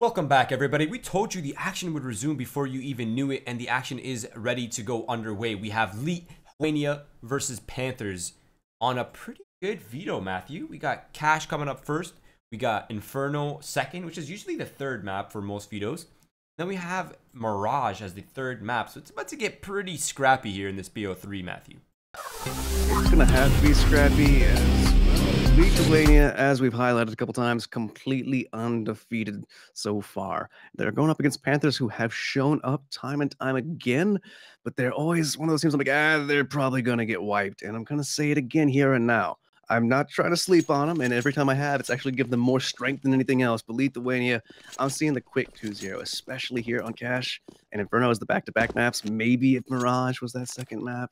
Welcome back, everybody. We told you the action would resume before you even knew it, and the action is ready to go underway. We have Lithuania versus Panthers on a pretty good veto, Matthew. We got Cash coming up first. We got Inferno second, which is usually the third map for most vetoes. Then we have Mirage as the third map, so it's about to get pretty scrappy here in this BO3, Matthew. It's gonna have to be scrappy as well. Lithuania, as we've highlighted a couple times, completely undefeated so far. They're going up against Panthers who have shown up time and time again, but they're always one of those teams I'm like, they're probably gonna get wiped. And I'm gonna say it again here and now. I'm not trying to sleep on them, and every time I have, it's actually given them more strength than anything else. But Lithuania, I'm seeing the quick 2-0, especially here on Cash. And Inferno is the back-to-back maps. Maybe if Mirage was that second map.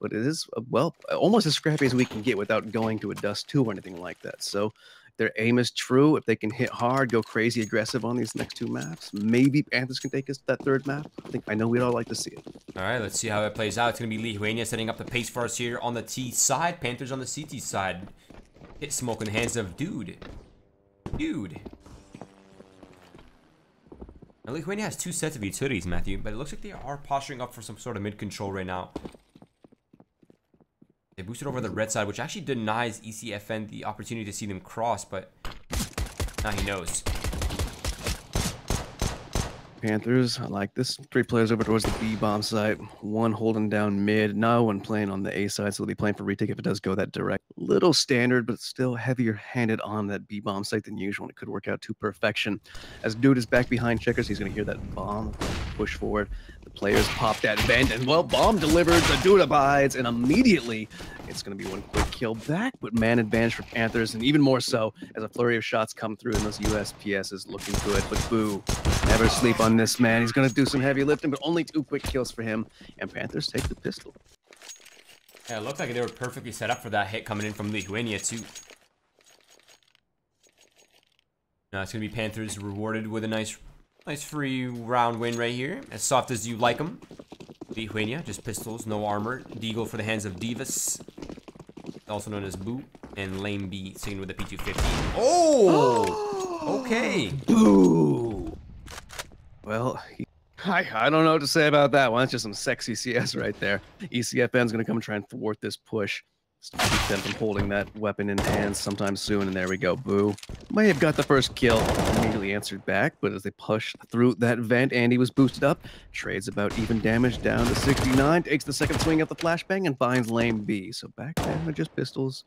But it is, well, almost as scrappy as we can get without going to a Dust 2 or anything like that. So their aim is true. If they can hit hard, go crazy aggressive on these next two maps, maybe Panthers can take us to that third map. I know we'd all like to see it. All right, let's see how it plays out. It's going to be Lithuania setting up the pace for us here on the T side. Panthers on the CT side. Hit smoke in the hands of Dude. Now, Lithuania has two sets of utilities, Matthew, but it looks like they are posturing up for some sort of mid-control right now. They boosted over the red side, which actually denies ECFN the opportunity to see them cross, but now he knows. Panthers, I like this. 3 players over towards the B bomb site. 1 holding down mid. No one playing on the A side, so they'll be playing for retake if it does go that direct. Little standard, but still heavier handed on that B bomb site than usual. And it could work out to perfection. As Dude is back behind checkers, he's going to hear that bomb push forward. The players pop that vent, and well, bomb delivered. The Dude abides, and immediately it's going to be 1 quick kill back, but man advantage for Panthers, and even more so as a flurry of shots come through, and those USPS is looking good. But boo, never sleep on this man. He's going to do some heavy lifting, but only 2 quick kills for him, and Panthers take the pistol. Yeah, it looked like they were perfectly set up for that hit coming in from Lithuania, too. Now it's going to be Panthers rewarded with a nice free round win right here. As soft as you like them. Lithuania, just pistols, no armor. Deagle for the hands of Divas, also known as Boo. And Lame B singing with the P250. Oh! Okay. Boo! Well, I don't know what to say about that one. That's just some sexy CS right there. ECFN's going to come and try and thwart this push. Keep them from holding that weapon in hand sometime soon, and there we go. Boo may have got the first kill, immediately answered back, but as they push through that vent, Andy was boosted up, trades about even damage down to 69, takes the second swing at the flashbang, and finds Lame B. So back down to just pistols.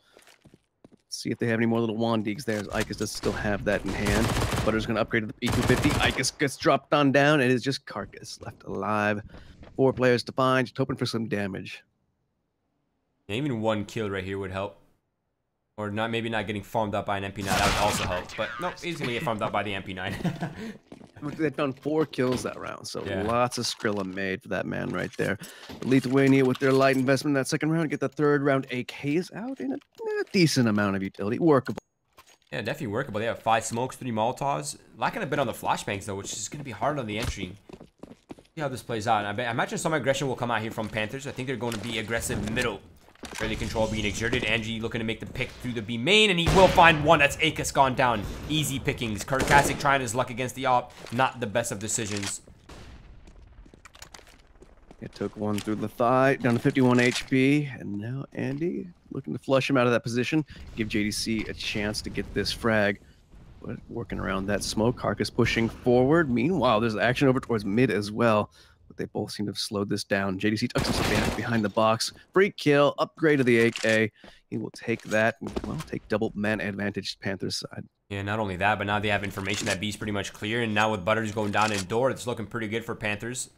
See if they have any more little Wandigs there, as Ikas does still have that in hand. Butter's going to upgrade to the P250. Ikas gets dropped on down, and it is just Carcass left alive. 4 players to find, just hoping for some damage. Yeah, even 1 kill right here would help. Or not, maybe not getting farmed up by an MP9, that would also help. But no, he's going to get farmed up by the MP9. They found 4 kills that round, so yeah. Lots of Skrilla made for that man right there. Lithuania, with their light investment in that second round, get the third round AKs out in a decent amount of utility. Workable. Yeah, definitely workable. They have 5 smokes, 3 Molotovs. Lacking a bit on the flashbangs, though, which is going to be hard on the entry. See how this plays out. I imagine some aggression will come out here from Panthers. I think they're going to be aggressive middle. Early control being exerted. Angie looking to make the pick through the B main, and he will find one. That's Akas gone down. Easy pickings. Karkasic trying his luck against the op. Not the best of decisions. It took 1 through the thigh, down to 51 HP, and now Andy looking to flush him out of that position, give JDC a chance to get this frag. But working around that smoke, Carcass pushing forward. Meanwhile, there's action over towards mid as well. But they both seem to have slowed this down. JDC tucks himself back behind the box. Free kill, upgrade to the AK. He will take that and, well, take double man advantage Panthers side. Yeah, not only that, but now they have information that B's pretty much clear. And now with Butters going down indoor, it's looking pretty good for Panthers.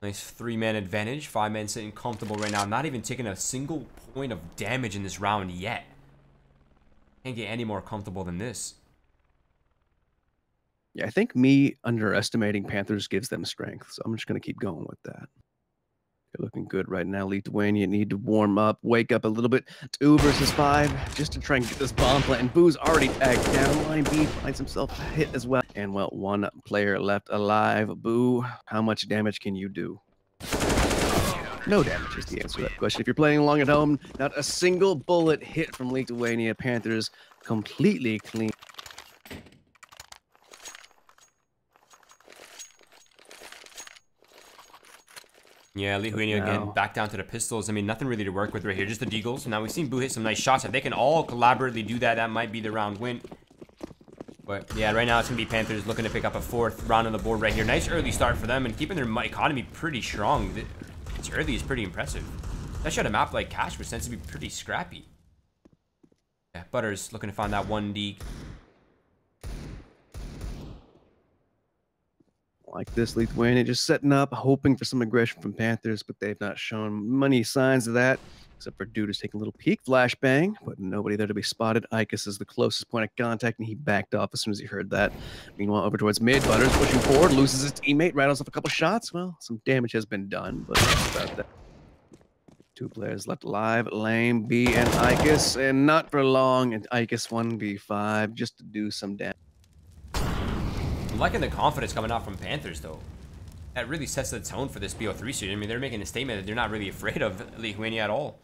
Nice 3-man advantage. 5 men sitting comfortable right now. Not even taking a single point of damage in this round yet. Can't get any more comfortable than this. Yeah, I think me underestimating Panthers gives them strength, so I'm just going to keep going with that. They're looking good right now. Lithuania need to warm up, wake up a little bit. 2 versus 5, just to try and get this bomb plant. And Boo's already tagged down. Line B finds himself a hit as well. And, well, 1 player left alive. Boo, how much damage can you do? No damage is the answer to that question. If you're playing along at home, not a single bullet hit from Lithuania. Panthers completely clean. Yeah, Lithuania again back down to the pistols. I mean, nothing really to work with right here. Just the deagles. Now we've seen Boo hit some nice shots. If they can all collaboratively do that, that might be the round win. But yeah, right now it's going to be Panthers looking to pick up a 4th round on the board right here. Nice early start for them and keeping their economy pretty strong. This early is pretty impressive. Especially on a map like Cash, which tends to be pretty scrappy. Yeah, Butters looking to find that 1D. Like this, Lithuania just setting up, hoping for some aggression from Panthers, but they've not shown many signs of that, except for Dude is taking a little peek, flashbang, but nobody there to be spotted. Ikas is the closest point of contact, and he backed off as soon as he heard that. Meanwhile, over towards mid, Butters pushing forward, loses his teammate, rattles off a couple shots. Well, some damage has been done, but that's about that. 2 players left alive, Lame, B, and Ikas, and not for long, and Ikas 1v5 just to do some damage. I'm liking the confidence coming out from Panthers, though. That really sets the tone for this BO3 series. I mean, they're making a statement that they're not really afraid of Lithuania at all.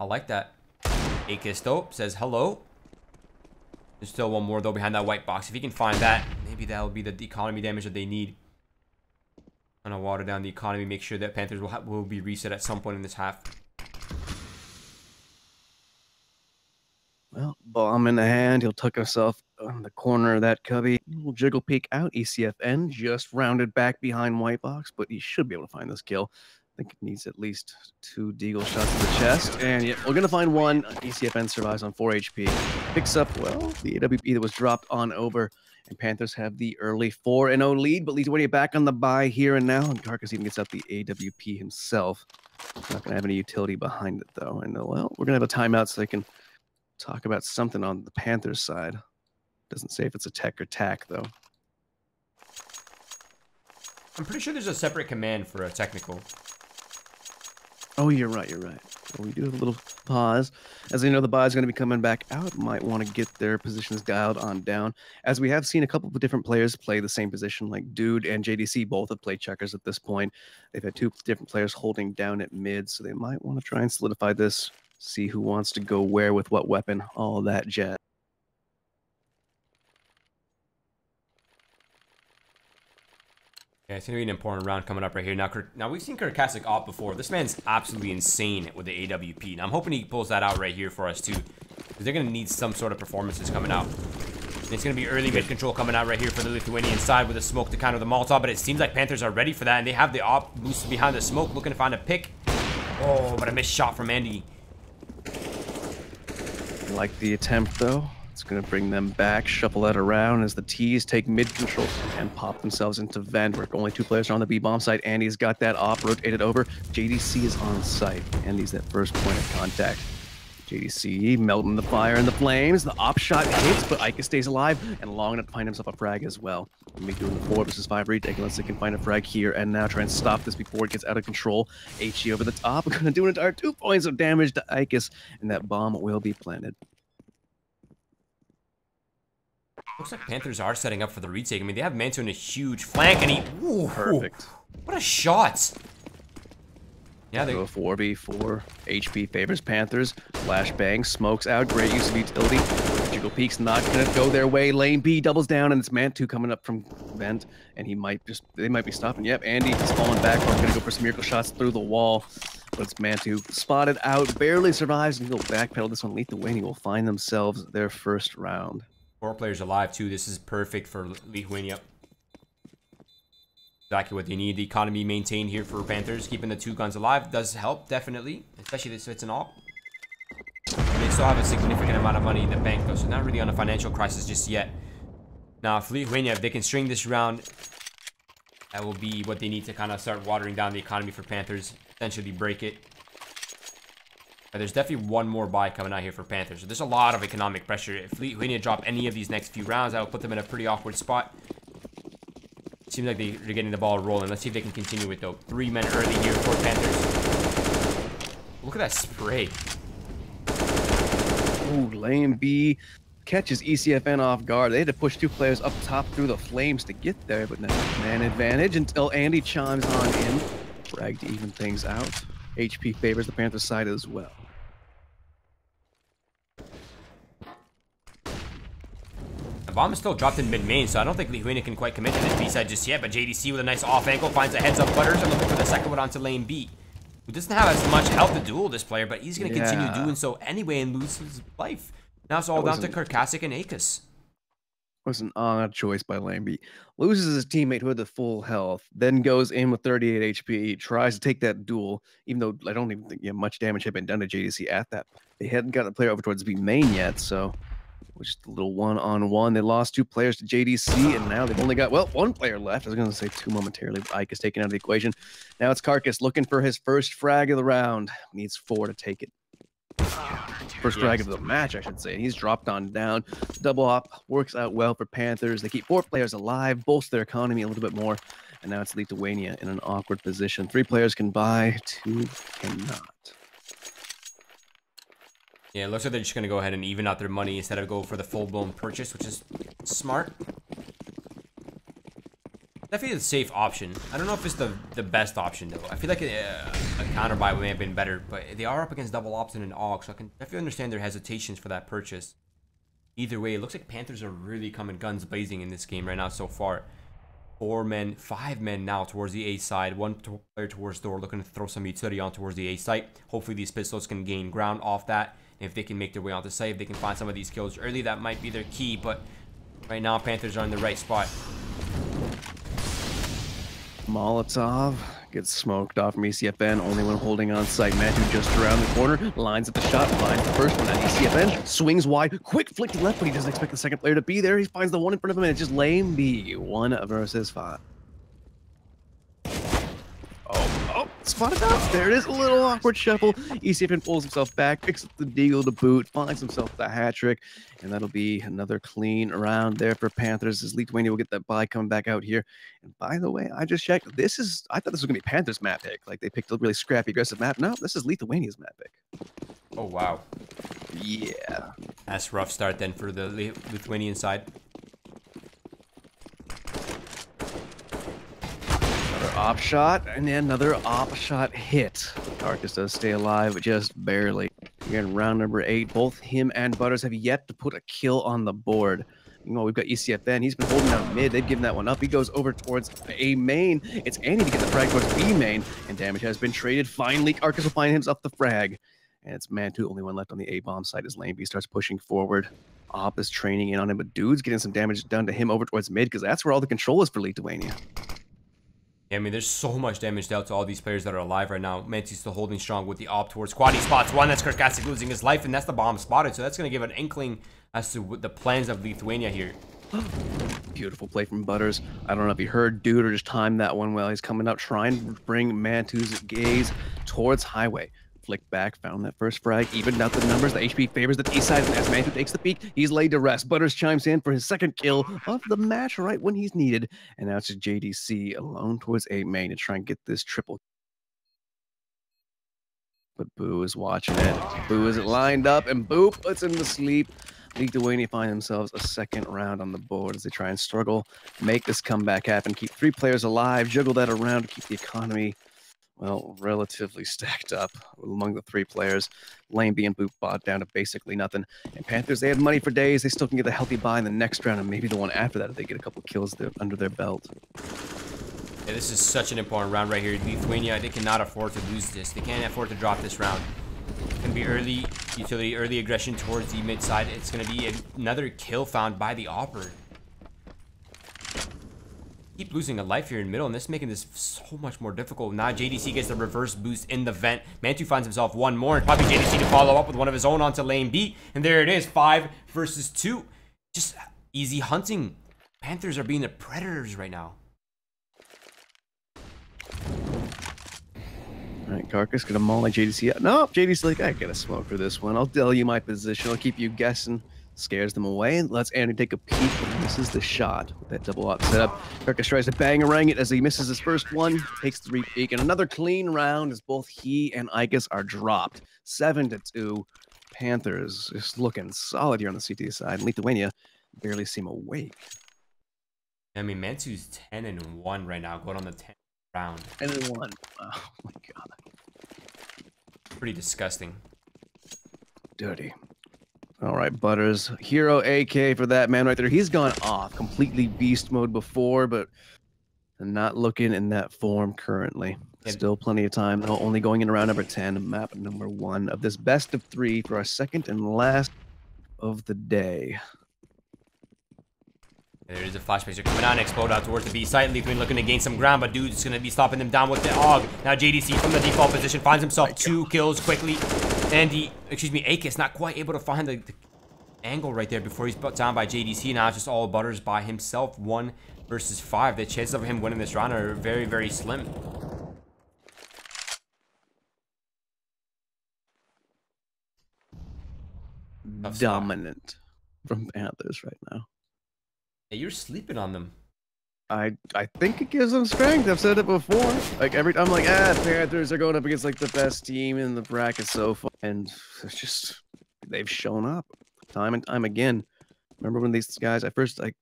I like that. Akis, though, says hello. There's still one more, though, behind that white box. If he can find that, maybe that'll be the economy damage that they need. I'm gonna water down the economy, make sure that Panthers will be reset at some point in this half. Well, bomb in the hand. He'll tuck himself on the corner of that cubby. Little jiggle peek out. ECFN just rounded back behind white box, but he should be able to find this kill. I think it needs at least 2 deagle shots to the chest. And yeah, we're going to find one. ECFN survives on 4 HP. Picks up, well, the AWP that was dropped on over. And Panthers have the early 4-0 lead, but Lithuania back on the bye here and now. And Karkas even gets out the AWP himself. Not going to have any utility behind it, though. And well, we're going to have a timeout so they can talk about something on the Panthers side. Doesn't say if it's a tech or tac, though. I'm pretty sure there's a separate command for a technical. Oh, you're right, you're right. Well, we do have a little pause. As you know, the buy is going to be coming back out. Might want to get their positions dialed on down. As we have seen a couple of different players play the same position, like Dude and JDC both have played checkers at this point. They've had 2 different players holding down at mid, so they might want to try and solidify this. See who wants to go where with what weapon, all that jazz. Yeah, it's going to be an important round coming up right here. Now we've seen Kirkasic op before. This man's absolutely insane with the AWP. Now, I'm hoping he pulls that out right here for us, too. Because they're going to need some sort of performances coming out. And it's going to be early mid control coming out right here for the Lithuanian side with a smoke to counter the Molotov. But it seems like Panthers are ready for that. And they have the op boosted behind the smoke, looking to find a pick. Oh, but a missed shot from Andy. Like the attempt, though. It's going to bring them back, shuffle that around as the T's take mid control and pop themselves into vent. Where only 2 players are on the B bomb site. Andy's got that op rotated over. JDC is on site. Andy's that first point of contact. JDC melting the fire and the flames. The op shot hits, but Ica stays alive and long enough to find himself a frag as well. We'll be doing the 4 versus 5 retake unless they can find a frag here and now. Try and stop this before it gets out of control. HE over the top. We're going to do an entire 2 points of damage to Icus, and that bomb will be planted. Looks like Panthers are setting up for the retake. I mean, they have Manto in a huge flank, and he... Ooh, perfect. What a shot! Yeah, they go 4v4. HP favors Panthers. Flashbang, smokes out. Great use of utility. Jiggle Peak's not gonna go their way. Lane B doubles down, and it's Mantu coming up from vent, and they might be stopping. Yep, Andy is falling back. We're gonna go for some miracle shots through the wall. But it's Mantu spotted out, barely survives, and he'll backpedal this one. Lithuania will find themselves their first round. 4 players alive, too. This is perfect for Lithuania. Exactly what they need. The economy maintained here for Panthers. Keeping the 2 guns alive does help, definitely. Especially if it's an op. And they still have a significant amount of money in the bank, though. So not really on a financial crisis just yet. Now, if Lithuania, if they can string this round, that will be what they need to kind of start watering down the economy for Panthers. Essentially break it. There's definitely one more buy coming out here for Panthers. So there's a lot of economic pressure. If Lithuania drop any of these next few rounds, that will put them in a pretty awkward spot. Seems like they're getting the ball rolling. Let's see if they can continue it, though. 3 men early here for Panthers. Look at that spray. Ooh, Lane B catches ECFN off guard. They had to push 2 players up top through the flames to get there, but now man advantage until Andy chimes on in. Frag to even things out. HP favors the Panthers side as well. bomb is still dropped in mid-main, so I don't think Lithuania can quite commit to this B-side just yet, but JDC with a nice off ankle finds a heads up Butters and looking for the second one onto lane B. Who doesn't have as much health to duel this player, but he's going to continue doing so anyway and lose his life. Now it's all down to Karkasic and Akis. Was an odd choice by Lambie. Loses his teammate who had the full health, then goes in with 38 HP, tries to take that duel, even though I don't even think much damage had been done to JDC at that. They hadn't gotten the player over towards B main yet, so it was just a little one-on-one. They lost 2 players to JDC, and now they've only got, well, 1 player left. I was going to say 2 momentarily, but Ike is taken out of the equation. Now it's Carcass looking for his first frag of the round. Needs 4 to take it. First frag of the match, I should say. He's dropped on down. Double op works out well for Panthers. They keep 4 players alive, bolster their economy a little bit more. And now it's Lithuania in an awkward position. 3 players can buy, 2 cannot. Yeah, it looks like they're just going to go ahead and even out their money instead of go for the full-blown purchase, which is smart. Definitely a safe option. I don't know if it's the best option, though. I feel like a counter buy may have been better, but they are up against double ops and an AUG, so I can definitely understand their hesitations for that purchase. Either way, it looks like Panthers are really coming guns blazing in this game right now so far. 4 men, 5 men now towards the A side. 1 player towards door looking to throw some utility on towards the A site. Hopefully these pistols can gain ground off that. And if they can make their way onto site, if they can find some of these kills early, that might be their key. But right now, Panthers are in the right spot. Molotov gets smoked off from ECFN, only one holding on site. Matthew just around the corner, lines up the shot, finds the first one at ECFN, swings wide, quick flick to left, but he doesn't expect the second player to be there. He finds the one in front of him, and it's just lane B, 1 versus 5. Oh, spotted out. There it is, a little awkward shuffle. ECFN pulls himself back, picks up the deagle to boot, finds himself the hat trick, and that'll be another clean round there for Panthers as Lithuania will get that bye coming back out here. And by the way, I just checked. I thought this was going to be Panthers map pick. Like they picked a really scrappy, aggressive map. No, this is Lithuania's map pick. Oh, wow. Yeah. That's a rough start then for the Lithuanian side. Op shot, and then another op shot hit. Carcass does stay alive, but just barely. Again, round number 8. Both him and Butters have yet to put a kill on the board. You know, we've got ECFN. He's been holding down mid. They've given that one up. He goes over towards A main. It's Annie to get the frag towards B main, and damage has been traded. Finally, Carcass will find himself the frag. And it's Mantu, only one left on the A bomb side as Lane B starts pushing forward. Op is training in on him, but Dude's getting some damage done to him over towards mid because that's where all the control is for Lithuania. Yeah, I mean, there's so much damage dealt to all these players that are alive right now. Mantu's still holding strong with the op towards quad. He spots one. That's Karkasic losing his life, and that's the bomb spotted. So that's going to give an inkling as to the plans of Lithuania here. Beautiful play from Butters. I don't know if he heard Dude or just timed that one well. He's coming up, trying to bring Mantu's gaze towards Highway. Flicked back, found that first frag, evened out the numbers. The HP favors the east side, and as Mantu takes the peak, he's laid to rest. Butters chimes in for his second kill of the match right when he's needed. And now it's just JDC alone towards A main to try and get this triple. But Boo is watching it. Boo is lined up, and Boo puts him to sleep. Lithuania find themselves a second round on the board as they try and struggle, make this comeback happen, keep 3 players alive, juggle that around to keep the economy, well, relatively stacked up among the 3 players. Lane B and Boop bought down to basically nothing. And Panthers, they have money for days. They still can get a healthy buy in the next round and maybe the one after that if they get a couple kills under their belt. Yeah, this is such an important round right here. Lithuania, they cannot afford to lose this. They can't afford to drop this round. It's going to be early utility, early aggression towards the mid side. It's going to be another kill found by the Opper. Keep losing a life here in middle, and this is making this so much more difficult. Now JDC gets the reverse boost in the vent. Mantu finds himself one more, and probably JDC to follow up with one of his own onto lane B. And there it is, 5 versus 2. Just easy hunting. Panthers are being the predators right now. All right, Carcass gonna maul like JDC. No, JDC like, I gotta smoke for this one. I'll tell you my position. I'll keep you guessing. Scares them away and lets Andrew take a peek. And misses the shot with that double op setup. Carcass tries to bang-a-rang it as he misses his first one. Takes the re-peek and another clean round as both he and Ikas are dropped. 7-2. Panthers just looking solid here on the CT side. Lithuania barely seem awake. I mean, Mantu's 10-1 right now, going on the 10th round. 10-1. Oh my god. Pretty disgusting. Dirty. All right, Butters. Hero AK for that man right there. He's gone off. Completely beast mode before, but not looking in that form currently. Still plenty of time, though. Only going in around number 10, map number 1 of this best of 3 for our second and last of the day. There is a flashbang. They're coming out and explode out towards the B site. Leafman looking to gain some ground, but dude's going to be stopping them down with the AUG. Now JDC from the default position finds himself 2 kills quickly. And AK is not quite able to find the angle right there before he's put down by JDC. Now it's just all Butters by himself. 1 versus 5. The chances of him winning this round are very, very slim. Dominant from Panthers right now. Hey, you're sleeping on them. I think it gives them strength. I've said it before. Like every time I'm like, Panthers are going up against like the best team in the bracket so far. And it's just, they've shown up time and time again. Remember when these guys, I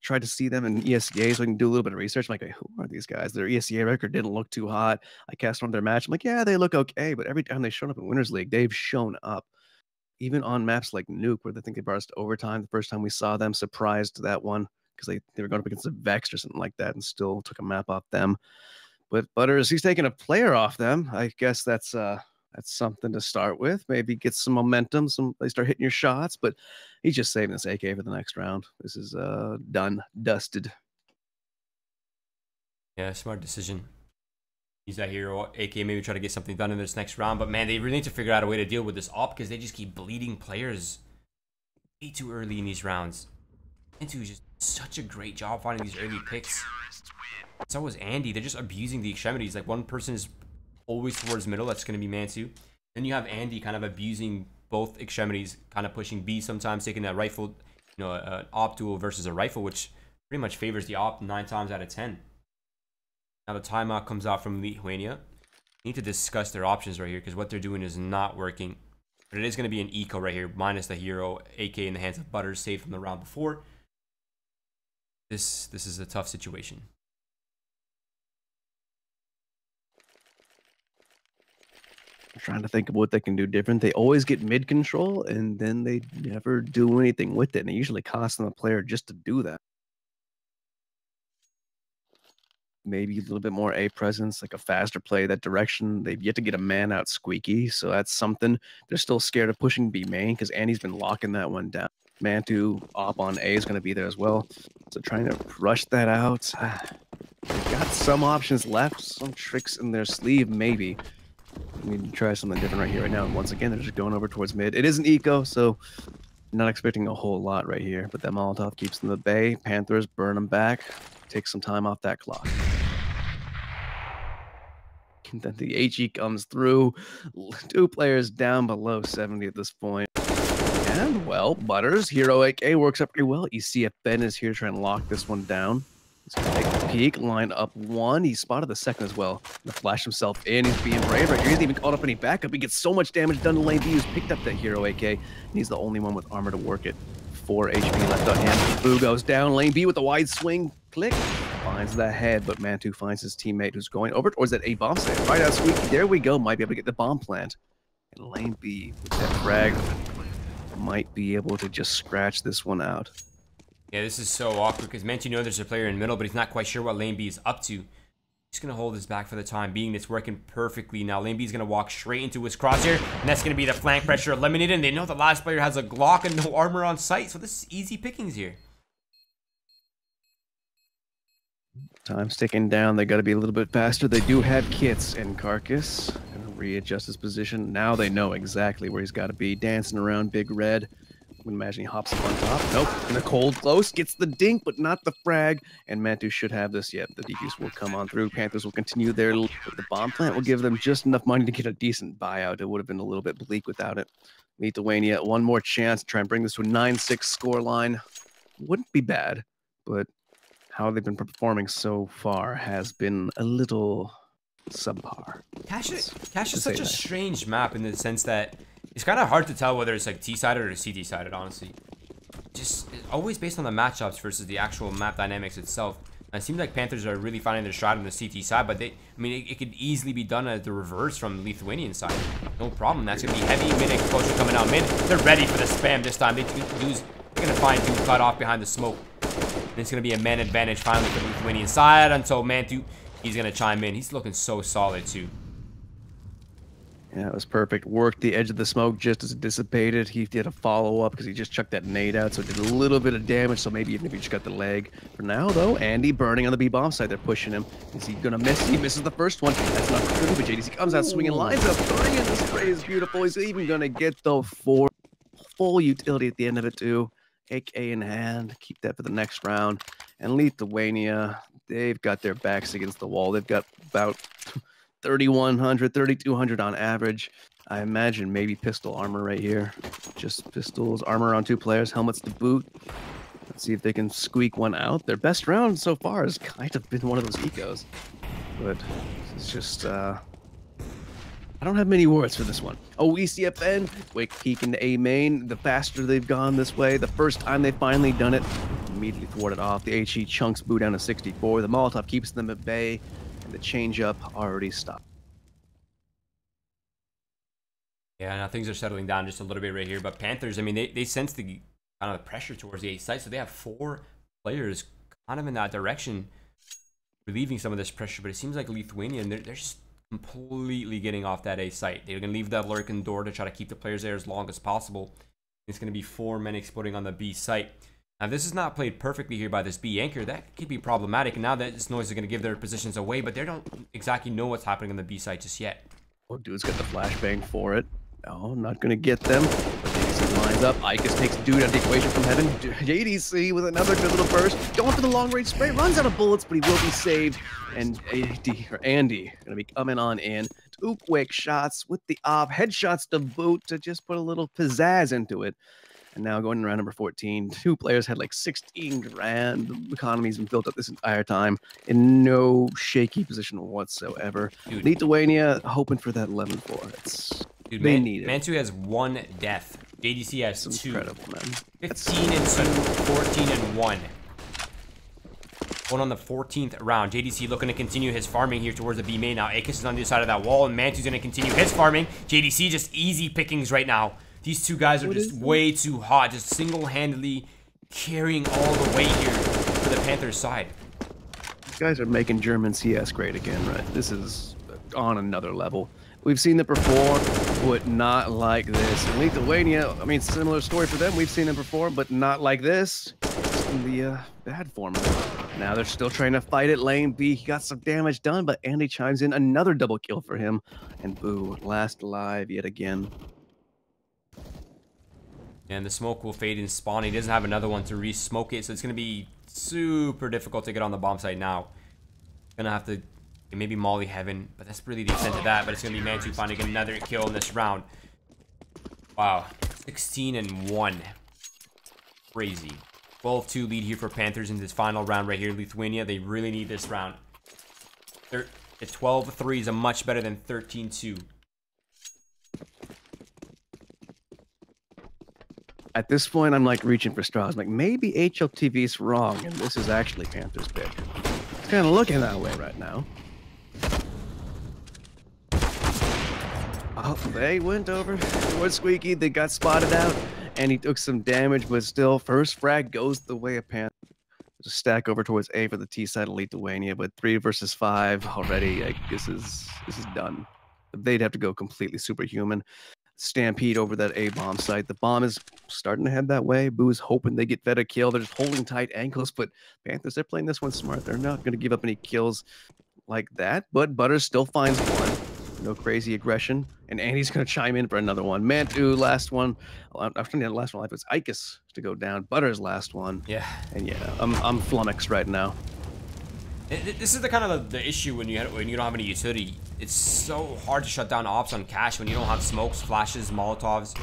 tried to see them in ESEA so I can do a little bit of research. I'm like, who are these guys? Their ESEA record didn't look too hot. I cast on their match. I'm like, yeah, they look okay. But every time they showed up in Winners League, they've shown up. Even on maps like Nuke, where I think they brought us to overtime. The first time we saw them, surprised that one. Because they were going up against the Vexed or something like that and still took a map off them. But Butters, he's taking a player off them. I guess that's something to start with. Maybe get some momentum, they start hitting your shots, but he's just saving this AK for the next round. This is done, dusted. Yeah, smart decision. Use that hero AK, maybe try to get something done in this next round. But man, they really need to figure out a way to deal with this op because they just keep bleeding players way too early in these rounds. Mantu is just such a great job finding these early picks. So was Andy. They're just abusing the extremities. Like one person is always towards middle. That's going to be Mantu. Then you have Andy kind of abusing both extremities, kind of pushing B sometimes, taking that rifle, an op duel versus a rifle, which pretty much favors the op 9 times out of 10. Now the timeout comes out from Lithuania. Need to discuss their options right here because what they're doing is not working. But it is going to be an eco right here, minus the hero AK in the hands of Butters, saved from the round before. This is a tough situation. I'm trying to think of what they can do different. They always get mid control and then they never do anything with it. And it usually costs them a player just to do that. Maybe a little bit more A presence, like a faster play that direction. They've yet to get a man out squeaky, so that's something. They're still scared of pushing B main because Andy's been locking that one down. Mantu op on A is going to be there as well. So trying to rush that out. They've got some options left, some tricks in their sleeve, maybe. We need to try something different right here, right now. And once again, they're just going over towards mid. It is an eco, so not expecting a whole lot right here. But that Molotov keeps them at bay. Panthers burn them back. Take some time off that clock. And then the HE comes through. 2 players down below 70 at this point. And, well, Butters, Hero AK works up pretty well. You see if Ben is here trying to lock this one down. He's going to take the peek, line up 1. He spotted the second as well. To flash himself in. He's being brave right here. He hasn't even called up any backup. He gets so much damage done to lane B. He's picked up that Hero AK. And he's the only one with armor to work it. 4 HP left on him. Boo goes down. Lane B with the wide swing. Click. Finds the head, but Mantu finds his teammate who's going over towards that A bomb site. Right out squeaky. There we go. Might be able to get the bomb plant. And Lane B with that frag might be able to just scratch this one out. Yeah, this is so awkward because Mantu knows there's a player in middle, but he's not quite sure what Lane B is up to. He's going to hold this back for the time being. It's working perfectly. Now Lane B is going to walk straight into his crosshair, and that's going to be the flank pressure eliminated. And they know the last player has a Glock and no armor on site, so this is easy pickings here. Time's ticking down. They got to be a little bit faster. They do have kits in Carcass. Gonna readjust his position. Now they know exactly where he's got to be. Dancing around Big Red. I can imagine he hops up on top. Nope. In a cold close. Gets the dink, but not the frag. And Mantu should have this yet. The defuse will come on through. Panthers will continue their lead. The bomb plant will give them just enough money to get a decent buyout. It would have been a little bit bleak without it. Lithuania, one more chance to try and bring this to a 9-6 score line. Wouldn't be bad, but how they've been performing so far has been a little subpar. Cash is such a strange map in the sense that it's kind of hard to tell whether it's like T-sided or CD-sided, honestly. Just always based on the matchups versus the actual map dynamics itself. It seems like Panthers are really finding their stride on the CT side, but I mean, it could easily be done at the reverse from Lithuanian side. No problem. That's gonna be heavy mid exposure coming out mid. They're ready for the spam this time. They're gonna find dude cut off behind the smoke. And it's gonna be a man advantage finally for the Lithuanian side until Mantu, he's gonna chime in. He's looking so solid too. Yeah, it was perfect. Worked the edge of the smoke just as it dissipated. He did a follow-up because he just chucked that nade out, so it did a little bit of damage, so maybe even if he just got the leg. For now, though, Andy burning on the B-bomb side. They're pushing him. Is he going to miss? He misses the first one. That's not good, but JDC comes out swinging, lines up 3, and the spray is beautiful. He's even going to get the 4 full utility at the end of it, too. AK in hand. Keep that for the next round. And Lithuania, they've got their backs against the wall. They've got about 3,100, 3,200 on average. I imagine maybe pistol armor right here. Just pistols, armor on 2 players, helmets to boot. Let's see if they can squeak one out. Their best round so far has kind of been one of those ecos. But it's just, I don't have many words for this one. Oh, ECFN, quick peek into A main. The faster they've gone this way, the first time they've finally done it, immediately thwarted off. The HE chunks boot down to 64. The Molotov keeps them at bay. And the change-up already stopped. Yeah, now things are settling down just a little bit right here. But Panthers, I mean, they sense the kind of the pressure towards the A site, so they have 4 players kind of in that direction, relieving some of this pressure. But it seems like Lithuania, they're just completely getting off that A site. They're going to leave that lurking door to try to keep the players there as long as possible. It's going to be 4 men exploding on the B site. Now, this is not played perfectly here by this B anchor. That could be problematic. And now that this noise is going to give their positions away, but they don't exactly know what's happening on the B site just yet. Oh, dude's got the flashbang for it. No, not going to get them. But JDC lines up. Ikus takes dude out of the equation from heaven. JDC with another good little burst. Going for the long-range spray. Runs out of bullets, but he will be saved. And Andy going to be coming on in. 2 quick shots with the op. Headshots to boot to just put a little pizzazz into it. And now going to round number 14, 2 players had like 16 grand. The economy's been built up this entire time in no shaky position whatsoever. Dude. Lithuania hoping for that 11-4. Dude, they need it. Mantu has 1 death. JDC has That's 2. Incredible, man. 15 and 2, 14 and 1. Going on the 14th round. JDC looking to continue his farming here towards the B main. Now Akis is on the other side of that wall, and Mantu's going to continue his farming. JDC just easy pickings right now. These 2 guys are just way too hot, just single-handedly carrying all the weight here for the Panthers side. These guys are making German CS great again, right? This is on another level. We've seen them perform, but not like this. And Lithuania, I mean, similar story for them. We've seen them perform, but not like this. Just in the bad form of it. Now they're still trying to fight it. Lane B, he got some damage done, but Andy chimes in. Another double kill for him. And boo, last alive yet again. And the smoke will fade in spawn. He doesn't have another one to re-smoke it, so it's going to be super difficult to get on the bomb site now. Gonna have to maybe Molly Heaven, but that's really the extent of that. But it's going to be Mantu finding another kill in this round. Wow, 16 and 1. Crazy. 12-2 lead here for Panthers in this final round right here. Lithuania, they really need this round. The 12-3 is a much better than 13-2. At this point, I'm like reaching for straws. I'm like, maybe HLTV's wrong, and this is actually Panthers' pick. It's kind of looking that way right now. Oh, they went over towards Squeaky. They got spotted out, and he took some damage, but still, first frag goes the way of Panthers. There's a stack over towards A for the T side of Lithuania, but 3 versus 5 already. Like, this is done. They'd have to go completely superhuman. Stampede over that A bomb site. The bomb is starting to head that way. Boo's hoping they get fed a kill. They're just holding tight ankles, but Panthers, they're playing this one smart. They're not going to give up any kills like that, but Butters still finds one. No crazy aggression, and Andy's going to chime in for another one. Mantu, last one. After the last one, it's Ikus to go down. Butters, last one. Yeah. And yeah, I'm flummoxed right now. This is the kind of the issue when you don't have any utility. It's so hard to shut down ops on cash when you don't have smokes, flashes, molotovs.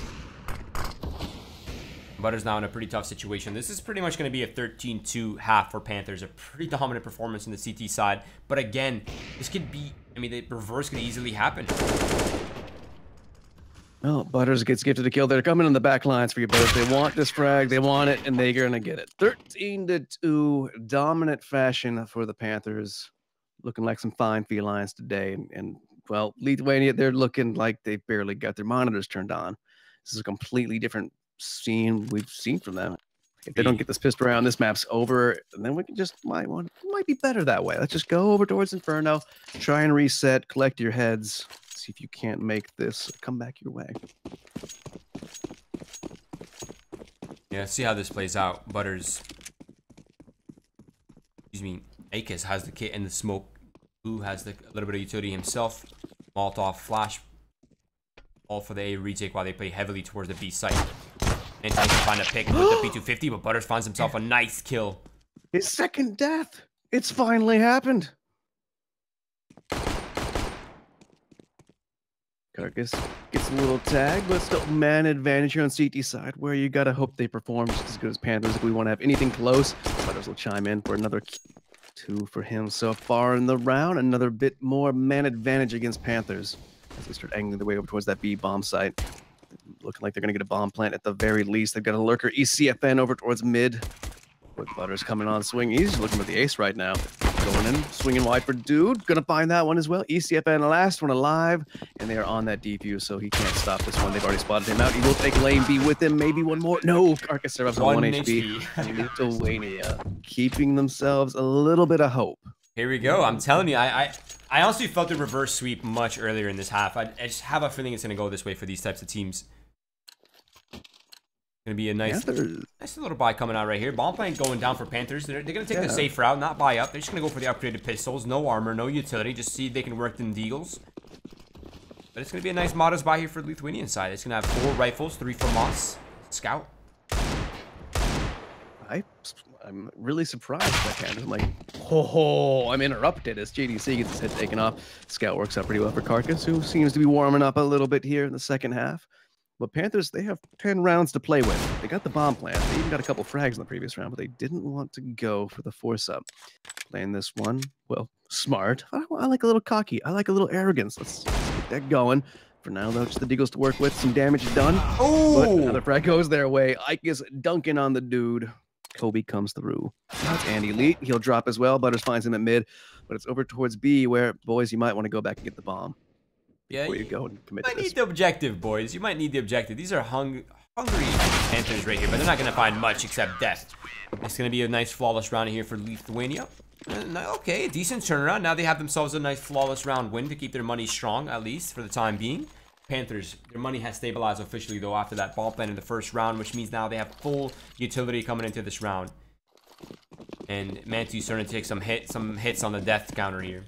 Butters now in a pretty tough situation. This is pretty much going to be a 13-2 half for Panthers. A pretty dominant performance in the CT side. But again, this could be, I mean, the reverse could easily happen. Well, Butters gets gifted a kill. They're coming in the back lines for you, Butters. They want this frag. They want it, and they're going to get it. 13-2, dominant fashion for the Panthers. Looking like some fine felines today. And well, Lithuania, they're looking like they barely got their monitors turned on. This is a completely different scene we've seen from them. If they don't get this pissed around, this map's over, and then we can just might be better that way. Let's just go over towards Inferno, try and reset, collect your heads, see if you can't make this come back your way. Yeah, see how this plays out. Butters, excuse me, Akis has the kit and the smoke. Blue has a little bit of utility himself. Molotov flash, all for the A retake while they play heavily towards the B site. And tries to find a pick with the P250, but Butters finds himself a nice kill. His second death. It's finally happened. Carcass gets a little tag, but still man advantage here on CT side, where you gotta hope they perform just as good as Panthers if we want to have anything close. Butters will chime in for another 2 for him so far in the round. Another bit more man advantage against Panthers as they start angling their way over towards that B bomb site. Looking like they're going to get a bomb plant at the very least. They've got a lurker ECFN over towards mid. With Butters coming on swing. He's looking for the ace right now. Going in, swinging wide for Dude. Gonna find that one as well. ECFN, last one alive. And they are on that defuse, so he can't stop this one. They've already spotted him out. He will take lane B with him. Maybe one more. No, Carcass survives on 1 HP. Lithuania keeping themselves a little bit of hope. Here we go. I'm telling you, I honestly felt the reverse sweep much earlier in this half. I just have a feeling it's going to go this way for these types of teams. Going to be a nice little buy coming out right here. Bomb plant going down for Panthers. They're going to take the safe route, not buy up. They're just going to go for the upgraded pistols. No armor, no utility. Just see if they can work them deagles. But it's going to be a nice modest buy here for the Lithuanian side. It's going to have 4 rifles, 3 for Moss. Scout. I'm really surprised by Panthers. I'm like, oh, I'm interrupted as JDC gets his head taken off. Scout works out pretty well for Carcass, who seems to be warming up a little bit here in the second half. But Panthers, they have 10 rounds to play with. They got the bomb plant. They even got a couple frags in the previous round, but they didn't want to go for the force up. Playing this one, well, smart. I like a little cocky. I like a little arrogance. Let's get that going. For now, though, just the Deagles to work with. Some damage done. Oh! But another frag goes their way. Ike is dunking on the dude. Kobe comes through. And Elite, he'll drop as well. Butters finds him at mid, but it's over towards B where, boys, you might want to go back and get the bomb. Yeah, before you go and commit to this. You might need the objective, boys. You might need the objective. These are hungry Panthers right here, but they're not going to find much except death. It's going to be a nice flawless round here for Lithuania. Okay, decent turnaround. Now they have themselves a nice flawless round win to keep their money strong, at least for the time being. Panthers, their money has stabilized officially though after that ball plant in the first round, which means now they have full utility coming into this round. And Mantu's starting to take some hits on the death counter here.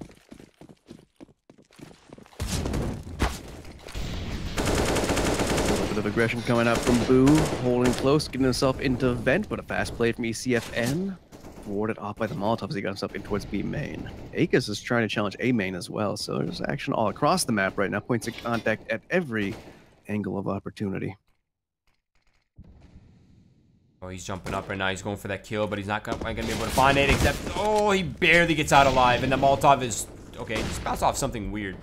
A little bit of aggression coming out from Boo, holding close, getting himself into vent, but a fast play from ECFN. Warded off by the Molotov as he got himself in towards B main. Akis is trying to challenge A main as well, so there's action all across the map right now. Points of contact at every angle of opportunity. Oh, he's jumping up right now. He's going for that kill, but he's not going to be able to find it, except, oh, he barely gets out alive, and the Molotov is, okay, just bounced off something weird.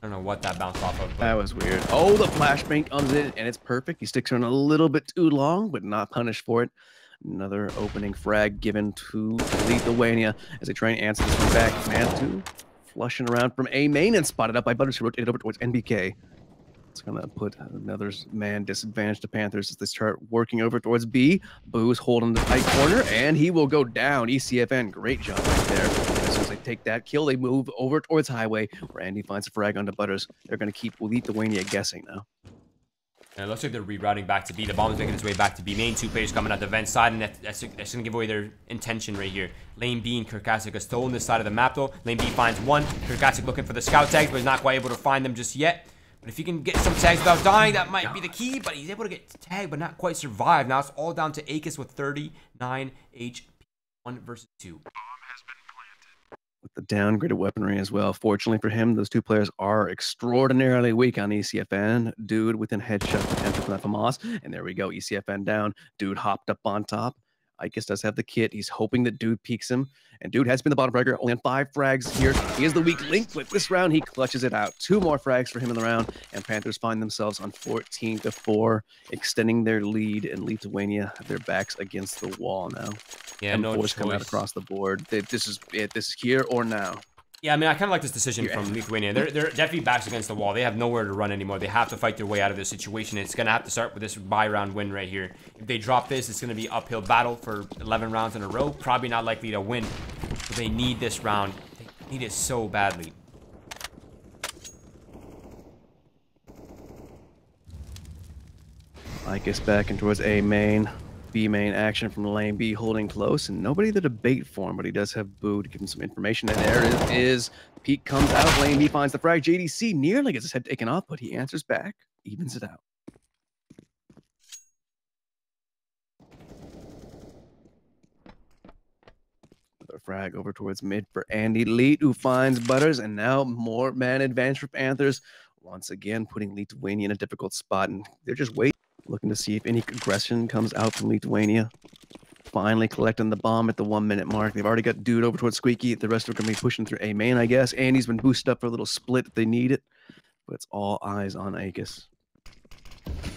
I don't know what that bounced off of. That was weird. Oh, the flashbang comes in, and it's perfect. He sticks around a little bit too long, but not punished for it. Another opening frag given to Lithuania as they try and answer this one back. Mantu flushing around from A main and spotted up by Butters, who rotated over towards NBK. It's going to put another man disadvantage to Panthers as they start working over towards B. Boo's holding the tight corner, and he will go down. ECFN, great job right there. As soon as they take that kill, they move over towards Highway, where Andy finds a frag onto Butters. They're going to keep Lithuania guessing now. And it looks like they're rerouting back to B. The bomb is making its way back to B main. 2 players coming at the vent side, and that's going to give away their intention right here. Lane B and Kirkasic are still on this side of the map, though. Lane B finds one. Kirkasic looking for the scout tags, but he's not quite able to find them just yet. But if he can get some tags without dying, that might be the key. But he's able to get tagged, but not quite survive. Now it's all down to Akis with 39 HP. 1 versus 2. With the downgraded weaponry as well. Fortunately for him, those 2 players are extraordinarily weak on ECFN. Dude within headshot potential from that Famas. And there we go, ECFN down. Dude hopped up on top. Ikis does have the kit. He's hoping that Dude peeks him. And Dude has been the bottom fragger, only on 5 frags here. He is the weak link, but this round he clutches it out. 2 more frags for him in the round, and Panthers find themselves on 14-4, extending their lead, and Lithuania have their backs against the wall now. Yeah, no choice. Come out across the board. This is it. This is here or now. Yeah, I mean, I kind of like this decision from Lithuania. They're definitely backs against the wall. They have nowhere to run anymore. They have to fight their way out of this situation. It's going to have to start with this bye round win right here. If they drop this, it's going to be uphill battle for 11 rounds in a row. Probably not likely to win. But they need this round. They need it so badly. Ikis back and towards A main. B main action from lane B, holding close, and nobody to debate for him, but he does have Boo to give him some information. And there it is. Peak comes out, lane B finds the frag. JDC nearly gets his head taken off, but he answers back, evens it out. The frag over towards mid for Andy Leet, who finds Butters, and now more man advantage for Panthers. Once again, putting Lithuania in a difficult spot, and they're just waiting, looking to see if any aggression comes out from Lithuania. Finally collecting the bomb at the 1-minute mark. They've already got Dude over towards Squeaky. The rest are going to be pushing through A main, I guess. Andy's been boosted up for a little split if they need it, but it's all eyes on Ikis.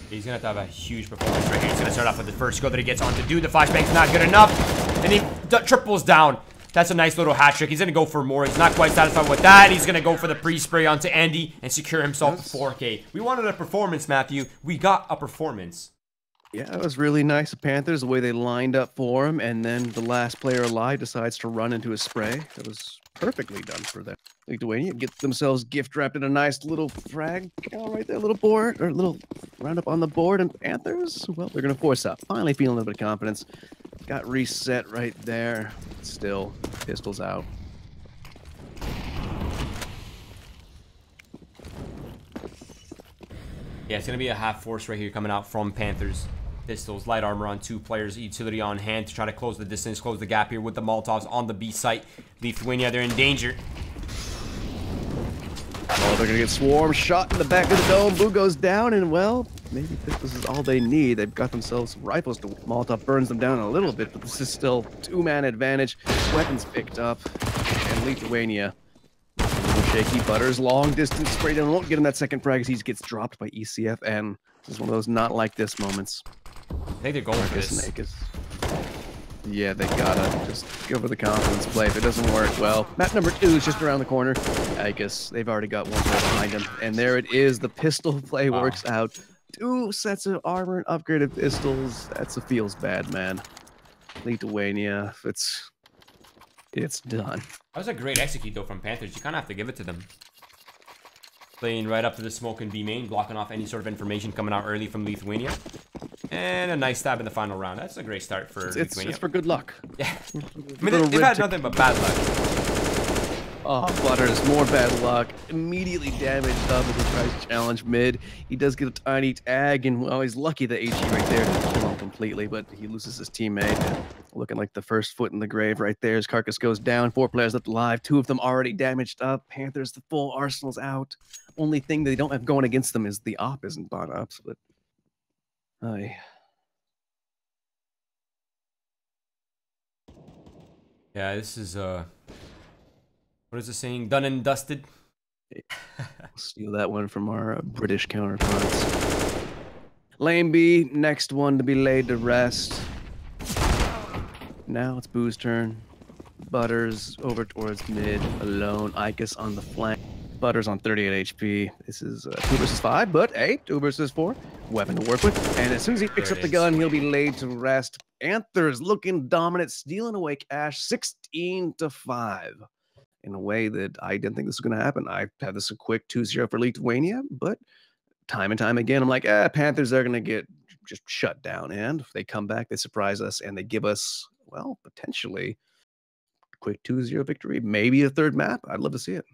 He's going to have a huge performance right here. He's going to start off with the first skill that he gets on to Dude. The flashbang's not good enough, and he triples down. That's a nice little hat trick. He's going to go for more. He's not quite satisfied with that. He's going to go for the pre-spray onto Andy and secure himself 4K. We wanted a performance, Matthew. We got a performance. Yeah, it was really nice of Panthers, the way they lined up for him, and then the last player alive decides to run into a spray. That was perfectly done for them. Lithuania get themselves gift wrapped in a nice little frag right there, little board, or little roundup on the board, and Panthers, well, they're going to force up. Finally feeling a little bit of confidence. Got reset right there. Still, pistols out. Yeah, it's going to be a half force right here coming out from Panthers. Pistols, light armor on 2 players, utility on hand to try to close the distance, close the gap here with the Molotovs on the B site. Lithuania, they're in danger. Oh, they're going to get swarmed, shot in the back of the dome. Boo goes down, and well, maybe pistols is all they need. They've got themselves rifles. Molotov burns them down a little bit, but this is still 2-man advantage. Weapons picked up, and Lithuania. A little shaky. Butters, long distance spray down. Won't get him that second frag as he gets dropped by ECFN. This is one of those not like this moments. I think they're going for this. Yeah, they gotta just go for the confidence play. If it doesn't work, well, map number 2 is just around the corner. I guess they've already got one player behind him. And there it is. The pistol play works out. 2 sets of armor and upgraded pistols. That's a feels bad, man. Lithuania, it's done. That was a great execute, though, from Panthers. You kind of have to give it to them. Playing right up to the smoke and B main, blocking off any sort of information coming out early from Lithuania. And a nice stab in the final round. That's a great start for Lithuania. It's for good luck. Yeah. I mean, they've had nothing but bad luck. Oh, Butters, more bad luck. Immediately damaged up as he tries to challenge mid. He does get a tiny tag, and well, he's lucky the HE right there didn't kill him completely, but he loses his teammate. Looking like the first foot in the grave right there. His carcass goes down. 4 players left alive. 2 of them already damaged up. Panthers, the full arsenal's out. Only thing they don't have going against them is the op isn't bought up, but yeah, this is what is the saying? Done and dusted. Steal that one from our British counterparts. Lane B, next one to be laid to rest. Now it's Boo's turn. Butters over towards mid, alone. Ikis on the flank. Butters on 38 HP. This is 2 versus 5, but hey, 2 versus 4. Weapon to work with. And as soon as he picks up the gun, he'll be laid to rest. Panthers looking dominant, stealing away cash, 16-5. In a way that I didn't think this was going to happen. I had this a quick 2-0 for Lithuania, but time and time again, I'm like, Panthers are going to get just shut down. And if they come back, they surprise us, and they give us, well, potentially a quick 2-0 victory. Maybe a 3rd map. I'd love to see it.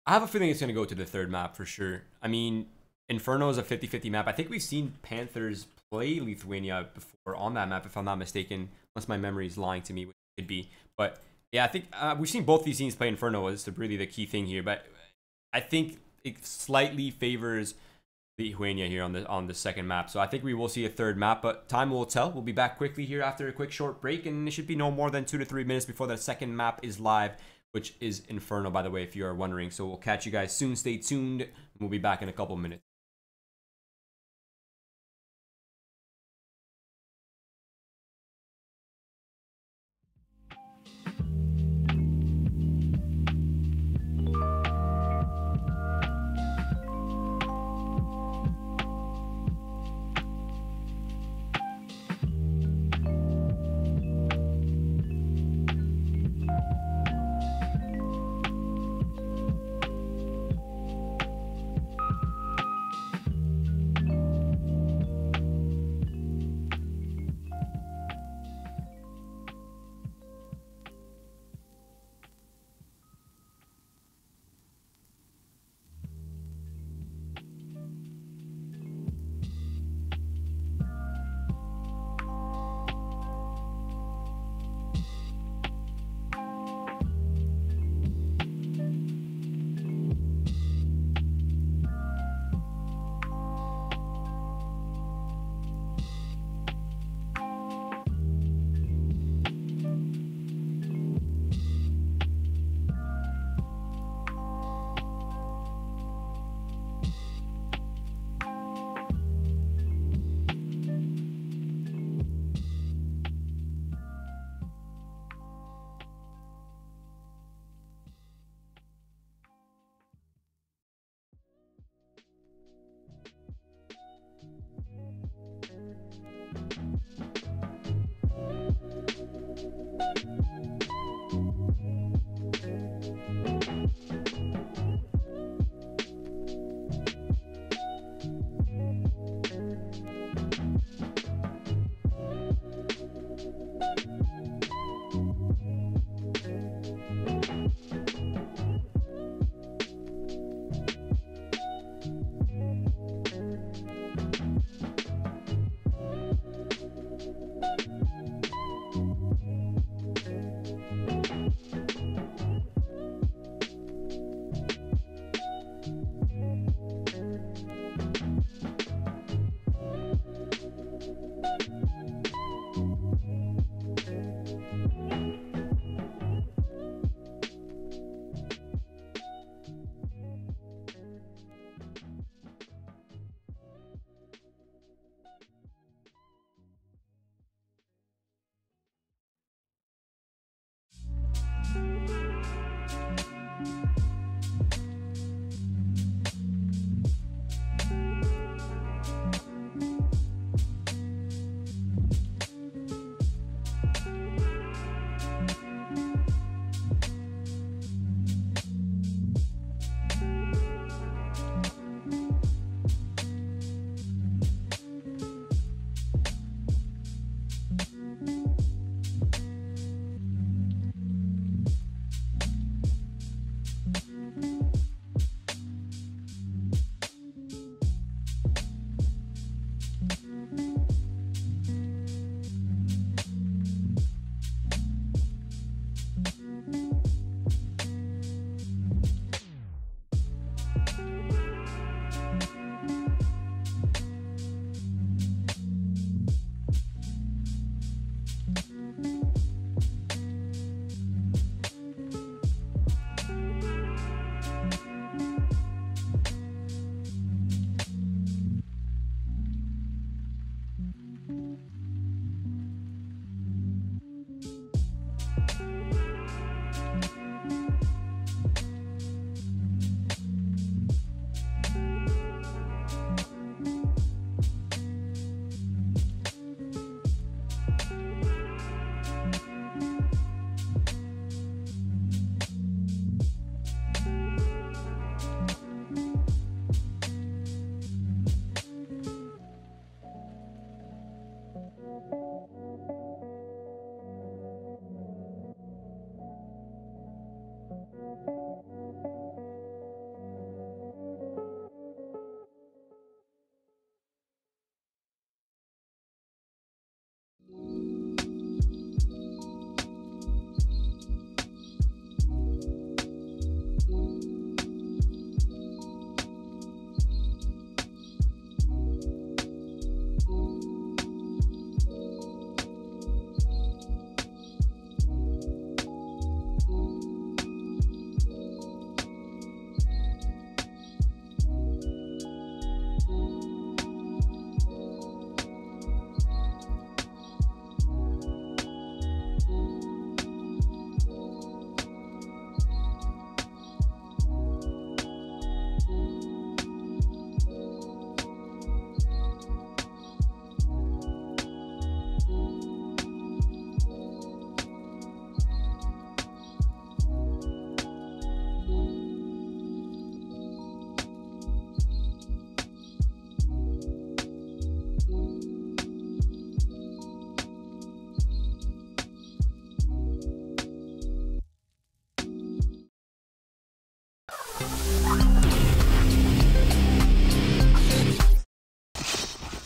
I have a feeling it's going to go to the 3rd map for sure. I mean, Inferno is a 50-50 map. I think we've seen Panthers play Lithuania before on that map, if I'm not mistaken, unless my memory is lying to me, which it could be. But yeah, I think we've seen both these teams play Inferno. Is really the key thing here. But I think it slightly favors Lithuania here on the second map. So I think we will see a third map, but time will tell. We'll be back quickly here after a quick short break, and it should be no more than 2 to 3 minutes before the second map is live, which is Inferno, by the way, if you are wondering. So we'll catch you guys soon. Stay tuned. We'll be back in a couple minutes.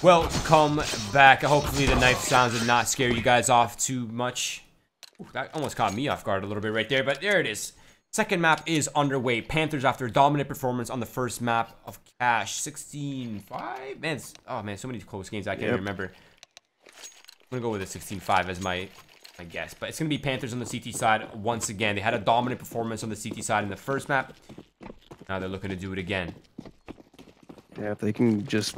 Welcome back. Hopefully the knife sounds did not scare you guys off too much. Ooh, that almost caught me off guard a little bit right there, but there it is. Second map is underway. Panthers after a dominant performance on the first map of Cash. 16-5? Man, oh man, so many close games I can't remember. I'm gonna go with a 16-5 as my guess, but it's gonna be Panthers on the CT side once again. They had a dominant performance on the CT side in the first map. Now they're looking to do it again. Yeah, if they can just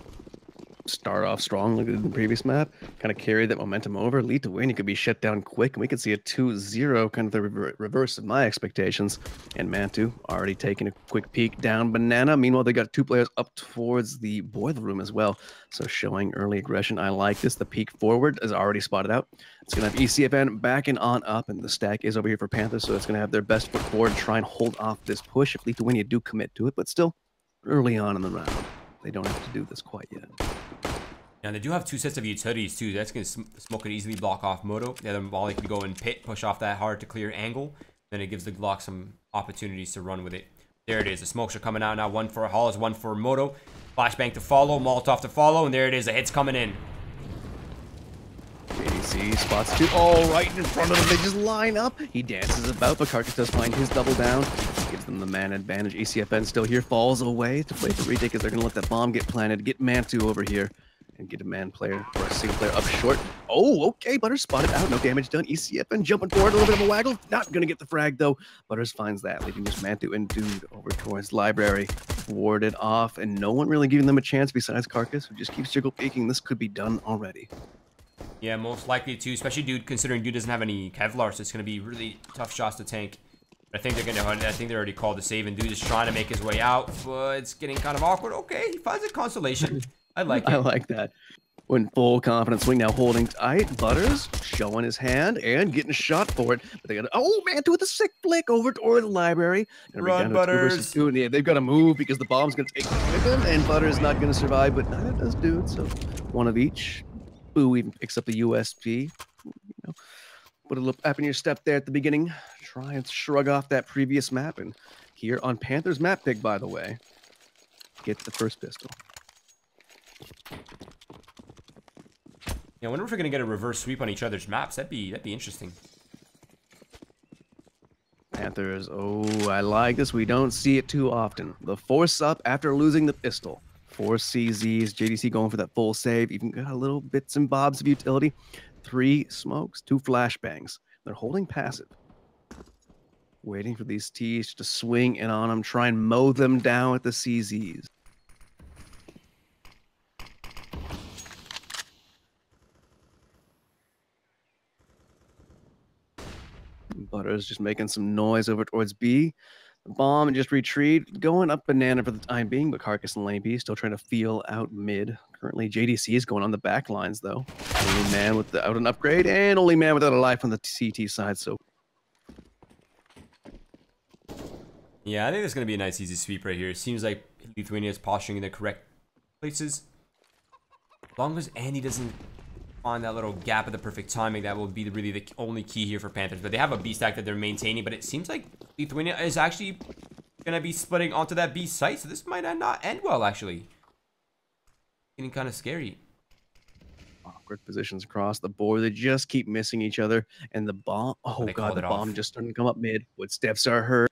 start off strong like in the previous map, kind of carry that momentum over, Lithuania could be shut down quick, and we could see a 2-0, kind of the reverse of my expectations. And Mantu already taking a quick peek down Banana. Meanwhile, they got two players up towards the boiler room as well, so showing early aggression. I like this. The peek forward is already spotted out. It's going to have ECFN backing on up, and the stack is over here for Panthers, so it's going to have their best foot forward and try and hold off this push if Lithuania do commit to it, but still early on in the round. They don't have to do this quite yet. Now they do have two sets of utilities too. That's going to smoke could easily block off Moto. The other volley can go in pit, push off that hard to clear angle. Then it gives the Glock some opportunities to run with it. There it is. The smokes are coming out now. One for Hollis, one for Moto. Flashbang to follow, Molotov to follow, and there it is. The hit's coming in. JDC spots two all right in front of him. They just line up. He dances about, but Carcass does find his double down. Gives them the man advantage. ECFN still here, falls away to play the retake as they're going to let that bomb get planted. Get Mantu over here and get a man player or a single player up short. Oh, okay. Butters spotted out. No damage done. ECFN jumping forward. A little bit of a waggle. Not going to get the frag, though. Butters finds that, leaving just Mantu and Dude over towards Library. Warded off, and no one really giving them a chance besides Carcass, who just keeps jiggle peeking. This could be done already. Yeah, most likely to, especially Dude, considering Dude doesn't have any Kevlar, so it's going to be really tough shots to tank. I think they're going to, I think they already called the save, and Dude is trying to make his way out, but it's getting kind of awkward. Okay, he finds a consolation. I like it. I like that. When full confidence swing now holding tight. Butters showing his hand and getting shot for it. But they got Mantu with a sick flick over toward the Library. Run, Butters. Yeah, they've got to move because the bomb's going to take with him, and Butters not going to survive, but neither does Dude. So one of each. Boo even picks up the USP. You know, put a little pep in your step there at the beginning. Try and shrug off that previous map. And here on Panthers map pick, by the way, get the first pistol. Yeah, I wonder if we're gonna get a reverse sweep on each other's maps. That'd be interesting. Panthers, oh, I like this. We don't see it too often. The force up after losing the pistol. 4 CZs, JDC going for that full save. Even got a little bits and bobs of utility. 3 smokes, 2 flashbangs. They're holding passive. Waiting for these T's to swing in on them, try and mow them down with the CZs. Butters just making some noise over towards B. The bomb and just retreat. Going up Banana for the time being, but Carcass and Lane B still trying to feel out mid. Currently, JDC is going on the back lines, though. Only man without an upgrade, and only man without a life on the CT side, so... Yeah, I think it's going to be a nice easy sweep right here. It seems like Lithuania is posturing in the correct places. As long as Andy doesn't find that little gap at the perfect timing, that will be really the only key here for Panthers. But they have a B stack that they're maintaining, but it seems like Lithuania is actually going to be splitting onto that B site, so this might not end well, actually. Getting kind of scary. Awkward positions across the board. They just keep missing each other, and the bomb... Oh, God, the bomb just starting to come up mid. Footsteps are heard.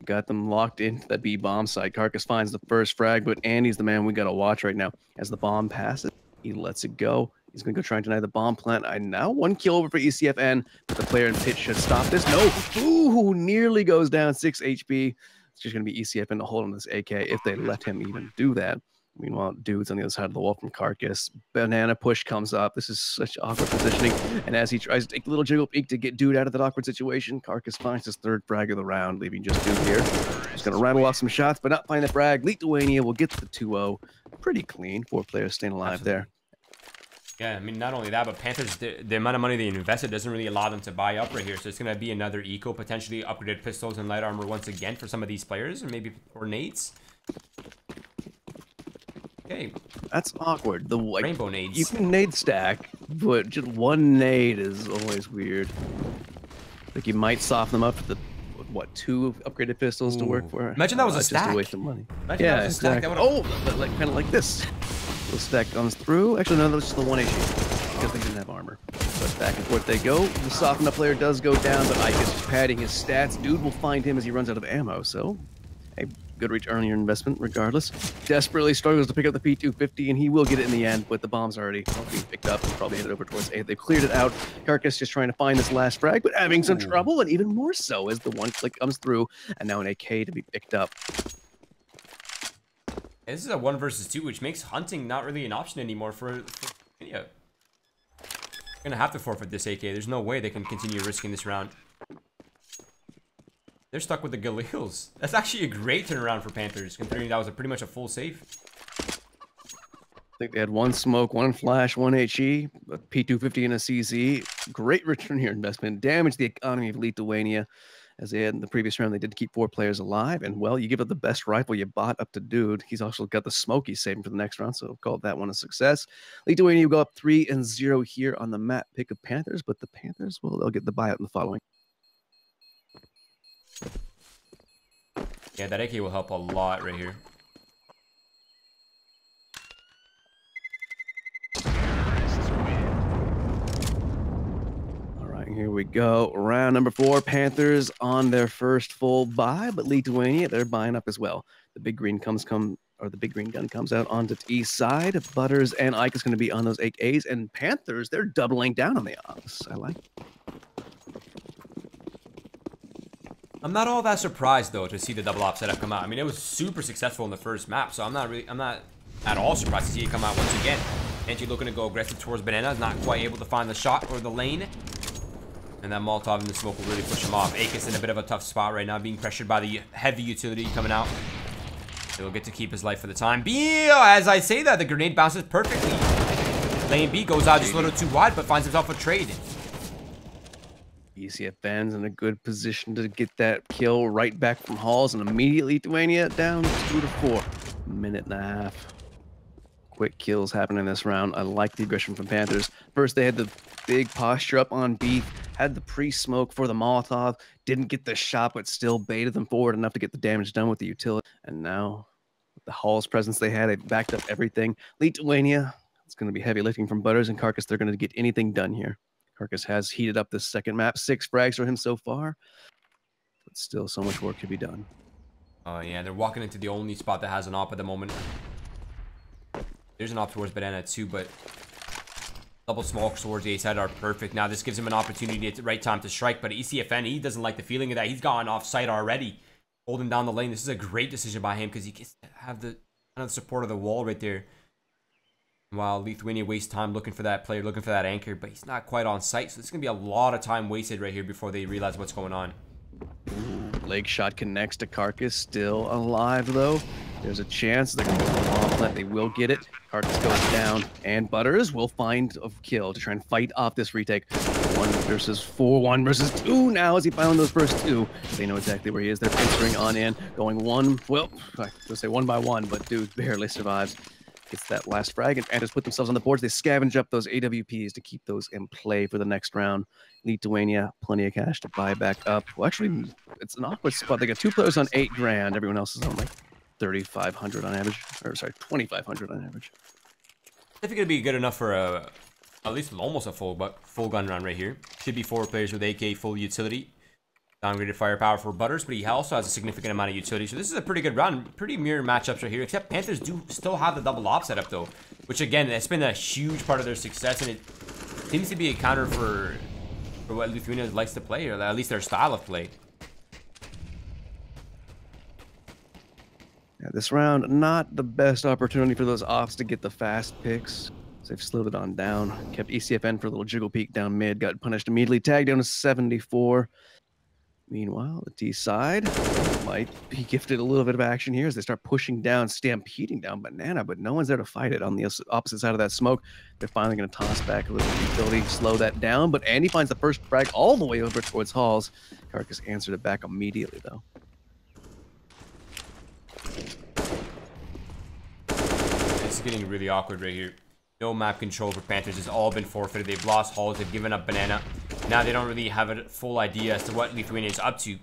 Got them locked into that B bomb site. Carcass finds the first frag, but Andy's the man we got to watch right now. As the bomb passes, he lets it go. He's going to go try and deny the bomb plant. Now 1 kill over for ECFN, but the player in pit should stop this. No! Ooh, nearly goes down 6 HP. It's just going to be ECFN to hold on this AK if they let him even do that. Meanwhile, Dude's on the other side of the wall from Carcass. Banana push comes up. This is such awkward positioning. And as he tries to take a little jiggle peek to get Dude out of that awkward situation, Carcass finds his 3rd frag of the round, leaving just Dude here. He's going to rattle off some shots, but not find the frag. Lithuania will get the 2-0. Pretty clean. 4 players staying alive there. Yeah, I mean, not only that, but Panthers, the amount of money they invested doesn't really allow them to buy up right here. So it's going to be another eco, potentially upgraded pistols and light armor once again for some of these players, or nades. Okay. That's awkward. The rainbow nades. You can nade stack, but just 1 nade is always weird. Like you might soften them up for the 2 upgraded pistols to work for. Imagine that was a stack. Just a waste of money. Imagine that was a stack. Oh, like kind of like this. The stack comes through. Actually, no, that's just the 1 HP because they didn't have armor. But back and forth they go. The soften up player does go down, but Ike is just padding his stats. Dude will find him as he runs out of ammo, so a good return on your investment regardless. Desperately struggles to pick up the P250, and he will get it in the end, but the bomb's already being picked up and probably headed over towards A. They've cleared it out. Carcass just trying to find this last frag, but having some trouble, and even more so as the one click comes through, and now an AK to be picked up. And this is a 1 versus 2, which makes hunting not really an option anymore for yeah. Gonna have to forfeit this AK. There's no way they can continue risking this round. They're stuck with the Galils. That's actually a great turnaround for Panthers, considering that was pretty much a full save. I think they had 1 smoke, 1 flash, 1 HE, a P250 and a CZ. Great return here investment. Damaged the economy of Lithuania. As they had in the previous round, they did keep 4 players alive. And, well, you give up the best rifle you bought up to Dude. He's also got the smoke he's saving for the next round, so called that one a success. Lithuania go up 3-0 here on the map pick of Panthers, but the Panthers, well, they'll get the buyout in the following. Yeah, that AK will help a lot right here. Here we go. Round number 4. Panthers on their first full buy, but Lithuania, they're buying up as well. The big green gun comes out onto the east side. Butters and Ike is going to be on those AKs, and Panthers, they're doubling down on the ops. I like it. I'm not all that surprised though to see the double op setup come out. I mean, it was super successful in the first map, so I'm not at all surprised to see it come out once again. Angie looking to go aggressive towards Banana, is not quite able to find the shot or the lane. And that Molotov in the smoke will really push him off. Akis in a bit of a tough spot right now, being pressured by the heavy utility coming out. He'll get to keep his life for the time being. As I say that, the grenade bounces perfectly. Lane B goes out just a little too wide, but finds himself a trade. ECFN's in a good position to get that kill right back from Halls, and immediately Lithuania down 2-4. Minute and a half. Quick kills happen in this round. I like the aggression from Panthers. First, they had the big posture up on B, had the pre-smoke for the Molotov, didn't get the shot, but still baited them forward enough to get the damage done with the utility. And now, with the Hall's presence they had, they backed up everything. Lithuania, it's going to be heavy lifting from Butters and Carcass. They're going to get anything done here. Carcass has heated up this second map. 6 frags for him so far, but still so much work to be done. Oh, yeah, they're walking into the only spot that has an op at the moment. There's an op towards Banana too, but double smokes towards the A side are perfect. Now this gives him an opportunity at the right time to strike, but ECFN, he doesn't like the feeling of that. He's gone off site already, holding down the lane. This is a great decision by him because he gets to have the kind of support of the wall right there. While Lithuania wastes time looking for that player, looking for that anchor, but he's not quite on site, so it's going to be a lot of time wasted right here before they realize what's going on. Ooh, leg shot connects to Carcass, still alive though. There's a chance they're going to go for the bomb plant. They will get it. Carcass goes down, and Butters will find a kill to try and fight off this retake. 1 versus 4, 1 versus 2 now as he found those first 2. They know exactly where he is. They're pinstering on in, going 1, well, I was going to say 1 by 1, but Dude barely survives. Gets that last frag, and Panthers put themselves on the boards. They scavenge up those AWPs to keep those in play for the next round. Lithuania, plenty of cash to buy back up. Well, actually, it's an awkward spot. They got 2 players on 8 grand. Everyone else is on like 3,500 on average, or sorry, 2,500 on average. I think it'd be good enough for at least almost a full gun round right here. Should be 4 players with AK full utility. Downgraded firepower for Butters, but he also has a significant amount of utility. So this is a pretty good round. Pretty mirror matchups right here, except Panthers do still have the double op setup though, which again, that's been a huge part of their success, and it seems to be a counter for what Lithuania likes to play, or at least their style of play. Yeah, this round, not the best opportunity for those ops to get the fast picks. So they've slowed it on down. Kept ECFN for a little jiggle peek down mid. Got punished immediately. Tagged down to 74. Meanwhile, the T side might be gifted a little bit of action here as they start pushing down, stampeding down Banana, but no one's there to fight it on the opposite side of that smoke. They're finally going to toss back a little utility, slow that down, but Andy finds the first frag all the way over towards Halls. Carcass answered it back immediately, though. It's getting really awkward right here. No map control for Panthers. Has all been forfeited. They've lost Halls. They've given up Banana. Now they don't really have a full idea as to what Lithuania is up to. And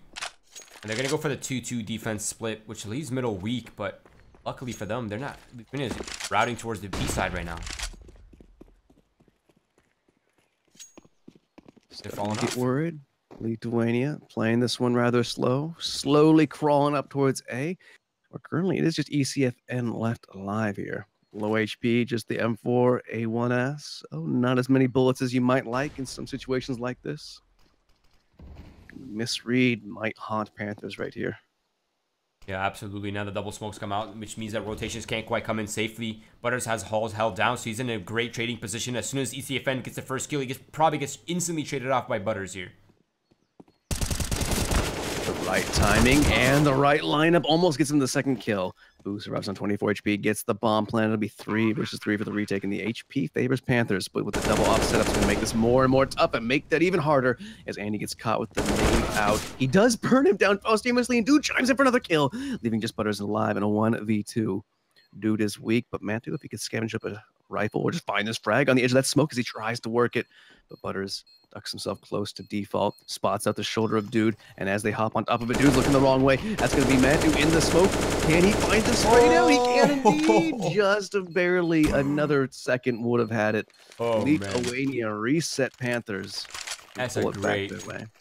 they're going to go for the 2-2 defense split, which leaves middle weak, but luckily for them, they're not. Lithuania is routing towards the B side right now. They're falling Get off. worried. Lithuania playing this one rather slow, slowly crawling up towards A. Or currently, it is just ECFN left alive here. Low HP, just the M4 A1S. Oh, not as many bullets as you might like in some situations like this. Misread might haunt Panthers right here. Yeah, absolutely. Now the double smokes come out, which means that rotations can't quite come in safely. Butters has Halls held down, so he's in a great trading position. As soon as ECFN gets the first kill, he probably gets instantly traded off by Butters here. The right timing and the right lineup almost gets him the second kill. Boost arrives on 24 HP, gets the bomb plant. It'll be 3 versus 3 for the retake, and the HP favors Panthers. But with the double off setup, it's going to make this more and more tough and make that even harder as Andy gets caught with the nade out. He does burn him down posthumously, and Dude chimes in for another kill, leaving just Butters alive in a 1v2. Dude is weak, but Mantu, if he could scavenge up a rifle or just find this frag on the edge of that smoke as he tries to work it. But Butters ducks himself close to default, spots out the shoulder of Dude, and as they hop on top of it, Dude's looking the wrong way. That's going to be Mantu in the smoke. Can he find the spray down? He can indeed. Just barely another second would have had it. Lithuania reset Panthers. That's a great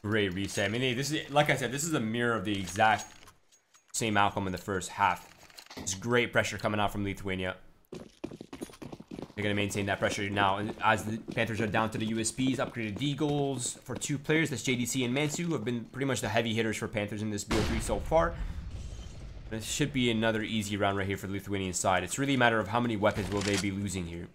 reset. I mean, this is, like I said, this is a mirror of the exact same outcome in the first half. It's great pressure coming out from Lithuania. They're going to maintain that pressure now. And as the Panthers are down to the USPs, upgraded Deagles for 2 players. That's JDC and Mansu, who have been pretty much the heavy hitters for Panthers in this BO3 so far. This should be another easy round right here for the Lithuanian side. It's really a matter of how many weapons will they be losing here.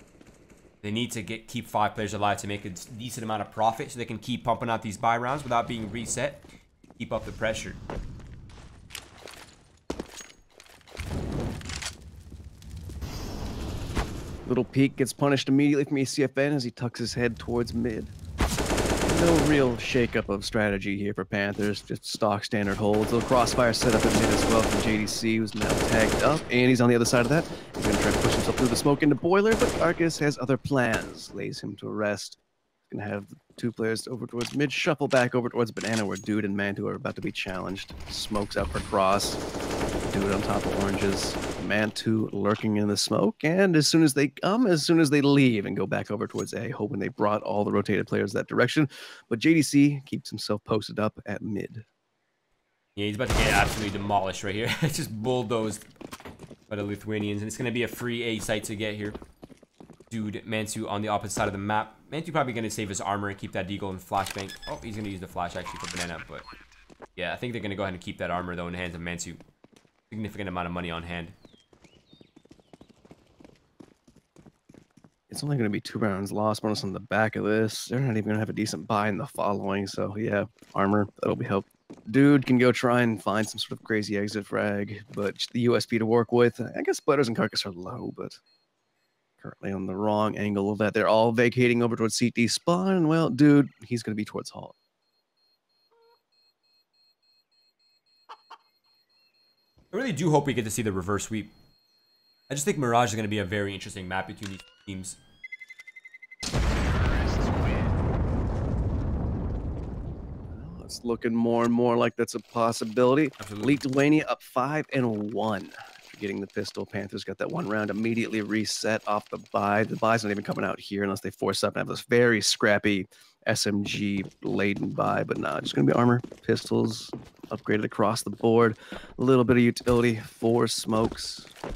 They need to keep 5 players alive to make a decent amount of profit so they can keep pumping out these buy rounds without being reset. Keep up the pressure. Little Peak gets punished immediately from ECFN as he tucks his head towards mid. No real shakeup of strategy here for Panthers, just stock standard holds. A little crossfire set up at mid as well from JDC, who's now tagged up, and he's on the other side of that. He's going to try to push himself through the smoke into Boiler, but Arcus has other plans, lays him to rest. He's going to have the 2 players over towards mid, shuffle back over towards Banana, where Dude and Mantu are about to be challenged. Smokes out for cross. Dude on top of oranges. Mantu lurking in the smoke, and as soon as they leave and go back over towards A, hoping they brought all the rotated players that direction. But JDC keeps himself posted up at mid. Yeah, he's about to get absolutely demolished right here. It's just bulldozed by the Lithuanians, and it's going to be a free A site to get here. Dude, Mantu on the opposite side of the map. Mantu probably going to save his armor and keep that Deagle in flashbang. Oh, he's going to use the flash actually for Banana, but yeah, I think they're going to go ahead and keep that armor though in the hands of Mantu. Significant amount of money on hand. It's only going to be 2 rounds lost. Bonus on the back of this. They're not even going to have a decent buy in the following. So yeah, armor, that'll be help. Dude can go try and find some sort of crazy exit frag, but the USP to work with. I guess Butters and Carcass are low, but currently on the wrong angle of that. They're all vacating over towards CT spawn. Well, Dude, he's going to be towards Halt. I really do hope we get to see the reverse sweep. I just think Mirage is going to be a very interesting map between these teams. It's looking more and more like that's a possibility. Absolutely. Lithuania up 5-1. After getting the pistol, Panthers got that 1 round immediately reset off the buy. The buy's not even coming out here unless they force up and have this very scrappy SMG laden buy. But no, just going to be armor, pistols, upgraded across the board. A little bit of utility, 4 smokes. Try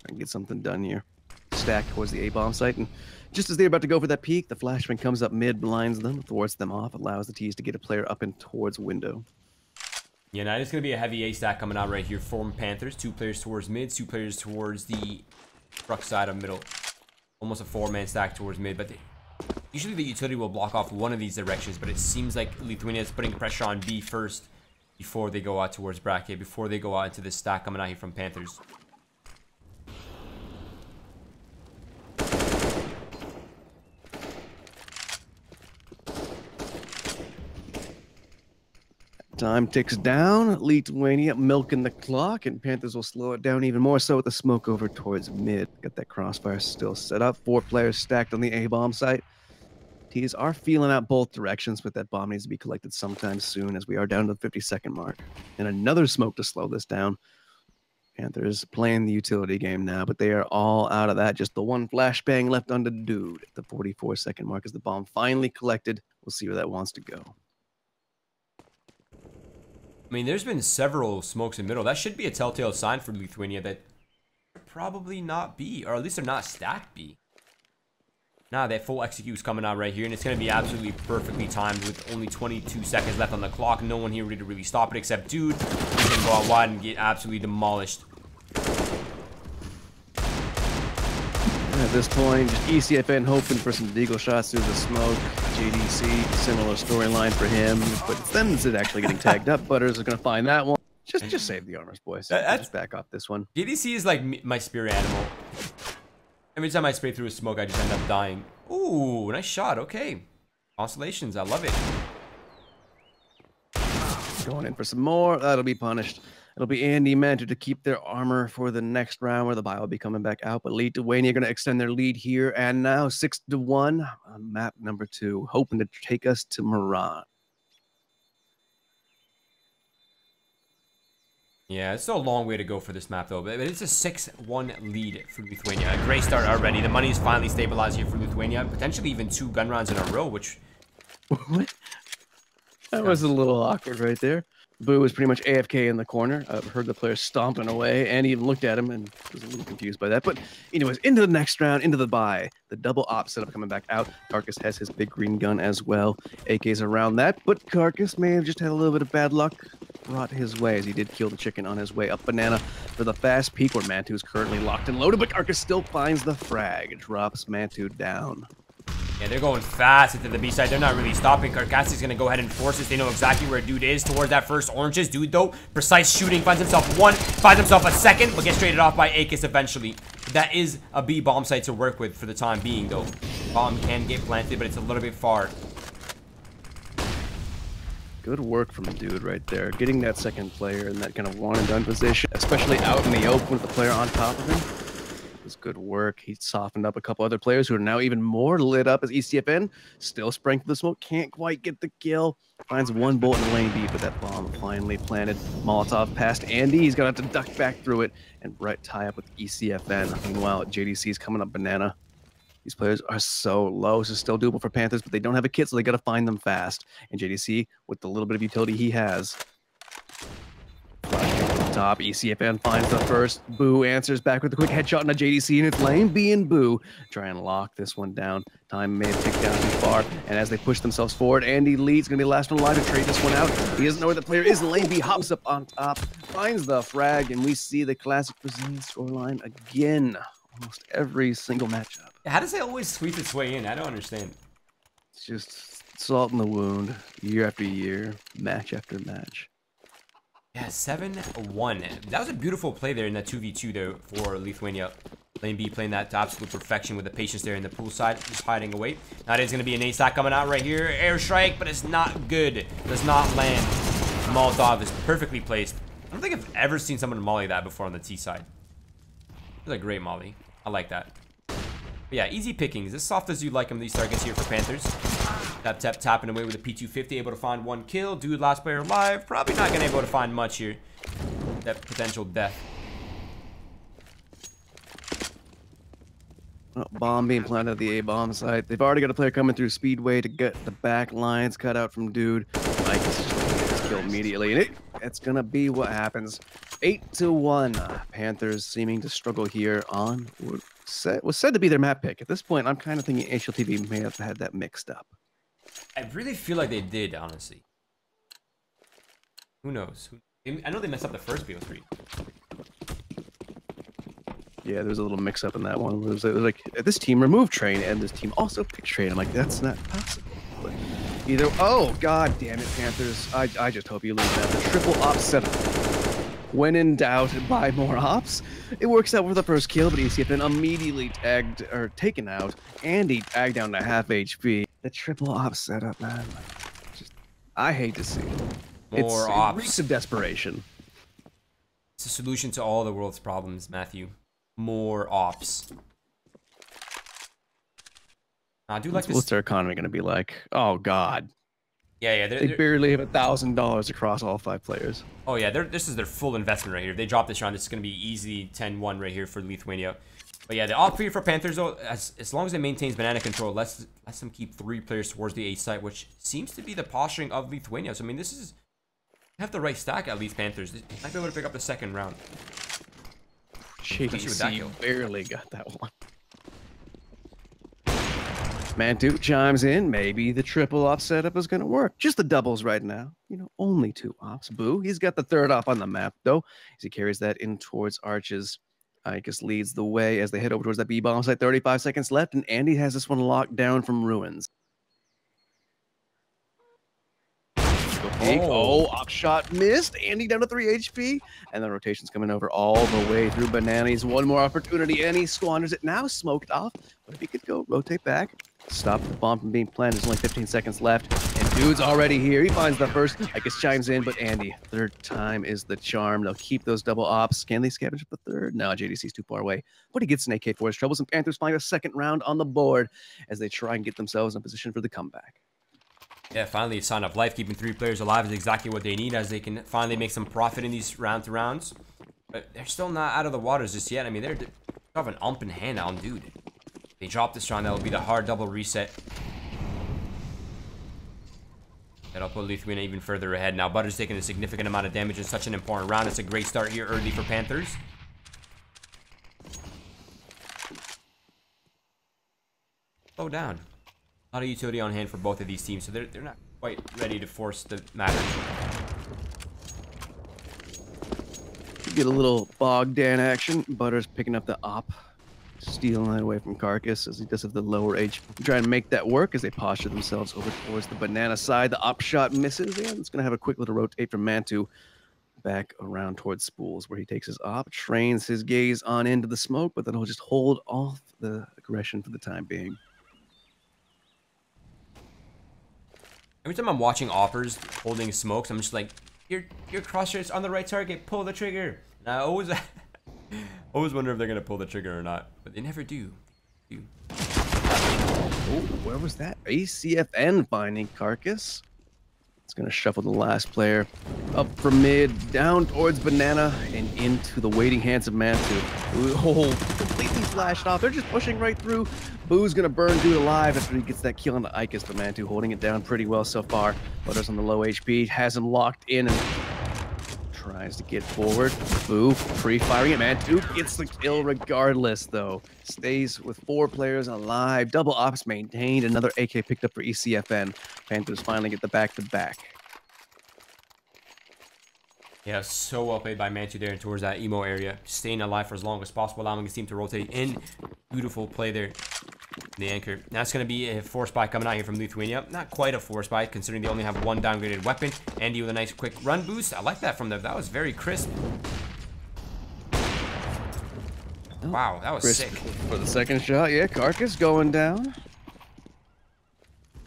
and get something done here. Stack towards the A-bomb site, and just as they're about to go for that peak, the flashbang comes up mid, blinds them, thwarts them off, allows the T's to get a player up and towards window. Yeah, now it's going to be a heavy A stack coming out right here from Panthers. 2 players towards mid, 2 players towards the truck side of middle. Almost a 4-man stack towards mid, but usually the utility will block off one of these directions, but it seems like Lithuania is putting pressure on B first before they go out towards bracket, before they go out into this stack coming out here from Panthers. Time ticks down. Lithuania milking the clock, and Panthers will slow it down even more so with the smoke over towards mid. Got that crossfire still set up. 4 players stacked on the A-bomb site. T's are feeling out both directions, but that bomb needs to be collected sometime soon as we are down to the 50-second mark. And another smoke to slow this down. Panthers playing the utility game now, but they are all out of that. Just the one flashbang left on the dude at the 44-second mark as the bomb finally collected. We'll see where that wants to go. I mean, there's been several smokes in middle. That should be a telltale sign for Lithuania that probably not B, or at least they're not stacked B. Nah, that full execute is coming out right here, and it's going to be absolutely perfectly timed with only 22 seconds left on the clock. No one here ready to really stop it except dude. He's going to go out wide and get absolutely demolished. At this point, just ECFN hoping for some deagle shots through the smoke. JDC, similar storyline for him, but then it's actually getting tagged up. Butters is going to find that one. Just save the armors, boys. Just back off this one. JDC is like my spirit animal. Every time I spray through a smoke, I just end up dying. Ooh, nice shot. Okay. Constellations. I love it. Going in for some more. That'll be punished. It'll be Andy Mentor to keep their armor for the next round where the bio will be coming back out. But Lithuania going to extend their lead here. And now 6-1 on map number 2. Hoping to take us to Moran. Yeah, it's still a long way to go for this map, though. But it's a 6-1 lead for Lithuania. A great start already. The money is finally stabilized here for Lithuania. Potentially even 2 gun rounds in a row, which... What? That was a little awkward right there. Boo was pretty much AFK in the corner. Heard the player stomping away, and he even looked at him and was a little confused by that. But anyways, into the next round, into the bye. The double op setup coming back out. Carcass has his big green gun as well. AK's around that, but Carcass may have just had a little bit of bad luck brought his way as he did kill the chicken on his way up banana for the fast peek where Mantu is currently locked and loaded, but Carcass still finds the frag. Drops Mantu down. Yeah, they're going fast into the B side. They're not really stopping. Carcass is going to go ahead and force this. They know exactly where dude is towards that first oranges. Dude, though, precise shooting. Finds himself one. Finds himself a second, but gets traded off by Akis eventually. That is a B bomb site to work with for the time being, though. Bomb can get planted, but it's a little bit far. Good work from the dude right there. Getting that second player in that kind of one and done position, especially out in the open with the player on top of him. Good work. He softened up a couple other players who are now even more lit up as ECFN still spraying through the smoke. Can't quite get the kill. Finds one bullet in the lane B, but that bomb finally planted. Molotov past Andy. He's going to have to duck back through it and right tie up with ECFN. Meanwhile, JDC is coming up banana. These players are so low. This is still doable for Panthers, but they don't have a kit, so they got to find them fast. And JDC, with the little bit of utility he has, top. ECFN finds the first. Boo answers back with a quick headshot on a JDC in its lane. B and Boo try and lock this one down. Time may have ticked down too far. And as they push themselves forward, Andy leads. Going to be the last one alive to trade this one out. He doesn't know where the player is. Lane B hops up on top, finds the frag, and we see the classic Brazilian scoreline again. Almost every single matchup. How does it always squeeze its way in? I don't understand. It's just salt in the wound, year after year, match after match. Yeah, 7-1. That was a beautiful play there in that 2v2 there for Lithuania. Lane B playing that to absolute perfection with the patience there in the pool side, just hiding away. Now it is going to be an ace stack coming out right here. Airstrike, but it's not good. Does not land. Molotov is perfectly placed. I don't think I've ever seen someone molly that before on the T side. It's a great molly. I like that. But yeah, easy pickings. As soft as you like them, these targets here for Panthers. Tap, tap, tapping away with a P250, able to find one kill. Dude, last player alive. Probably not going to be able to find much here. That potential death. Oh, bomb being planted at the A-bomb site. They've already got a player coming through Speedway to get the back lines cut out from Dude. Mike is just going to get his kill immediately. And it's going to be what happens. 8-1. Panthers seeming to struggle here on what was said to be their map pick. At this point, I'm kind of thinking HLTV may have had that mixed up. I really feel like they did, honestly. Who knows? I know they messed up the first BO3. Yeah, there was a little mix-up in that one. It was like, this team removed Train, and this team also picked Train. I'm like, that's not possible. But either, oh, god damn it, Panthers. I just hope you lose that. The triple op setup. When in doubt, buy more ops. It works out for the first kill, but ECFN immediately tagged, or taken out. Andy tagged down to half HP. The triple op setup, man. I hate to see it. More ops. It reeks of desperation. It's a solution to all the world's problems, Matthew. More ops. I do like this. What's their economy going to be like? Oh, God. Yeah, They barely have $1,000 across all 5 players. oh yeah, this is their full investment right here. If they drop this round, this is going to be easy 10-1 right here for Lithuania. But yeah, the op here for Panthers, though, as long as it maintains banana control, lets them keep 3 players towards the A site, which seems to be the posturing of Lithuania. So, I mean, this is... have the right stack, at least, Panthers. They might be able to pick up the second round. JDC barely got that one. Mantu chimes in. Maybe the triple op setup is going to work. Just the doubles right now. You know, only 2 ops. Boo. He's got the 3rd op on the map, though, as he carries that in towards Arches. Ikas leads the way as they head over towards that B-bomb site. 35 seconds left, and Andy has this one locked down from Ruins. Oh, op shot missed. Andy down to 3 HP. And the rotation's coming over all the way through Bananas. One more opportunity, and he squanders it. Now smoked off. But if he could go rotate back, stop the bomb from being planted. There's only 15 seconds left. And dude's already here. He finds the first. I guess chimes in, but Andy, 3rd time is the charm. They'll keep those double ops. Can they scavenge up the 3rd? No, JDC's too far away. But he gets an AK for his troubles, and Panthers find a 2nd round on the board as they try and get themselves in position for the comeback. Yeah, finally a sign of life. Keeping 3 players alive is exactly what they need, as they can finally make some profit in these rounds. But they're still not out of the waters just yet. I mean, they have an ump in hand now, dude. If they drop this round, that'll be the hard double reset. That'll put Lithuania even further ahead. Now, Butter's taking a significant amount of damage in such an important round. It's a great start here early for Panthers. Slow down. A lot of utility on hand for both of these teams, so they're not quite ready to force the matter. You get a little Bogdan action. Butter's picking up the op, stealing that away from Carcass as he does have the lower H. Trying to make that work as they posture themselves over towards the banana side. The op shot misses, and it's going to have a quick little rotate from Mantu back around towards Spools, where he takes his op, trains his gaze on into the smoke, but then he'll just hold off the aggression for the time being. Every time I'm watching oppers holding smokes, I'm just like, your crosshairs on the right target, pull the trigger. And I always wonder if they're gonna pull the trigger or not, but they never do. Oh, where was that? ACFN finding Carcass. It's gonna shuffle the last player up from mid, down towards Banana, and into the waiting hands of Mantu. Oh, completely flashed off. They're just pushing right through. Boo's gonna burn dude alive after he gets that kill on the Ikas, but Mantu holding it down pretty well so far. Butters on the low HP, has him locked in and tries to get forward. Boo pre-firing it. Mantu gets the kill regardless, though. Stays with 4 players alive. Double ops maintained. Another AK picked up for ECFN. Panthers finally get the back-to-back. Yeah, so well played by Mantu there towards that emo area. Staying alive for as long as possible, allowing his team to rotate in. Beautiful play there. The anchor. Now it's going to be a force buy coming out here from Lithuania. Not quite a force buy, considering they only have 1 downgraded weapon. Andy with a nice quick run boost. I like that from them. That was very crisp. Wow, that was crisp sick. For the 2nd shot, yeah, Carcass going down.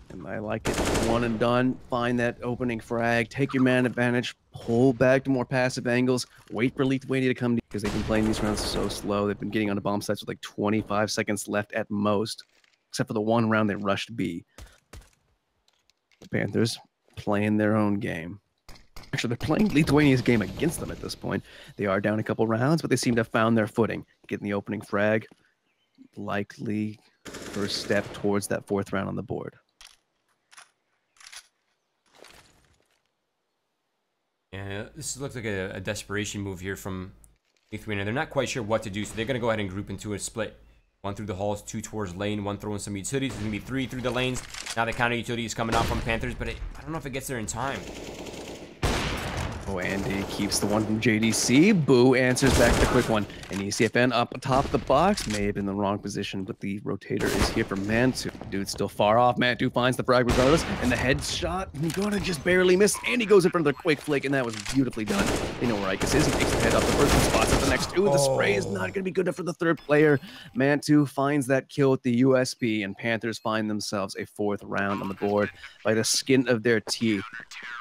And I like it. 1 and done. Find that opening frag. Take your man advantage. Pull back to more passive angles. Wait for Lithuania to come because they've been playing these rounds so slow. They've been getting onto bomb sites with like 25 seconds left at most. Except for the 1 round they rushed B. The Panthers playing their own game. Actually, they're playing Lithuania's game against them at this point. They are down a couple rounds, but they seem to have found their footing. Getting the opening frag. Likely first step towards that 4th round on the board. Yeah, this looks like a desperation move here from Lithuania. They're not quite sure what to do, so they're going to go ahead and group into a split. 1 through the halls, 2 towards lane, 1 throwing some utilities. There's going to be 3 through the lanes. Now the counter utility is coming out from Panthers, but I don't know if it gets there in time. Oh, Andy keeps the one from JDC. Boo answers back the quick one. And ECFN up atop the box. May have been the wrong position, but the rotator is here for Mantu. Dude's still far off. Mantu finds the frag regardless. And the headshot, gonna just barely miss. Andy goes in for the quick flick, and that was beautifully done. They know where Ikas is. He takes the head off the first one, spots at the next 2. The spray is not gonna be good enough for the 3rd player. Mantu finds that kill with the USP, and Panthers find themselves a 4th round on the board by the skin of their teeth.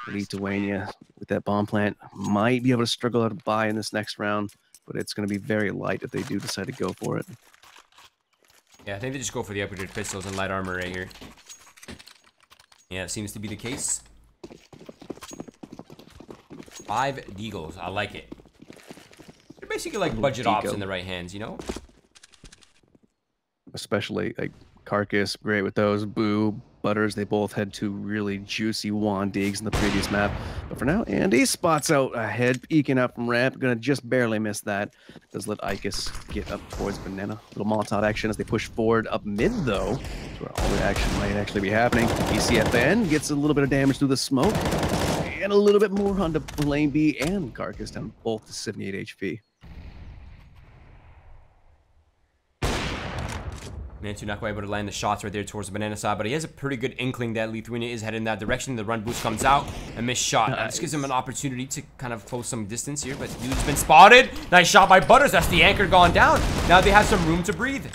Lithuania with that bomb plant might be able to struggle out a buy in this next round, but it's going to be very light if they do decide to go for it. Yeah, I think they just go for the upgraded pistols and light armor right here. Yeah, it seems to be the case. 5 deagles. I like it. They're basically like budget Deagle. ops in the right hands, you know? Especially like Carcass, great with those. Boo, Butters, they both had 2 really juicy wand digs in the previous map. But for now, Andy spots out ahead, eking out from ramp. Gonna just barely miss that. Does let Icus get up towards Banana. Little Molotov action as they push forward up mid, though. That's where all the action might actually be happening. ECFN gets a little bit of damage through the smoke. And a little bit more onto Lane B and Carcass down both to 78 HP. Mantu not quite able to land the shots right there towards the banana side, but he has a pretty good inkling that Lithuania is heading in that direction. The run boost comes out, a missed shot. Nice. This gives him an opportunity to kind of close some distance here, but dude's been spotted. Nice shot by Butters. That's the anchor gone down. Now they have some room to breathe.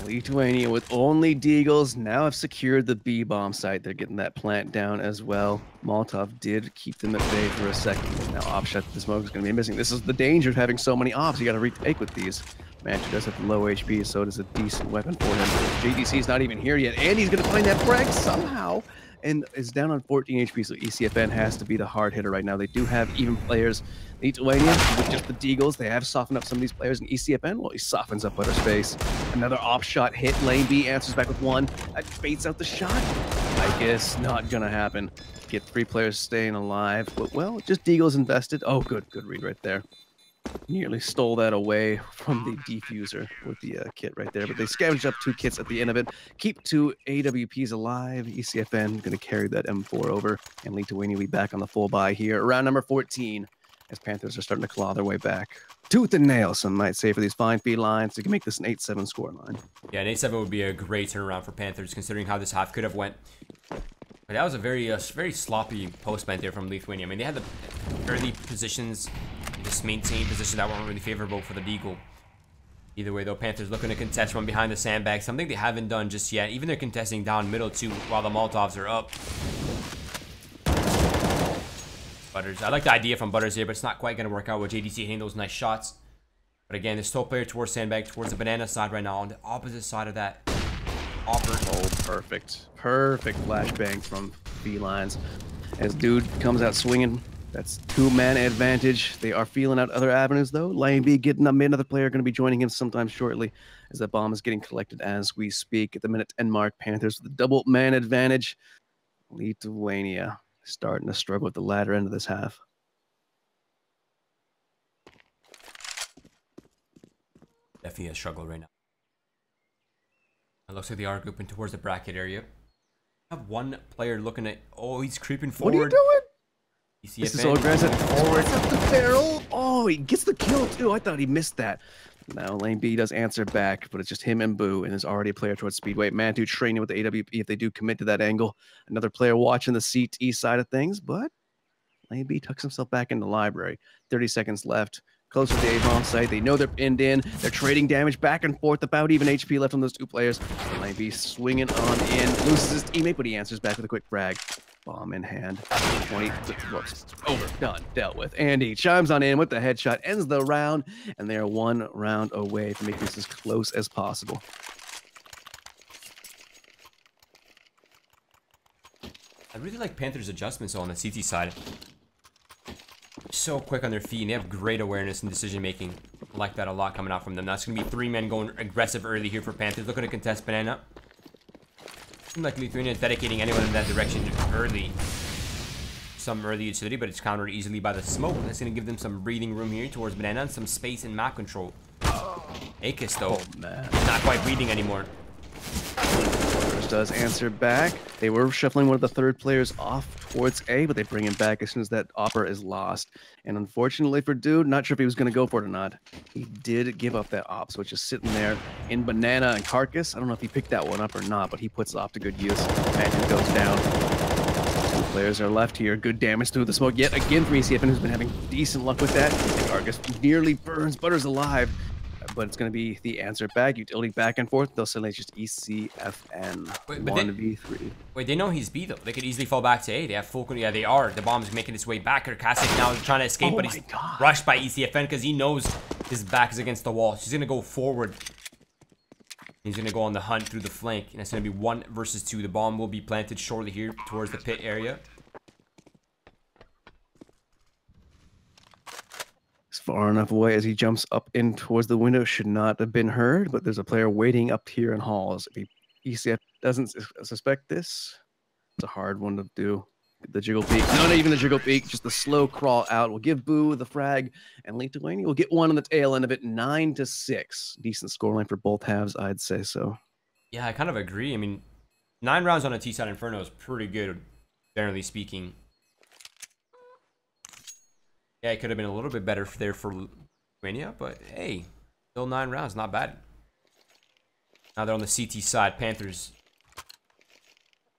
Lithuania with only deagles now have secured the B bomb site. They're getting that plant down as well. Molotov did keep them at bay for a second. Now Opshot, the smoke is going to be missing. This is the danger of having so many ops. You got to retake with these. Manchu does have low HP, so it is a decent weapon for him. JDC's not even here yet, and he's going to find that frag somehow, and is down on 14 HP, so ECFN has to be the hard hitter right now. They do have even players. Lithuania, with just the deagles, they have softened up some of these players, and ECFN, well, he softens up Butter's face. Another op shot hit. Lane B answers back with 1. That baits out the shot. I guess not going to happen. Get 3 players staying alive, but, well, just deagles invested. Oh, good read right there. Nearly stole that away from the diffuser with the kit right there, but they scavenged up 2 kits at the end of it. Keep 2 AWPs alive. ECFN going to carry that M4 over, and Lithuania will be back on the full buy here. Round number 14, as Panthers are starting to claw their way back. Tooth and nail, some might say, for these fine feed lines. They can make this an 8-7 score line. Yeah, an 8-7 would be a great turnaround for Panthers, considering how this half could have went. But that was a very sloppy post-plant there from Lithuania. I mean, they had the early positions, just maintained positions that weren't really favorable for the deagle. Either way, though, Panthers looking to contest from behind the sandbag, something they haven't done just yet. Even they're contesting down middle, too, while the Molotovs are up. Butters. I like the idea from Butters here, but it's not quite going to work out with JDC hitting those nice shots. But again, there's still a player towards sandbag, towards the banana side right now, on the opposite side of that. Oh, perfect flashbang from felines as dude comes out swinging. That's 2-man advantage. They are feeling out other avenues though. Lane B getting up mid. Another player going to be joining him sometime shortly as that bomb is getting collected as we speak. At the minute 10 mark, Panthers with a double man advantage. Lithuania starting to struggle at the latter end of this half. Definitely a struggle right now. It looks like they are grouping towards the bracket area. I have 1 player looking at... Oh, he's creeping forward. What are you doing? ECFN this is so aggressive. Forward up the barrel. Oh, he gets the kill too. I thought he missed that. Now Lane B does answer back, but it's just him and Boo, and there's already a player towards Speedway. Mantu training with the AWP if they do commit to that angle. Another player watching the CT side of things, but Lane B tucks himself back in the library. 30 seconds left. Close to the A-bomb site. They know they're pinned in. They're trading damage back and forth. About even HP left on those 2 players. Lane B swinging on in. Loses his teammate, but he answers back with a quick frag. Bomb in hand. 20 looks over. Done. Dealt with. Andy chimes on in with the headshot. Ends the round. And they are 1 round away from making this as close as possible. I really like Panthers' adjustments on the CT side. So quick on their feet, and they have great awareness and decision making. I like that a lot coming out from them. That's going to be 3 men going aggressive early here for Panthers. Looking to contest banana. Seems like Lithuania is dedicating anyone in that direction early. Some early utility, but it's countered easily by the smoke. That's going to give them some breathing room here towards banana and some space and map control. Akis, though, not quite breathing anymore. Does answer back. They were shuffling one of the 3rd players off towards A, but they bring him back as soon as that opera is lost. And unfortunately for Dude, not sure if he was going to go for it or not. He did give up that op, so it's just sitting there in banana and carcass. I don't know if he picked that one up or not, but he puts it off to good use. Mansion goes down. 2 players are left here. Good damage through the smoke yet again for ECFN, who's been having decent luck with that. And Carcass nearly burns. Butter's alive. But it's going to be the answer back. Utility back and forth. They'll suddenly just ECFN. 1v3. Wait, they know he's B, though. They could easily fall back to A. They have full... Yeah, they are. The bomb's making its way back. Kasich now is trying to escape, but he's rushed by ECFN because he knows his back is against the wall. She's going to go forward. He's going to go on the hunt through the flank. And it's going to be 1 versus 2. The bomb will be planted shortly here towards the pit area. far enough away as he jumps up in towards the window. Should not have been heard, but there's a player waiting up here in halls. If ECF doesn't suspect this, it's a hard one to do. The jiggle peek. No, not even the jiggle peek. Just the slow crawl out. We'll give Boo the frag, and Lithuania will get one on the tail end of it. 9-6. Decent scoreline for both halves, I'd say so. Yeah, I kind of agree. I mean, 9 rounds on a T-side Inferno is pretty good, generally speaking. Yeah, it could have been a little bit better there for Lithuania, but hey, still 9 rounds, not bad. Now they're on the CT side. Panthers.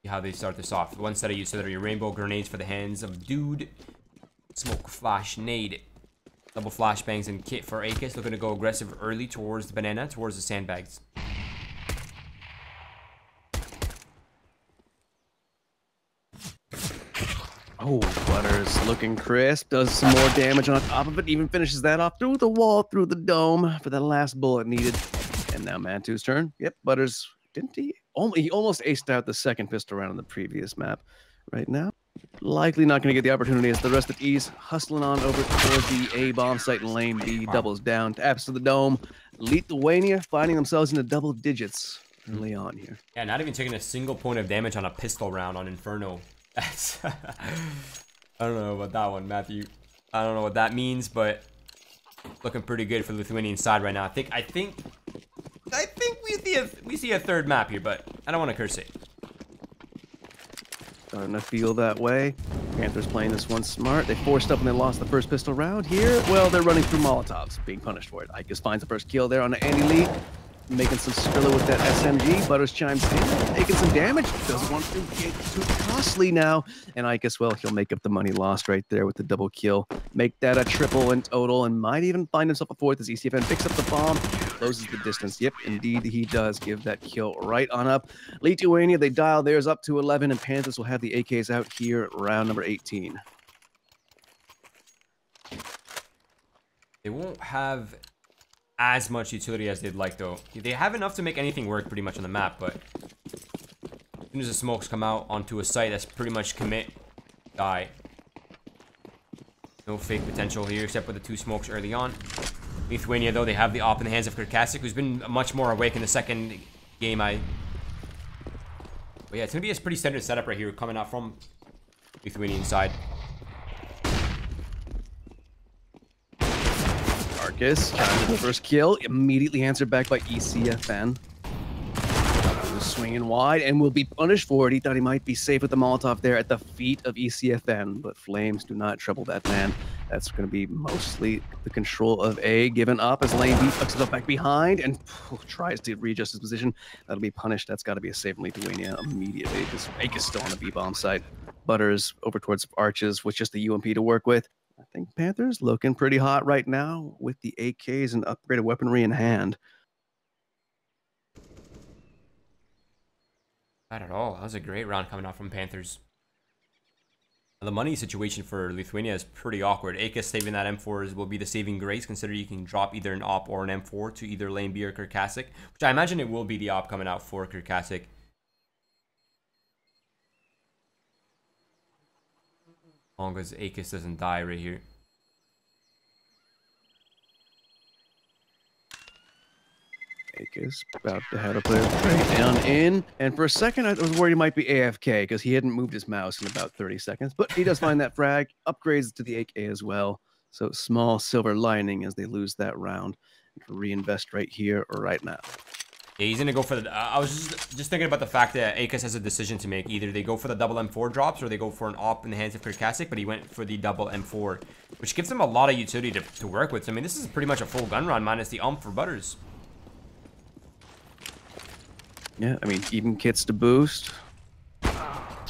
See how they start this off. One set of utility rainbow grenades for the hands of Dude. Smoke flash nade. Double flashbangs and kit for Akis. Looking to go aggressive early towards the banana, towards the sandbags. Oh, Butters looking crisp. Does some more damage on top of it. Even finishes that off through the wall, through the dome for that last bullet needed. And now Mantu's turn. Yep, Butters, didn't he? He almost aced out the second pistol round on the previous map. Right now, likely not going to get the opportunity as the rest of East hustling on over towards the A bomb site in lane B. Doubles down, taps to the dome. Lithuania finding themselves in the double digits early on here. Yeah, not even taking a single point of damage on a pistol round on Inferno. That's I don't know about that one, Matthew. I don't know what that means, but looking pretty good for the Lithuanian side right now. I think we see a third map here, but I don't want to curse it. Starting to feel that way. Panthers playing this one smart. They forced up and they lost the first pistol round here. Well, they're running through Molotovs, being punished for it. Ikus finds the first kill there on the Andy Lee. Making some Skrilla with that SMG. Butters chimes in, taking some damage. Doesn't want to get too costly now. And Ikus, well, he'll make up the money lost right there with the double kill. Make that a triple in total, and might even find himself a fourth as ECFN picks up the bomb, closes the distance. Yep, indeed he does give that kill right on up. Lithuania, they dial theirs up to 11, and Panthers will have the AKs out here round number 18. They won't have as much utility as they'd like, though. They have enough to make anything work pretty much on the map, but as soon as the smokes come out onto a site, that's pretty much commit, die. No fake potential here except for the 2 smokes early on. Lithuania, though, they have the op in the hands of Kirkasik, who's been much more awake in the second game. But yeah, it's gonna be a pretty standard setup right here coming out from Lithuanian side. Marcus trying to the first kill, immediately answered back by ECFN. Swinging wide and will be punished for it. He thought he might be safe with the Molotov there at the feet of ECFN, but Flames do not trouble that man. That's going to be mostly the control of A given up as Lane B tucks it up back behind and tries to readjust his position. That'll be punished. That's got to be a save in Lithuania immediately because Ake is still on the B-bomb site. Butters over towards Arches with just the UMP to work with. I think Panthers looking pretty hot right now with the AKs and upgraded weaponry in hand. Not at all. That was a great round coming out from Panthers. The money situation for Lithuania is pretty awkward. Akis saving that M4 will be the saving grace, considering you can drop either an op or an M4 to either Lane B or Kirkasik, which I imagine it will be the op coming out for Kirkasik. As long as Akis doesn't die right here. Akis about to have a player straight down in. And for a second, I was worried he might be AFK because he hadn't moved his mouse in about 30 seconds. But he does find that frag, upgrades to the AK as well. So small silver lining as they lose that round. Reinvest right here or right now. Yeah, he's gonna go for the. I was just thinking about the fact that Akis has a decision to make. Either they go for the double M4 drops or they go for an op in the hands of Kirkasik, but he went for the double M4, which gives him a lot of utility to work with. So, I mean, this is pretty much a full gun run minus the for Butters. Yeah, I mean, even kits to boost.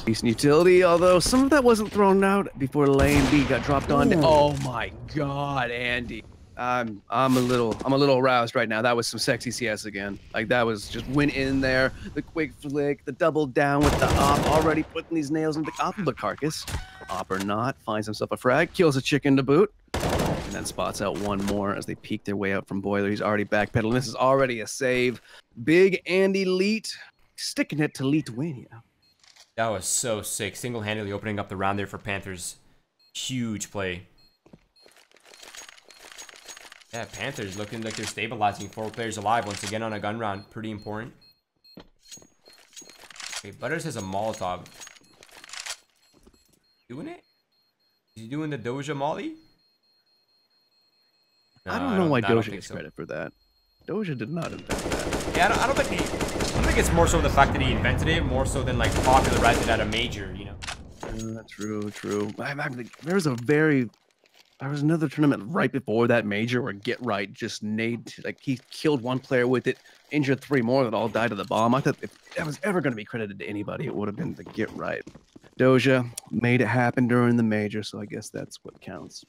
Decent utility, although some of that wasn't thrown out before Lane B got dropped on. Oh my God, Andy. I'm a little aroused right now. That was some sexy CS again. Like that was just went in there, the quick flick, the double down with the op, already putting these nails into the op, but Carcass, op or not, finds himself a frag, kills a chicken to boot, and then spots out one more as they peek their way out from Boiler. He's already backpedaling. This is already a save. Big Andy Leet sticking it to Lithuania. That was so sick. Single-handedly opening up the round there for Panthers. Huge play. Yeah, Panthers looking like they're stabilizing. 4 players alive once again on a gun round. Pretty important. Okay, Butters has a Molotov. Doing it? Is he doing the Doja Molly? No, I don't know why I don't Doja think gets so. credit for that. Doja did not invent that. Yeah, I don't think it's more so the fact that he invented it, more so than like popularized it at a major, you know. True. There was another tournament right before that major where Get Right just he killed one player with it, injured 3 more that all died of the bomb. I thought if that was ever going to be credited to anybody, it would have been the Get Right. Doja made it happen during the major, so I guess that's what counts.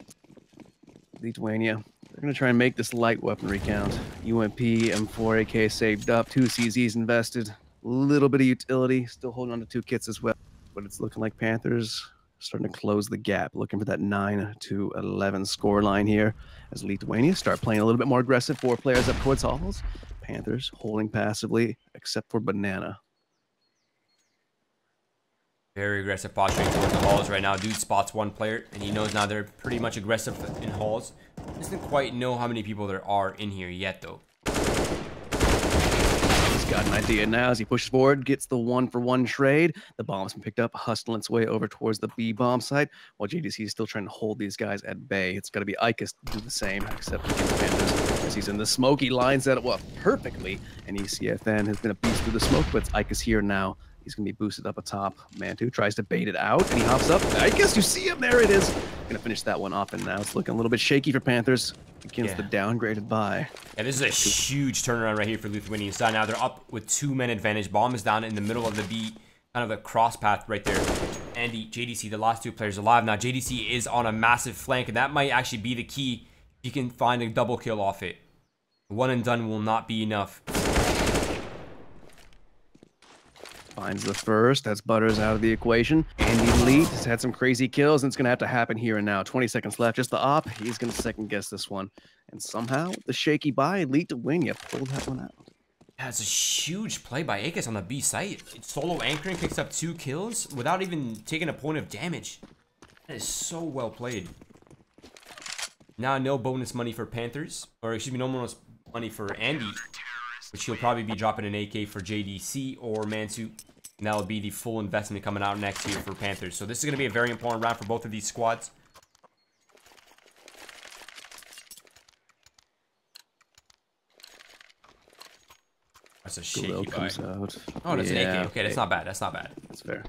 Lithuania, they're going to try and make this light weaponry count. UMP, M4, AK saved up, 2 CZs invested, a little bit of utility, still holding on to 2 kits as well. But it's looking like Panthers starting to close the gap, looking for that 9-11 score line here as Lithuania start playing a little bit more aggressive. 4 players up towards Halls. Panthers holding passively, except for Banana. Very aggressive posturing towards the halls right now. Dude spots 1 player, and he knows now they're pretty much aggressive in halls. Doesn't quite know how many people there are in here yet, though. He's got an idea now as he pushes forward, gets the 1-for-1 trade. The bomb's been picked up, hustling its way over towards the B bomb site, while JDC is still trying to hold these guys at bay. It's got to be Ikas to do the same, except against Panthers. As he's in the smoke, he lines that up perfectly, and ECFN has been a beast through the smoke, but it's Ikas here now. He's going to be boosted up atop. Mantu tries to bait it out, and he hops up. I guess you see him. There it is. Going to finish that one off, and now it's looking a little bit shaky for Panthers against the downgraded buy. Yeah, this is a huge turnaround right here for Lithuanian side. Now they're up with 2 men advantage. Bomb is down in the middle of the B, kind of the cross path right there. Andy, JDC, the last 2 players alive. Now JDC is on a massive flank, and that might actually be the key. You can find a double kill off it. 1 and done will not be enough. Finds the first. That's Butters out of the equation. Andy Elite has had some crazy kills, and it's going to have to happen here and now. 20 seconds left. Just the op. He's going to second guess this one. And somehow, the shaky buy, Elite to win. You pulled that one out. Yeah, it's a huge play by Akis on the B site. It's solo anchoring, picks up 2 kills without even taking a point of damage. That is so well played. Now, no bonus money for Panthers. Or, excuse me, no bonus money for Andy. Which he'll probably be dropping an AK for JDC or Mansu. And that'll be the full investment coming out next year for Panthers. So this is going to be a very important round for both of these squads. That's a shaky buy. Oh, that's an AK. Okay, that's not bad. That's not bad. That's fair.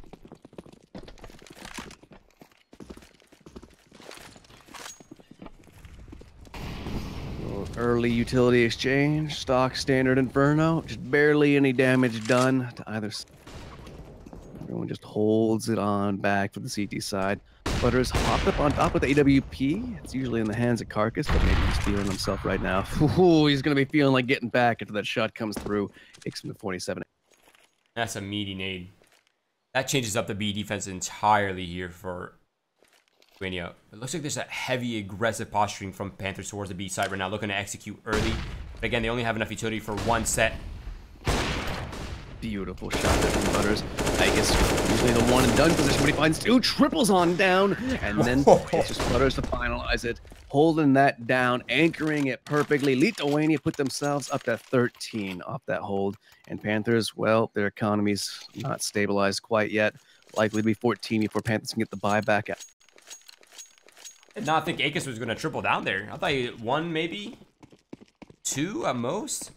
Early utility exchange, stock standard Inferno, just barely any damage done to either side. Everyone just holds it on back for the CT side. Butters hopped up on top with the AWP. It's usually in the hands of Carcass, but maybe he's feeling himself right now. Ooh, he's going to be feeling like getting back after that shot comes through. Takes him to 47. That's a meaty nade. That changes up the B defense entirely here for Lithuania. It looks like there's a heavy aggressive posturing from Panthers towards the B side right now, looking to execute early. But again, they only have enough utility for 1 set. Beautiful shot there from Butters. I guess usually the 1 and done position, but he finds 2 triples on down, and then it's just Butters to finalize it, holding that down, anchoring it perfectly. Lithuania put themselves up to 13 off that hold, and Panthers, well, their economy's not stabilized quite yet. Likely to be 14 before Panthers can get the buyback out. I did not think Akis was going to triple down there. I thought he 1, maybe 2 at most.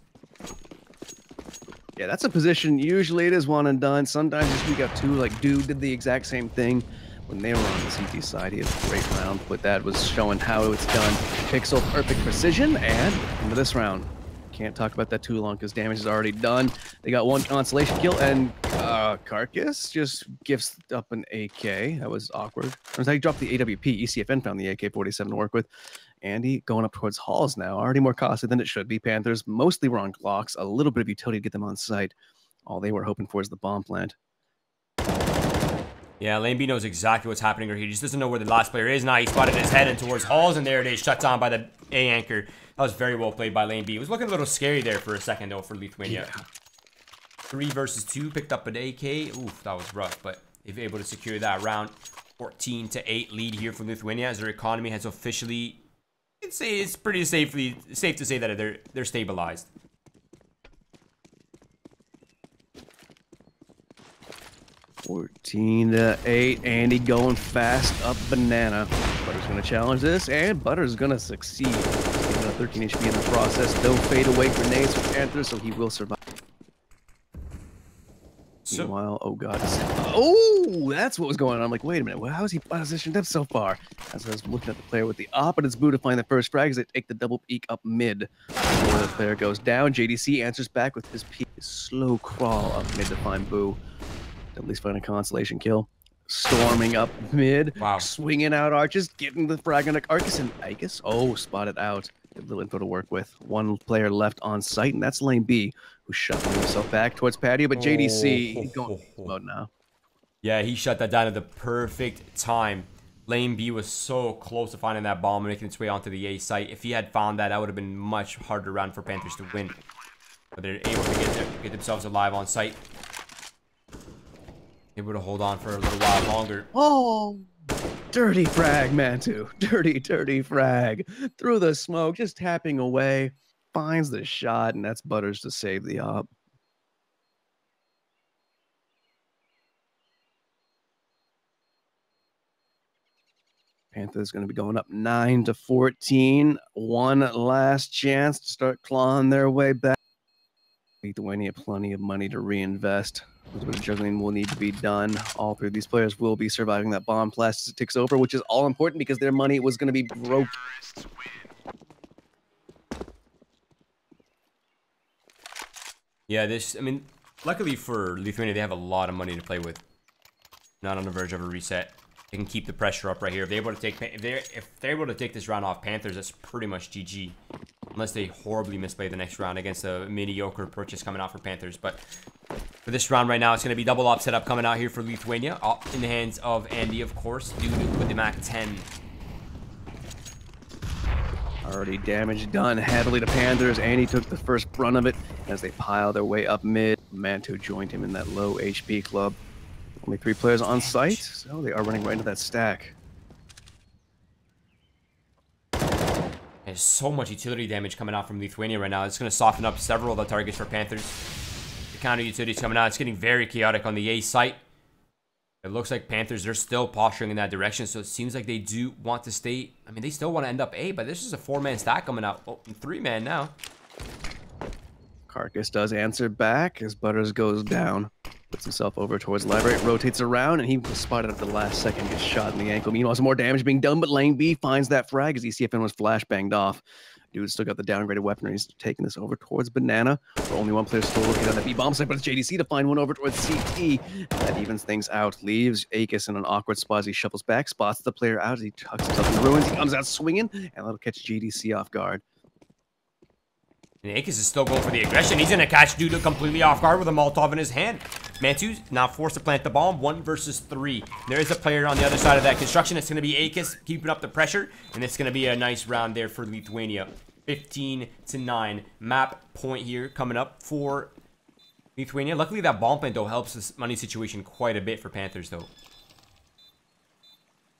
Yeah, that's a position. Usually it is 1 and done. Sometimes this week got 2. Like, Dude did the exact same thing when they were on the CT side. He had a great round, but that was showing how it's done. Pixel perfect precision, and into this round. Can't talk about that too long because damage is already done. They got 1 consolation kill, and Carcass just gifts up an AK. That was awkward. Turns out he dropped the AWP. ECFN found the AK-47 to work with. Andy going up towards Halls now. Already more costly than it should be. Panthers mostly were on Glocks. A little bit of utility to get them on site. All they were hoping for is the bomb plant. Yeah, Lane B knows exactly what's happening here. He just doesn't know where the last player is. Now he spotted his head in towards Halls, and there it is. Shut down by the A anchor. That was very well played by Lane B. It was looking a little scary there for a second, though, for Lithuania. Yeah. 3 versus 2. Picked up an AK. Oof, that was rough, but they've able to secure that round. 14-8 lead here for Lithuania as their economy has officially can say it's pretty safe to say that they're stabilized. 14-8. Andy going fast up banana. Butter's gonna challenge this, and Butter's gonna succeed. He's getting a 13 HP in the process. No fade away grenades for Panthers, so he will survive. Meanwhile, oh god. Oh, that's what was going on. I'm like, wait a minute, well, how is he positioned up so far? As I was looking at the player with the op and his boo to find the first frag as they take the double peek up mid. Before the player goes down, JDC answers back with his peek. Slow crawl up mid to find boo. At least find a consolation kill. Storming up mid. Wow. Swinging out arches, getting the frag on Arcus and Icus. Oh, spotted out. A little info to work with. One player left on site, and that's lane B, who's shuffling himself back towards patio, but JDC he's going mode now. Yeah, he shut that down at the perfect time. Lane B was so close to finding that bomb and making its way onto the A site. If he had found that, that would have been much harder round for Panthers to win. But they're able to get themselves alive on site. Able to hold on for a little while longer. Oh, dirty frag, Mantu. Dirty frag. Through the smoke, just tapping away. Finds the shot, and that's Butters to save the op. Panthers going to be going up 9-14. One last chance to start clawing their way back. Lithuania plenty of money to reinvest. A little bit of juggling will need to be done. All three of these players will be surviving that bomb blast as it ticks over, which is all important because their money was going to be broke. Yeah, I mean, luckily for Lithuania, they have a lot of money to play with. Not on the verge of a reset. They can keep the pressure up right here. If they're able to take, if they're able to take this round off Panthers, that's pretty much GG. Unless they horribly misplay the next round against a mediocre purchase coming out for Panthers. But for this round right now, it's going to be double op setup coming out here for Lithuania. In the hands of Andy, of course. Dude with the Mac 10. Already damage done heavily to Panthers. Andy took the first brunt of it as they pile their way up mid. Manto joined him in that low HP club. Only 3 players on site, so they are running right into that stack. There's so much utility damage coming out from Lithuania right now. It's going to soften up several of the targets for Panthers. The counter utilities coming out. It's getting very chaotic on the A site. It looks like Panthers, they're still posturing in that direction, so it seems like they do want to stay. I mean, they still want to end up A, but this is a 4-man stack coming out. Oh, 3-man now. Carcass does answer back as Butters goes down. Puts himself over towards library, rotates around, and he was spotted at the last second, gets shot in the ankle. Meanwhile, some more damage being done, but lane B finds that frag as ECFN was flash banged off. Dude still got the downgraded weapon, and he's taking this over towards Banana. Only one player still looking at the B-bomb site, but it's JDC to find one over towards CT. That evens things out, leaves Akis in an awkward spot as he shuffles back, spots the player out as he tucks himself in the ruins. He comes out swinging, and that'll catch JDC off guard. And Akis is still going for the aggression. He's going to catch Duda completely off guard with a Molotov in his hand. Mantu's now forced to plant the bomb. 1 versus 3. There is a player on the other side of that construction. It's going to be Akis keeping up the pressure. And it's going to be a nice round there for Lithuania. 15-9. Map point here coming up for Lithuania. Luckily, that bomb plant, though, helps this money situation quite a bit for Panthers, though.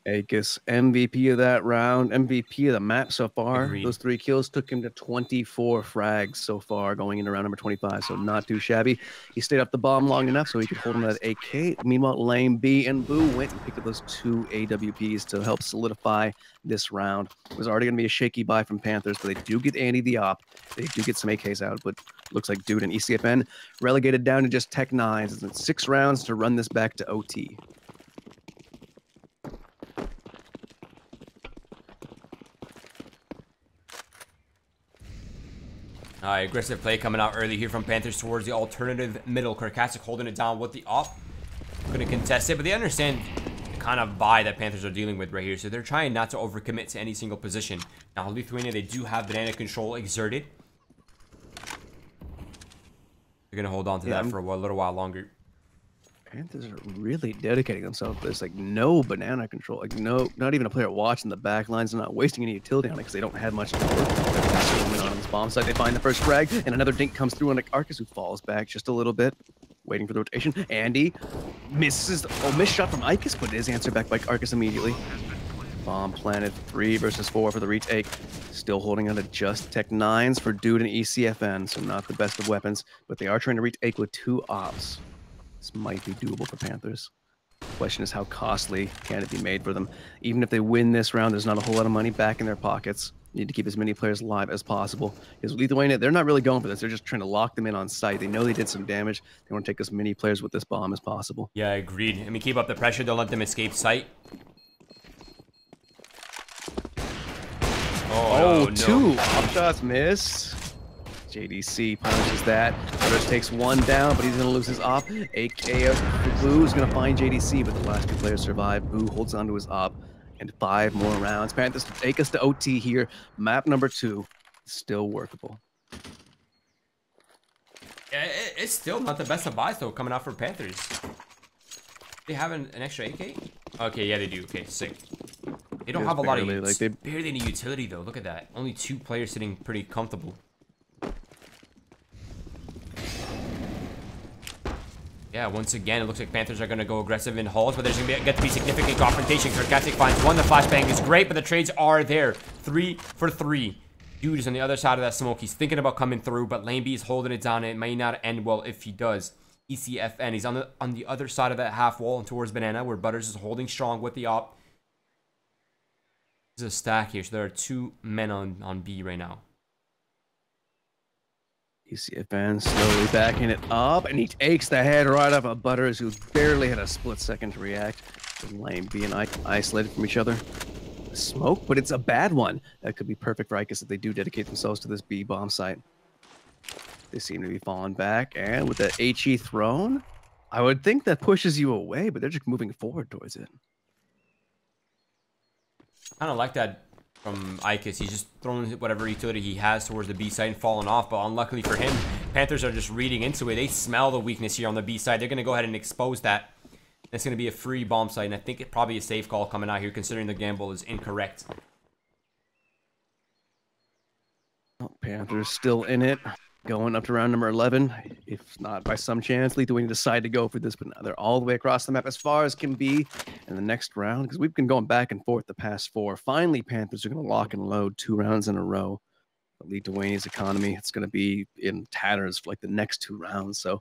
Akis, MVP of that round, MVP of the map so far. Agreed. Those 3 kills took him to 24 frags so far, going into round number 25, so not too shabby. He stayed up the bomb long enough so he could hold him at AK. Meanwhile, Lane B and Boo went and picked up those 2 AWPs to help solidify this round. It was already going to be a shaky buy from Panthers, but they do get Andy the op. They do get some AKs out, but looks like Dude and ECFN relegated down to just Tech 9s. It's 6 rounds to run this back to OT. Aggressive play coming out early here from Panthers towards the alternative middle. Karkasic holding it down with the op. Going to contest it, but they understand the kind of buy that Panthers are dealing with right here. So they're trying not to overcommit to any single position. Now, Lithuania, they do have banana control exerted. They're going to hold on to that for a little while longer. Panthers are really dedicating themselves. There's like no banana control, like no, not even a player watching the back lines. They're not wasting any utility on it because they don't have much to work with. On this bomb site, they find the first frag, and another dink comes through on Arcus, who falls back just a little bit, waiting for the rotation. Andy misses, missed shot from Icus, but it is answered back by Arcus immediately. Bomb planted, 3 versus 4 for the retake. Still holding on to just Tech 9s for Dude and ECFN, so not the best of weapons, but they are trying to retake with 2 ops. This might be doable for Panthers. Question is, how costly can it be made for them? Even if they win this round, there's not a whole lot of money back in their pockets. Need to keep as many players alive as possible. Because Lithuania, they're not really going for this. They're just trying to lock them in on site. They know they did some damage. They want to take as many players with this bomb as possible. Yeah, agreed. I mean, keep up the pressure. Don't let them escape sight. Oh, no. 2 pop shots missed. JDC punishes that. Butters takes 1 down, but he's going to lose his op. AK Boo is going to find JDC, but the last 2 players survive. Boo holds on to his op, and 5 more rounds. Panthers take us to OT here. Map number 2 is still workable. Yeah, it's still not the best of buys, though, coming out for Panthers. They have an extra AK? Okay, yeah, they do. Okay, sick. They don't have a lot of barely any utility, though. Look at that. Only 2 players sitting pretty comfortable. Yeah, once again, it looks like Panthers are going to go aggressive in halls, but there's going to get to be significant confrontation. Kirkatic finds 1. The flashbang is great, but the trades are there. 3 for 3. Dude is on the other side of that smoke. He's thinking about coming through, but Lane B is holding it down. It may not end well if he does. ECFN, he's on the other side of that half wall and towards Banana, where Butters is holding strong with the op. There's a stack here, so there are 2 men on B right now. ECFN slowly backing it up, and he takes the head right off of Butters, who barely had a split second to react. And Lane being isolated from each other. Smoke, but it's a bad one. That could be perfect for Icus if they do dedicate themselves to this B bomb site. They seem to be falling back, and with the HE thrown, I would think that pushes you away, but they're just moving forward towards it. I don't like that from Icus. He's just throwing whatever utility he has towards the B side and falling off, but unluckily for him, Panthers are just reading into it. They smell the weakness here on the B side. They're going to go ahead and expose that. It's going to be a free bomb site, and I think it probably a safe call coming out here, considering the gamble is incorrect. Oh, Panthers still in it, going up to round number 11. If not by some chance, Lithuania decide to go for this, but now they're all the way across the map as far as can be in the next round, because we've been going back and forth the past 4. Finally, Panthers are going to lock and load 2 rounds in a row. But Lithuania's economy, it's going to be in tatters for like the next 2 rounds. So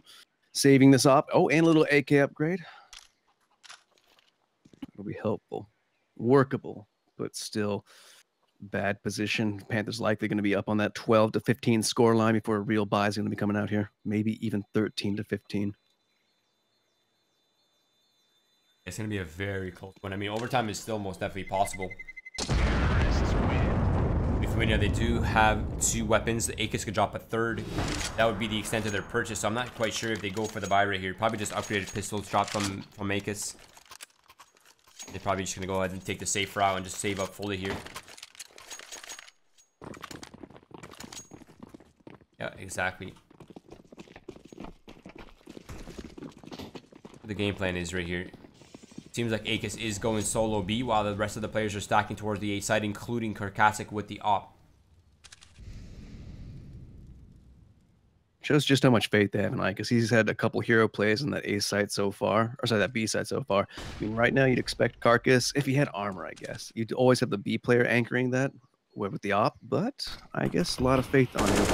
saving this up. Oh, and a little AK upgrade. It'll be helpful, workable, but still bad position. Panthers likely going to be up on that 12 to 15 score line before a real buy is going to be coming out here. Maybe even 13 to 15. It's going to be a very close one. I mean, overtime is still most definitely possible. Lithuania, they do have 2 weapons. The Akis could drop a 3rd. That would be the extent of their purchase. So I'm not quite sure if they go for the buy right here. Probably just upgraded pistols dropped from Akis. They're probably just going to go ahead and take the safe route and just save up fully here. Yeah, exactly. The game plan is right here. Seems like Akis is going solo B while the rest of the players are stacking towards the A side, including Kirkatic with the op. Shows just how much faith they have in Icus. He's had a couple hero plays on that A side so far, or sorry, that B side so far. I mean, right now you'd expect Carcass, if he had armor, I guess. You'd always have the B player anchoring that with the op, but I guess a lot of faith on him.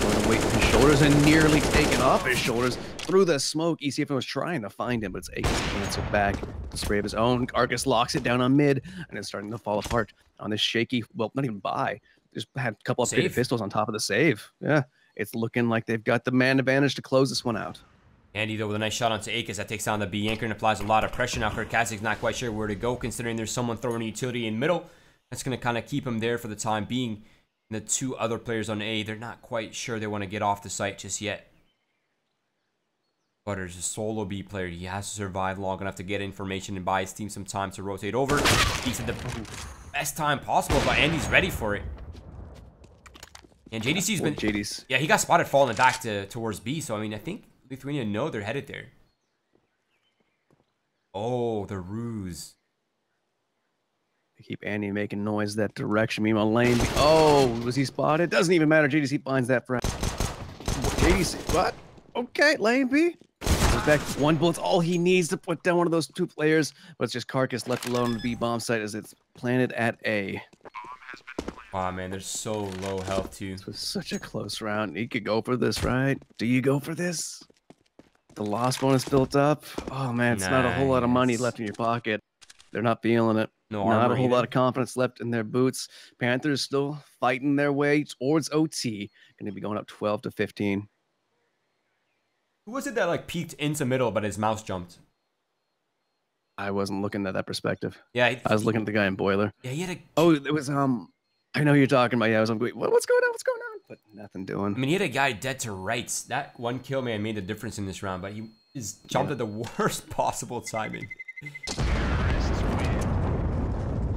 Going to wait for his shoulders and nearly taken off his shoulders through the smoke. ECFN was trying to find him, but it's Akis canceled back. The spray of his own. Arcus locks it down on mid, and it's starting to fall apart on this shaky, well, not even buy. Just had a couple upgraded pistols on top of the save. Yeah. It's looking like they've got the man advantage to close this one out. Andy, though, with a nice shot onto Akis, that takes down the B anchor and applies a lot of pressure. Now, Kirkacic's not quite sure where to go, considering there's someone throwing a utility in middle. That's going to kind of keep him there for the time being. And the 2 other players on A, they're not quite sure they want to get off the site just yet. Butters, a solo B player. He has to survive long enough to get information and buy his team some time to rotate over. He's at the best time possible, but Andy's ready for it. And JDC's been... Yeah, he got spotted falling back towards B, so I mean, I think Lithuania know they're headed there. Oh, the ruse. They keep Andy making noise that direction. Meanwhile, Lane... Oh, was he spotted? Doesn't even matter. JDC finds that friend. JDC... What? Okay, Lane B. Goes back. One bullet's all he needs to put down one of those 2 players, but it's just Carcass left alone to B bomb site as it's planted at A. Wow, man, they're so low health too. This was such a close round. He could go for this, right? Do you go for this? The loss bonus built up. Oh man, it's not a whole lot of money left in your pocket. They're not feeling it. Not a whole lot of confidence left in their boots. Panthers still fighting their way towards OT. Going to be going up 12-15. Who was it that like peeked into middle, but his mouse jumped? I wasn't looking at that perspective. Yeah, I was looking at the guy in boiler. Yeah, he had a. Oh, it was I know you're talking about. Yeah, I was like, what's going on? What's going on? But nothing doing. I mean, he had a guy dead to rights. That one kill, man, made a difference in this round, but he is jumped at the worst possible timing.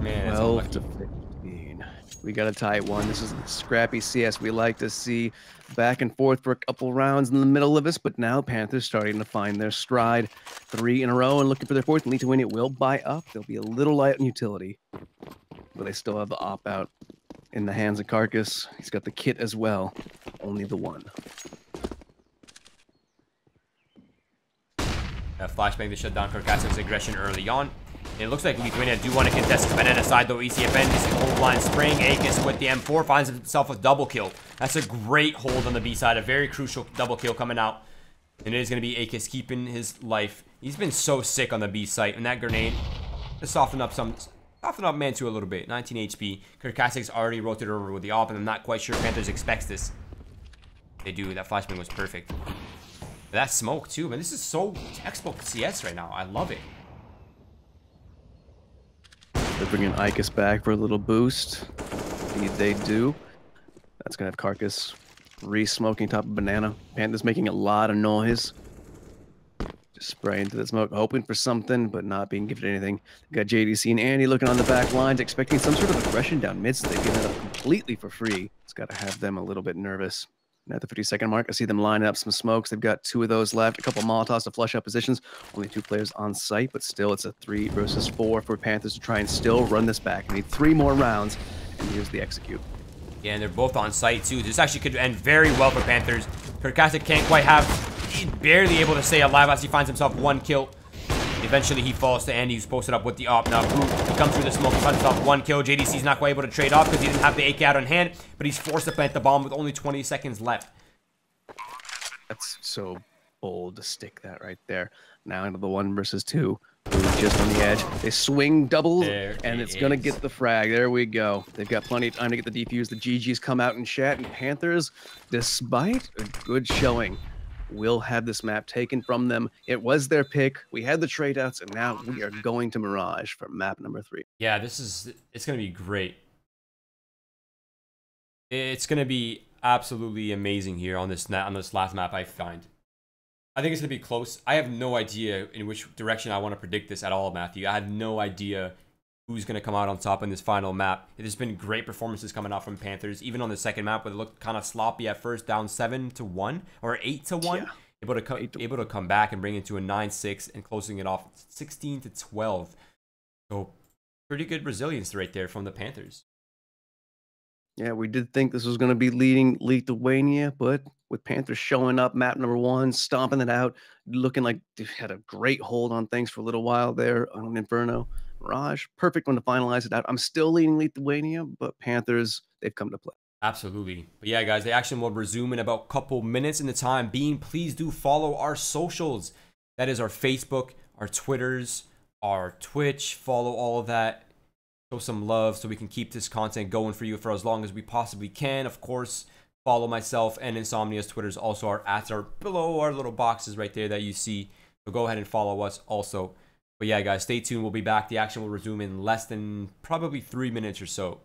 Man, 12-15. We got a tight one. This is the scrappy CS we like to see. Back and forth for a couple rounds in the middle of us, but now Panthers starting to find their stride. 3 in a row and looking for their 4th. Lithuania will buy up. They'll be a little light on utility, but they still have the op out in the hands of Carcass. He's got the kit as well. Only the one. Flashbang to shut down Karkasev's aggression early on. And it looks like Lithuania do want to contest his banana side, though. ECFN is the whole line spring. Akis with the M4 finds himself a double kill. That's a great hold on the B side. A very crucial double kill coming out. And it is going to be Akis keeping his life. He's been so sick on the B site. And that grenade to soften up Mantu a little bit. 19 HP. Karkasev's already rotated over with the op, and I'm not quite sure Panthers expects this. They do. That flashbang was perfect. But that smoke too, man. This is so textbook CS right now. I love it. They're bringing Ikis back for a little boost. Indeed they do. That's going to have Carcass re-smoking top of banana. Panthers making a lot of noise. Just spraying into the smoke, hoping for something, but not being given anything. Got JDC and Andy looking on the back lines, expecting some sort of aggression down mid, so they give it up completely for free. It's got to have them a little bit nervous. And at the 50-second mark, I see them lining up some smokes. They've got 2 of those left, a couple Molotovs to flush out positions. Only 2 players on site, but still it's a 3 versus 4 for Panthers to try and still run this back. They need 3 more rounds, and here's the execute. Yeah, and they're both on site too. This actually could end very well for Panthers. Karkasek can't quite have, he's barely able to stay alive as he finds himself 1 kill. Eventually he falls to Andy, who's posted up with the op. Now he comes through the smoke, finds himself 1 kill. JDC's not quite able to trade off because he didn't have the AK out on hand, but he's forced to plant the bomb with only 20 seconds left. That's so bold to stick that right there. Now into the 1 versus 2. Just on the edge. They swing doubles, and it's going to get the frag. There we go. They've got plenty of time to get the defuse. The GG's come out in chat, and Panthers, despite a good showing, will have this map taken from them. It was their pick. We had the trade outs, and now we are going to Mirage for map number 3. Yeah, it's going to be great. It's going to be absolutely amazing here on this last map I find. I think it's going to be close. I have no idea in which direction I want to predict this at all, Matthew. I have no idea who's going to come out on top in this final map. There's been great performances coming out from Panthers, even on the second map where they looked kind of sloppy at first, down 7-1 or 8-1. Yeah. Able to come back and bring it to a 9-6 and closing it off 16-12. So pretty good resilience right there from the Panthers. Yeah, we did think this was going to be leading Lithuania, but with Panthers showing up, map number 1, stomping it out, looking like they had a great hold on things for a little while there on Inferno. Mirage, perfect one to finalize it out. I'm still leading Lithuania, but Panthers, they've come to play. Absolutely. But yeah, guys, the action will resume in about a couple minutes. In the time being, please do follow our socials. That is our Facebook, our Twitters, our Twitch. Follow all of that. Show some love so we can keep this content going for you for as long as we possibly can. Of course, follow myself and Insomnia's Twitters. Also, our ads are below our little boxes right there that you see. So go ahead and follow us also. But yeah, guys, stay tuned. We'll be back. The action will resume in less than probably 3 minutes or so.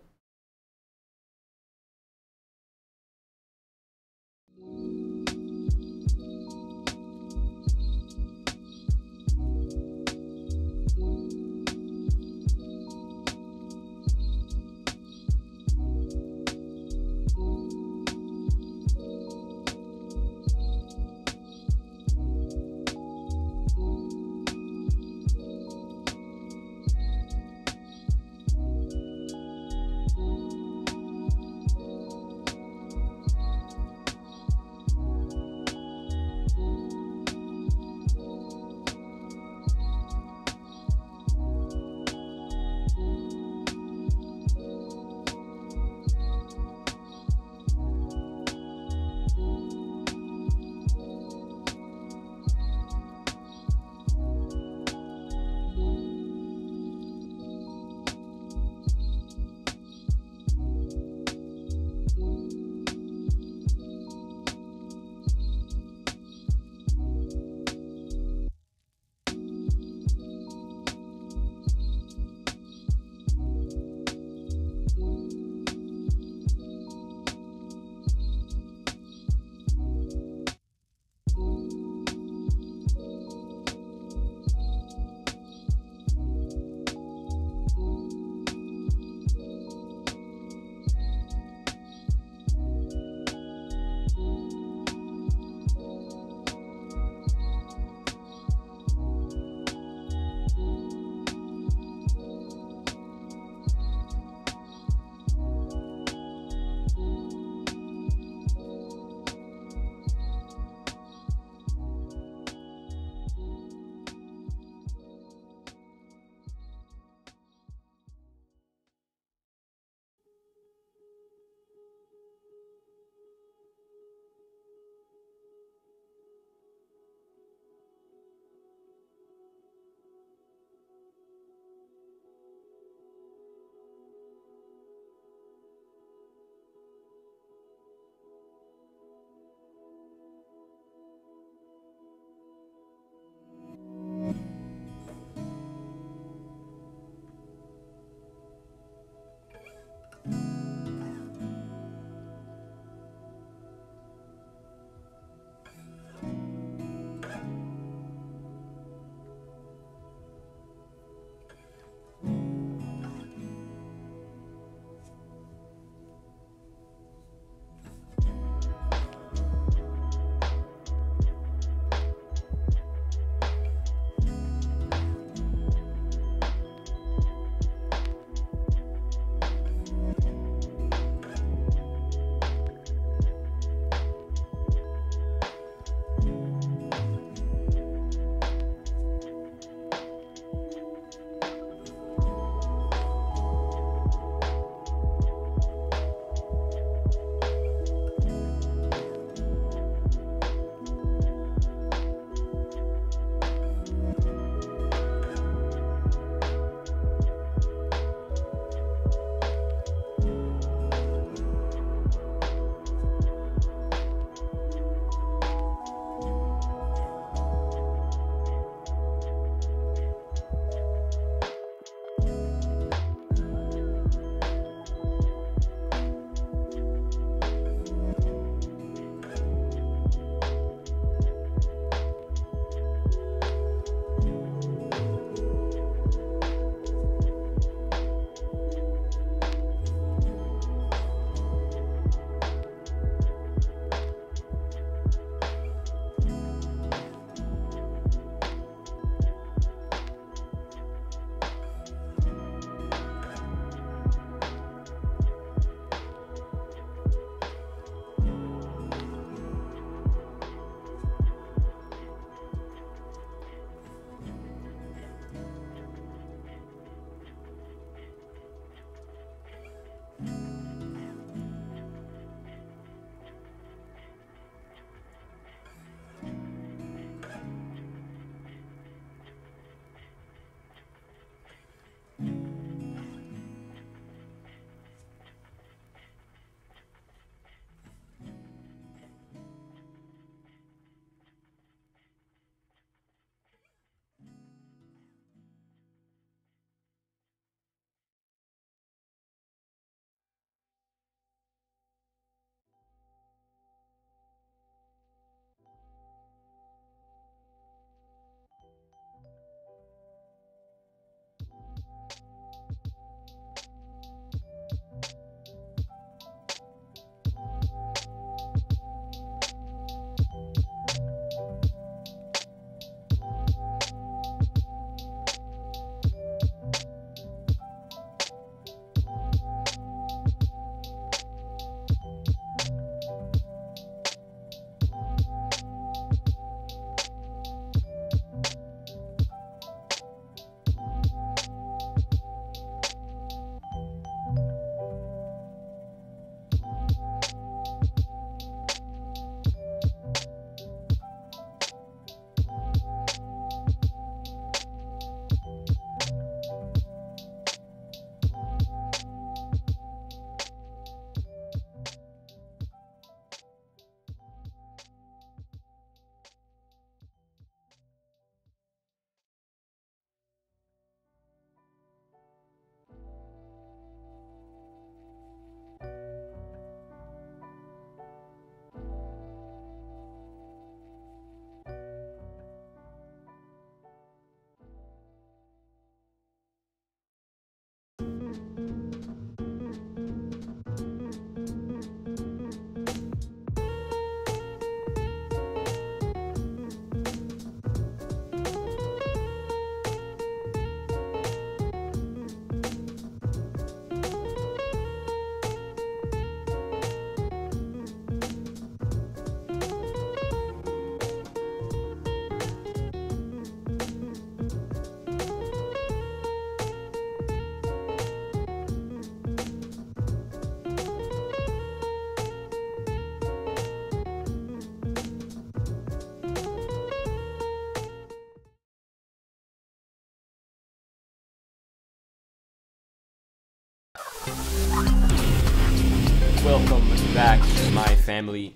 Welcome back, my family.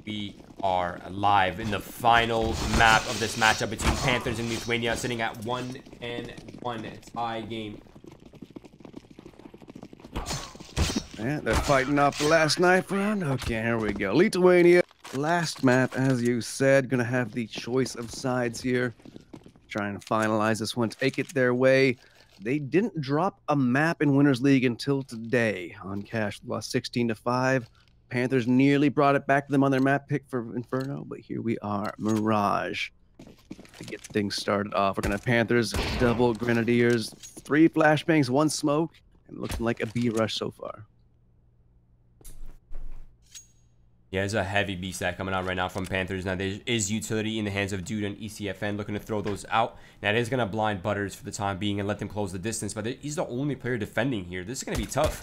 We are live in the final map of this matchup between Panthers and Lithuania, sitting at 1-1 tie game. Yeah, they're fighting off the last knife round. Okay, here we go. Lithuania, last map, as you said, gonna have the choice of sides here. Trying to finalize this one, take it their way. They didn't drop a map in Winners League until today. On Cash, lost 16-5. Panthers nearly brought it back to them on their map pick for Inferno, but here we are, Mirage. To get things started off, we're gonna have Panthers, double Grenadiers, 3 flashbangs, 1 smoke, and looking like a B rush so far. Yeah, there's a heavy B stack coming out right now from Panthers. Now, there is utility in the hands of Dude and ECFN looking to throw those out. Now, it is going to blind Butters for the time being and let them close the distance, but he's the only player defending here. This is going to be tough.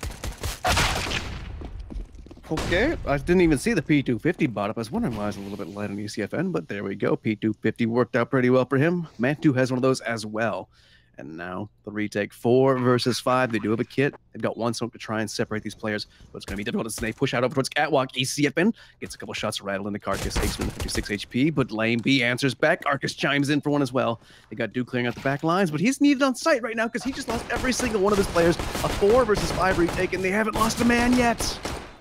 Okay, I didn't even see the P250 bot up. I was wondering why I was a little bit light on ECFN, but there we go. P250 worked out pretty well for him. Mantu has one of those as well. And now the retake 4 versus 5. They do have a kit. They've got one smoke to try and separate these players, but it's going to be difficult as they push out over towards Catwalk. ECFN gets a couple shots rattled into Carcass, takes him 56 HP, but Lane B answers back. Arcus chimes in for one as well. They got Duke clearing out the back lines, but he's needed on site right now because he just lost every single one of his players. A 4 versus 5 retake, and they haven't lost a man yet.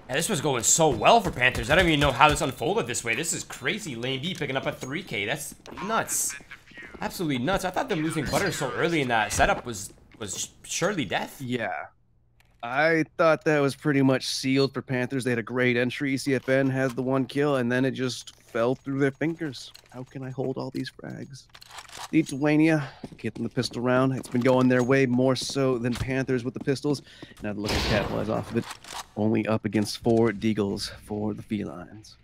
Yeah, this was going so well for Panthers. I don't even know how this unfolded this way. This is crazy. Lane B picking up a 3K. That's nuts. Absolutely nuts. I thought them losing Butters so early in that setup was surely death. Yeah. I thought that was pretty much sealed for Panthers. They had a great entry. CFN has the 1 kill, and then it just fell through their fingers. How can I hold all these frags? Lithuania getting the pistol round. It's been going their way more so than Panthers with the pistols. Now look at capitalize off of it. Only up against 4 Deagles for the Felines.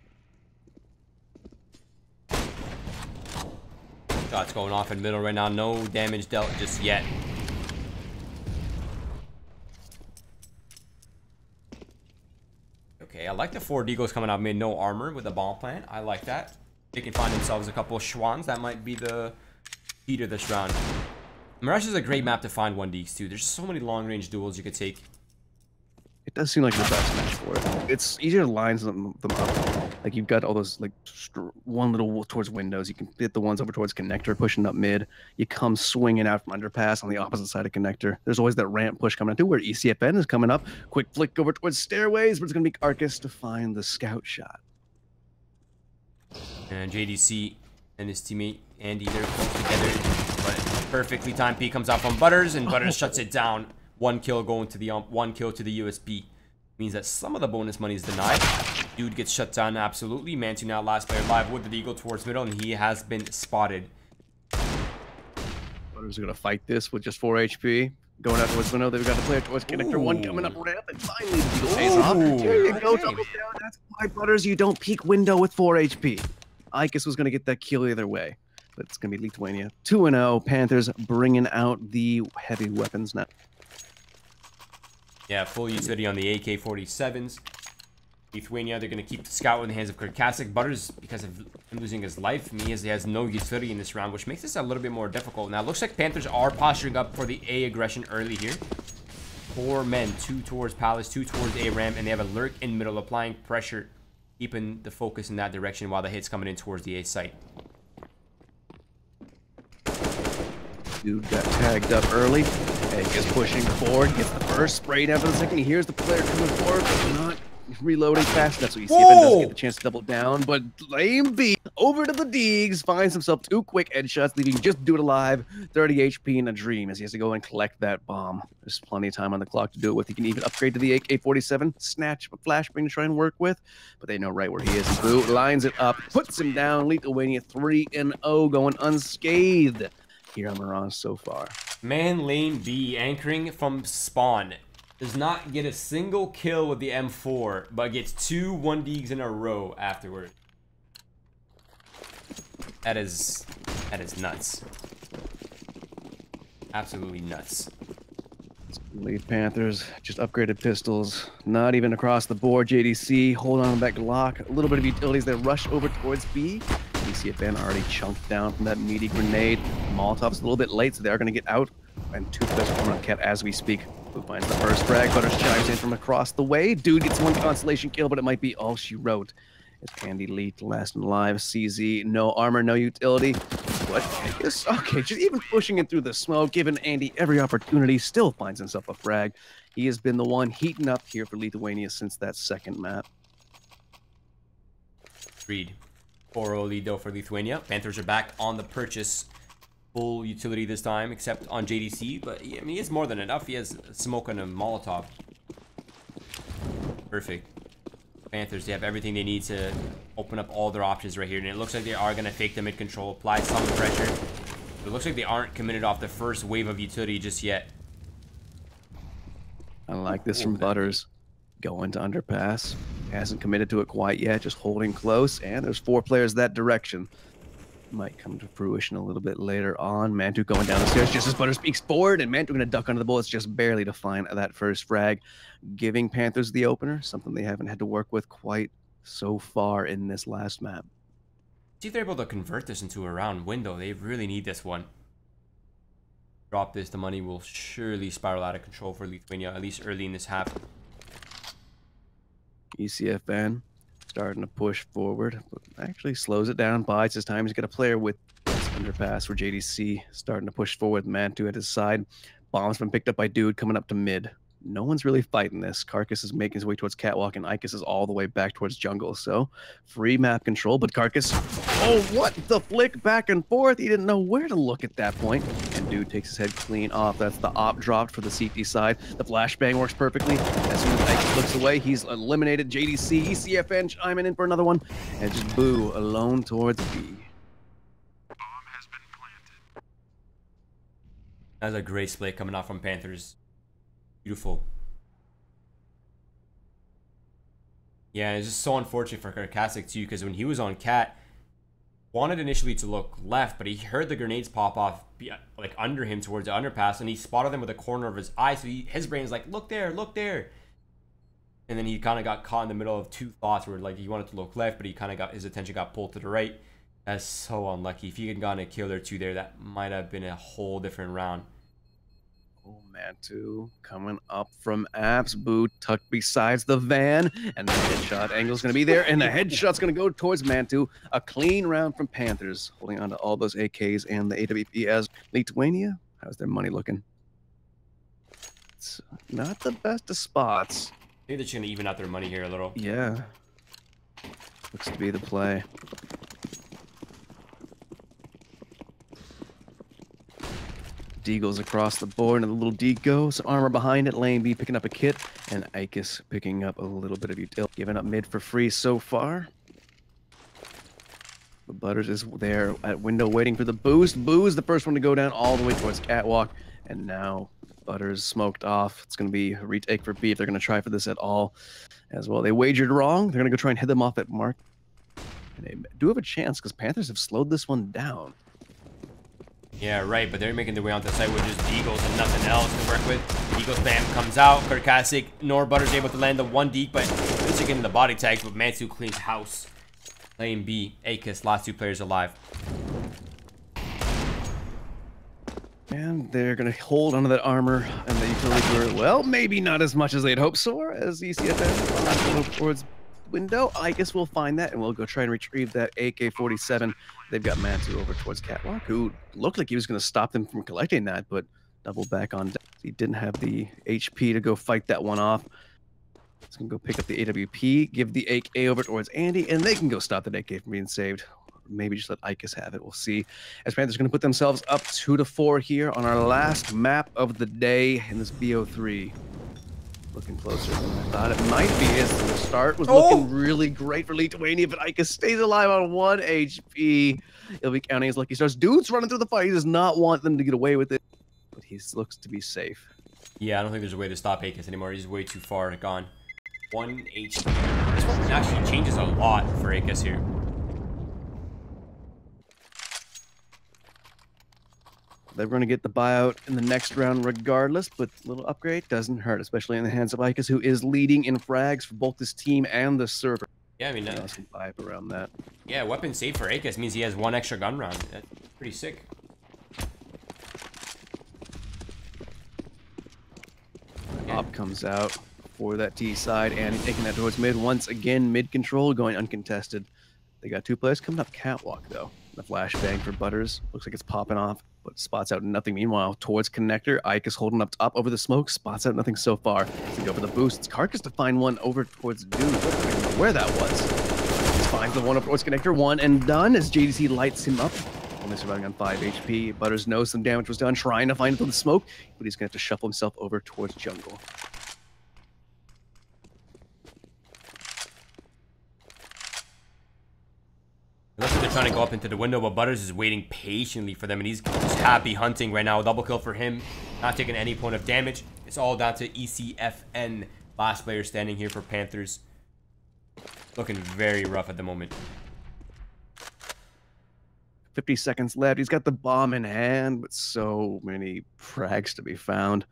Shots going off in middle right now. No damage dealt just yet. Okay, I like the 4 Deagles coming out mid, no armor with a bomb plant. I like that. They can find themselves a couple of Schwans. That might be the key to this round. Mirage is a great map to find 1 Deags too. There's so many long-range duels you could take. It does seem like the best match for it. It's easier to line them up. Like you've got all those like one little towards windows. You can hit the ones over towards connector, pushing up mid. You come swinging out from underpass on the opposite side of connector. There's always that ramp push coming out too, where ECFN is coming up. Quick flick over towards stairways, but it's gonna be Arcus to find the scout shot. And JDC and his teammate Andy, they're close together. But a perfectly timed P comes out from Butters, and Butters shuts it down. 1 kill going to the 1 kill to the USB. Means that some of the bonus money is denied. Dude gets shut down absolutely. Mantu now last player live with the Deagle towards middle, and he has been spotted. Butters are gonna fight this with just 4 HP. Going out towards window, they've got the player towards connector. 1 coming up ramp, and finally the Deagle pays off. There you go, double down. That's why Butters, you don't peek window with 4 HP. Icus was gonna get that kill either way. But it's gonna be Lithuania 2-0. Panthers bringing out the heavy weapons now. Yeah, full utility on the AK-47s. Lithuania, they're going to keep the scout in the hands of Kirkasic. Butters, because of him losing his life, he has no utility in this round, which makes this a little bit more difficult. Now, it looks like Panthers are posturing up for the A aggression early here. 4 men, 2 towards Palace, 2 towards A ramp, and they have a lurk in middle, applying pressure, keeping the focus in that direction while the hit's coming in towards the A site. Dude got tagged up early. Egg is pushing forward, gets the first, sprayed after the second. He hears the player coming forward, but not reloading fast enough. So you see if it does get the chance to double down. But Lane B over to the Deags, finds himself 2 quick headshots, leaving just Dude alive. 30 HP in a dream as he has to go and collect that bomb. There's plenty of time on the clock to do it with. He can even upgrade to the AK-47, snatch a flashbang to try and work with. But they know right where he is. Blue lines it up, puts him down. Lithuania 3-0, going unscathed here on Mirage so far. Man, Lane B anchoring from spawn does not get a single kill with the M4, but gets 2 1Ds in a row afterward. That is nuts. Absolutely nuts. Lead Panthers just upgraded pistols, not even across the board. JDC hold on to that Glock. A little bit of utilities that rush over towards B. DCFN already chunked down from that meaty grenade. Molotov's a little bit late, so they are going to get out. And 2 players are coming on Cat as we speak. Who finds the first frag? Butters chimes in from across the way. Dude gets 1 constellation kill, but it might be all she wrote. It's Candy Leet, last and alive. CZ, no armor, no utility. What? Okay, just even pushing it through the smoke, giving Andy every opportunity, still finds himself a frag. He has been the one heating up here for Lithuania since that second map. Agreed. 4-0 lead though for Lithuania. Panthers are back on the purchase. Full utility this time, except on JDC, but I mean, he has more than enough. He has smoke and a Molotov. Perfect. Panthers, they have everything they need to open up all their options right here, and it looks like they are going to fake the mid-control, apply some pressure. It looks like they aren't committed off the first wave of utility just yet. like this Ooh, from that Butters. Going to underpass. Hasn't committed to it quite yet, just holding close. And there's 4 players that direction. Might come to fruition a little bit later on. Mantu going down the stairs just as Butters speaks forward, and Mantu gonna duck under the bullets just barely to find that first frag, giving Panthers the opener, something they haven't had to work with quite so far in this last map. See if they're able to convert this into a round window. They really need this one. Drop this, the money will surely spiral out of control for Lithuania, at least early in this half. ECFN starting to push forward, but actually slows it down, buys his time. He's got a player with this underpass for JDC starting to push forward. Mantu at his side. Bomb's been picked up by Dude coming up to mid. No one's really fighting this. Carcass is making his way towards Catwalk, and Icus is all the way back towards Jungle. So, free map control, but Carcass... Oh, what the flick back and forth? He didn't know where to look at that point. And Dude takes his head clean off. That's the op dropped for the CT side. The flashbang works perfectly. As soon as Icus looks away, he's eliminated. JDC, ECFN chiming in for another one. And just Boo alone towards B. That's a great split coming out from Panthers. Beautiful. Yeah, it's just so unfortunate for Karkasic too, because when he was on Cat, wanted initially to look left, but he heard the grenades pop off like under him towards the underpass, and he spotted them with the corner of his eye. So his brain is like, look there, look there. And then he kind of got caught in the middle of 2 thoughts where like he wanted to look left, but he kind of got his attention got pulled to the right. That's so unlucky. If he had gotten a kill or 2 there, that might have been a whole different round. Oh, Mantu coming up from Apps. Boo tucked besides the van. And the headshot angle's going to be there. And the headshot's going to go towards Mantu. A clean round from Panthers. Holding on to all those AKs and the AWP as Lithuania. How's their money looking? It's not the best of spots. I think they're just going to even out their money here a little. Yeah. Looks to be the play. Deagles across the board, and a little Deagle, some armor behind it. Lane B picking up a kit, and Icus picking up a little bit of utility. Giving up mid for free so far. But Butters is there at window waiting for the boost. Boo is the first one to go down all the way towards Catwalk, and now Butters smoked off. It's going to be a retake for B if they're going to try for this at all as well. They wagered wrong. They're going to go try and hit them off at Mark. And they do have a chance because Panthers have slowed this one down. Yeah, right, but they're making their way onto the site with just Deagles and nothing else to work with. Deagle spam comes out. Karkasic nor Butters able to land the 1 Deek, but at least they're getting the body tags, but Mantu cleans house. Lane B, Akis, last 2 players alive. And they're going to hold onto that armor and the utility turret. Well, maybe not as much as they'd hoped for, as ECFN towards window. I guess we'll find that, and we'll go try and retrieve that AK-47. They've got Mantu over towards Catwalk, who looked like he was going to stop them from collecting that, but double back on. He didn't have the HP to go fight that one off. He's going to go pick up the AWP, give the AK over towards Andy, and they can go stop that AK from being saved. Maybe just let Icus have it. We'll see. As Panthers going to put themselves up 2-4 here on our last map of the day in this BO3. Looking closer than I thought it might be. As the start was looking really great for Lithuania, but Icus stays alive on 1 HP. He'll be counting his lucky stars. Dude's running through the fight. He does not want them to get away with it, but he looks to be safe. Yeah, I don't think there's a way to stop Akis anymore. He's way too far gone. 1 HP. This one actually changes a lot for Akis here. They're going to get the buyout in the next round regardless, but a little upgrade doesn't hurt, especially in the hands of Icus, who is leading in frags for both this team and the server. Yeah, I mean, some vibe around that. Yeah, weapon save for Akis means he has 1 extra gun round. That's pretty sick. Op comes out for that T side, and taking that towards mid once again. Mid control going uncontested. They got 2 players coming up Catwalk though. The flashbang for Butters looks like it's popping off, but spots out nothing. Meanwhile, towards connector, Ike is holding up top over the smoke, spots out nothing so far. To go for the boost, it's Carcass to find one over towards Dude. I don't know where that was. He finds the one up towards connector, 1 and done as JDC lights him up. Only surviving on 5 HP. Butters knows some damage was done, trying to find it through the smoke, but he's gonna have to shuffle himself over towards jungle. Looks like they're trying to go up into the window, but Butters is waiting patiently for them, and he's just happy hunting right now. Double kill for him, not taking any point of damage. It's all down to ECFN. Last player standing here for Panthers. Looking very rough at the moment. 50 seconds left. He's got the bomb in hand, but so many frags to be found.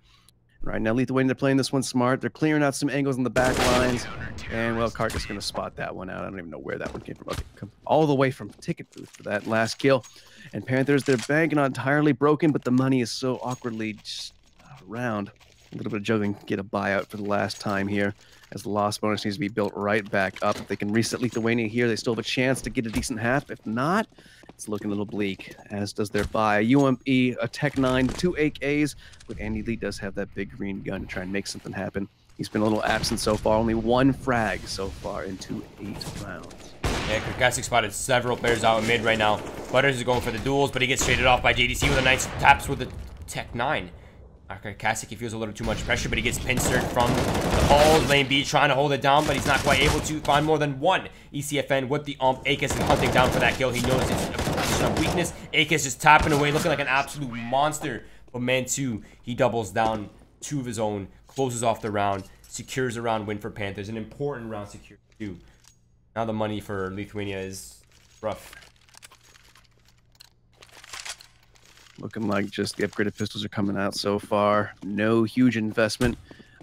Right now, Lithuania, they're playing this one smart. They're clearing out some angles in the back lines. And, well, Karka's going to spot that one out. I don't even know where that one came from. Okay, come all the way from Ticket Booth for that last kill. And Panthers, they're banking on entirely broken, but the money is so awkwardly just around. A little bit of juggling, get a buyout for the last time here, as the loss bonus needs to be built right back up. If they can reset Lithuania here, they still have a chance to get a decent half. If not, it's looking a little bleak, as does their buy. UMP, a Tech 9, 2 AKs, but Andy Lee does have that big green gun to try and make something happen. He's been a little absent so far, only 1 frag so far into 8 rounds. Yeah, Kirkasic spotted several players out in mid right now. Butters is going for the duels, but he gets traded off by JDC with a nice taps with the Tech 9. Kirkasic, he feels a little too much pressure, but he gets pincered from the balls. Lane B trying to hold it down, but he's not quite able to find more than 1. ECFN with the Akis and hunting down for that kill. He knows it's a position of weakness. Akis just tapping away, looking like an absolute monster. But man 2, he doubles down 2 of his own, closes off the round, secures a round win for Panthers. An important round secured too. Now the money for Lithuania is rough. Looking like just the upgraded pistols are coming out so far. No huge investment.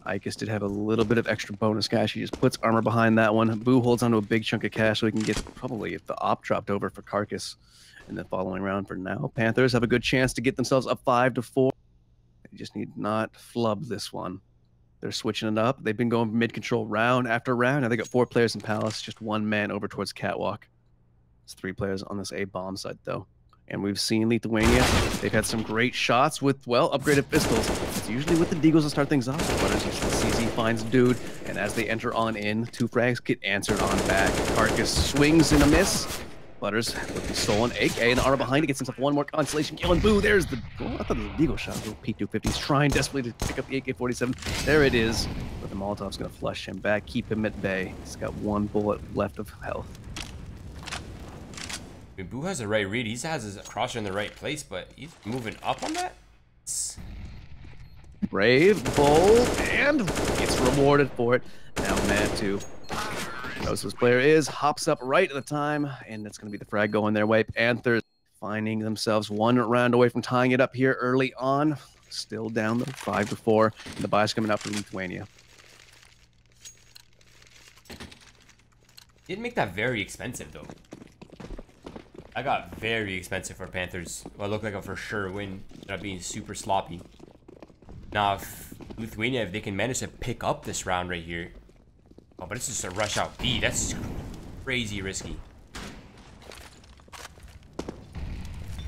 Ikis did have a little bit of extra bonus cash. He just puts armor behind that one. Boo holds onto a big chunk of cash so he can get probably the op dropped over for Carcass in the following round. For now, Panthers have a good chance to get themselves up 5-4. They just need not flub this one. They're switching it up. They've been going mid-control round after round. Now they got 4 players in Palace, just 1 man over towards Catwalk. It's 3 players on this A-bomb site, though. And we've seen Lithuania. They've had some great shots with, well, upgraded pistols. It's usually with the Deagles to start things off. But as usual, CZ finds Dude, and as they enter on in, 2 frags get answered on back. Carcass swings and a miss. Butters with the stolen AK and the armor behind it gets himself 1 more constellation kill, and Boo, there's the... Oh, I thought it was a Deagle shot. Little P250's trying desperately to pick up the AK-47. There it is. But the Molotov's going to flush him back, keep him at bay. He's got 1 bullet left of health. I mean, Boo has the right read. He has his crosser in the right place, but he's moving up on that. Brave, bold, and gets rewarded for it. Now Mad 2 knows who his player is, hops up right at the time, and that's going to be the frag going their way. Panthers finding themselves 1 round away from tying it up here early on. Still down though, 5-4. And the buy's coming out for Lithuania. Didn't make that very expensive though. I got very expensive for Panthers. Well, it looked like a for sure win. Ended up being super sloppy. Now, if Lithuania, if they can manage to pick up this round right here. Oh, but it's just a rush out B. That's crazy risky.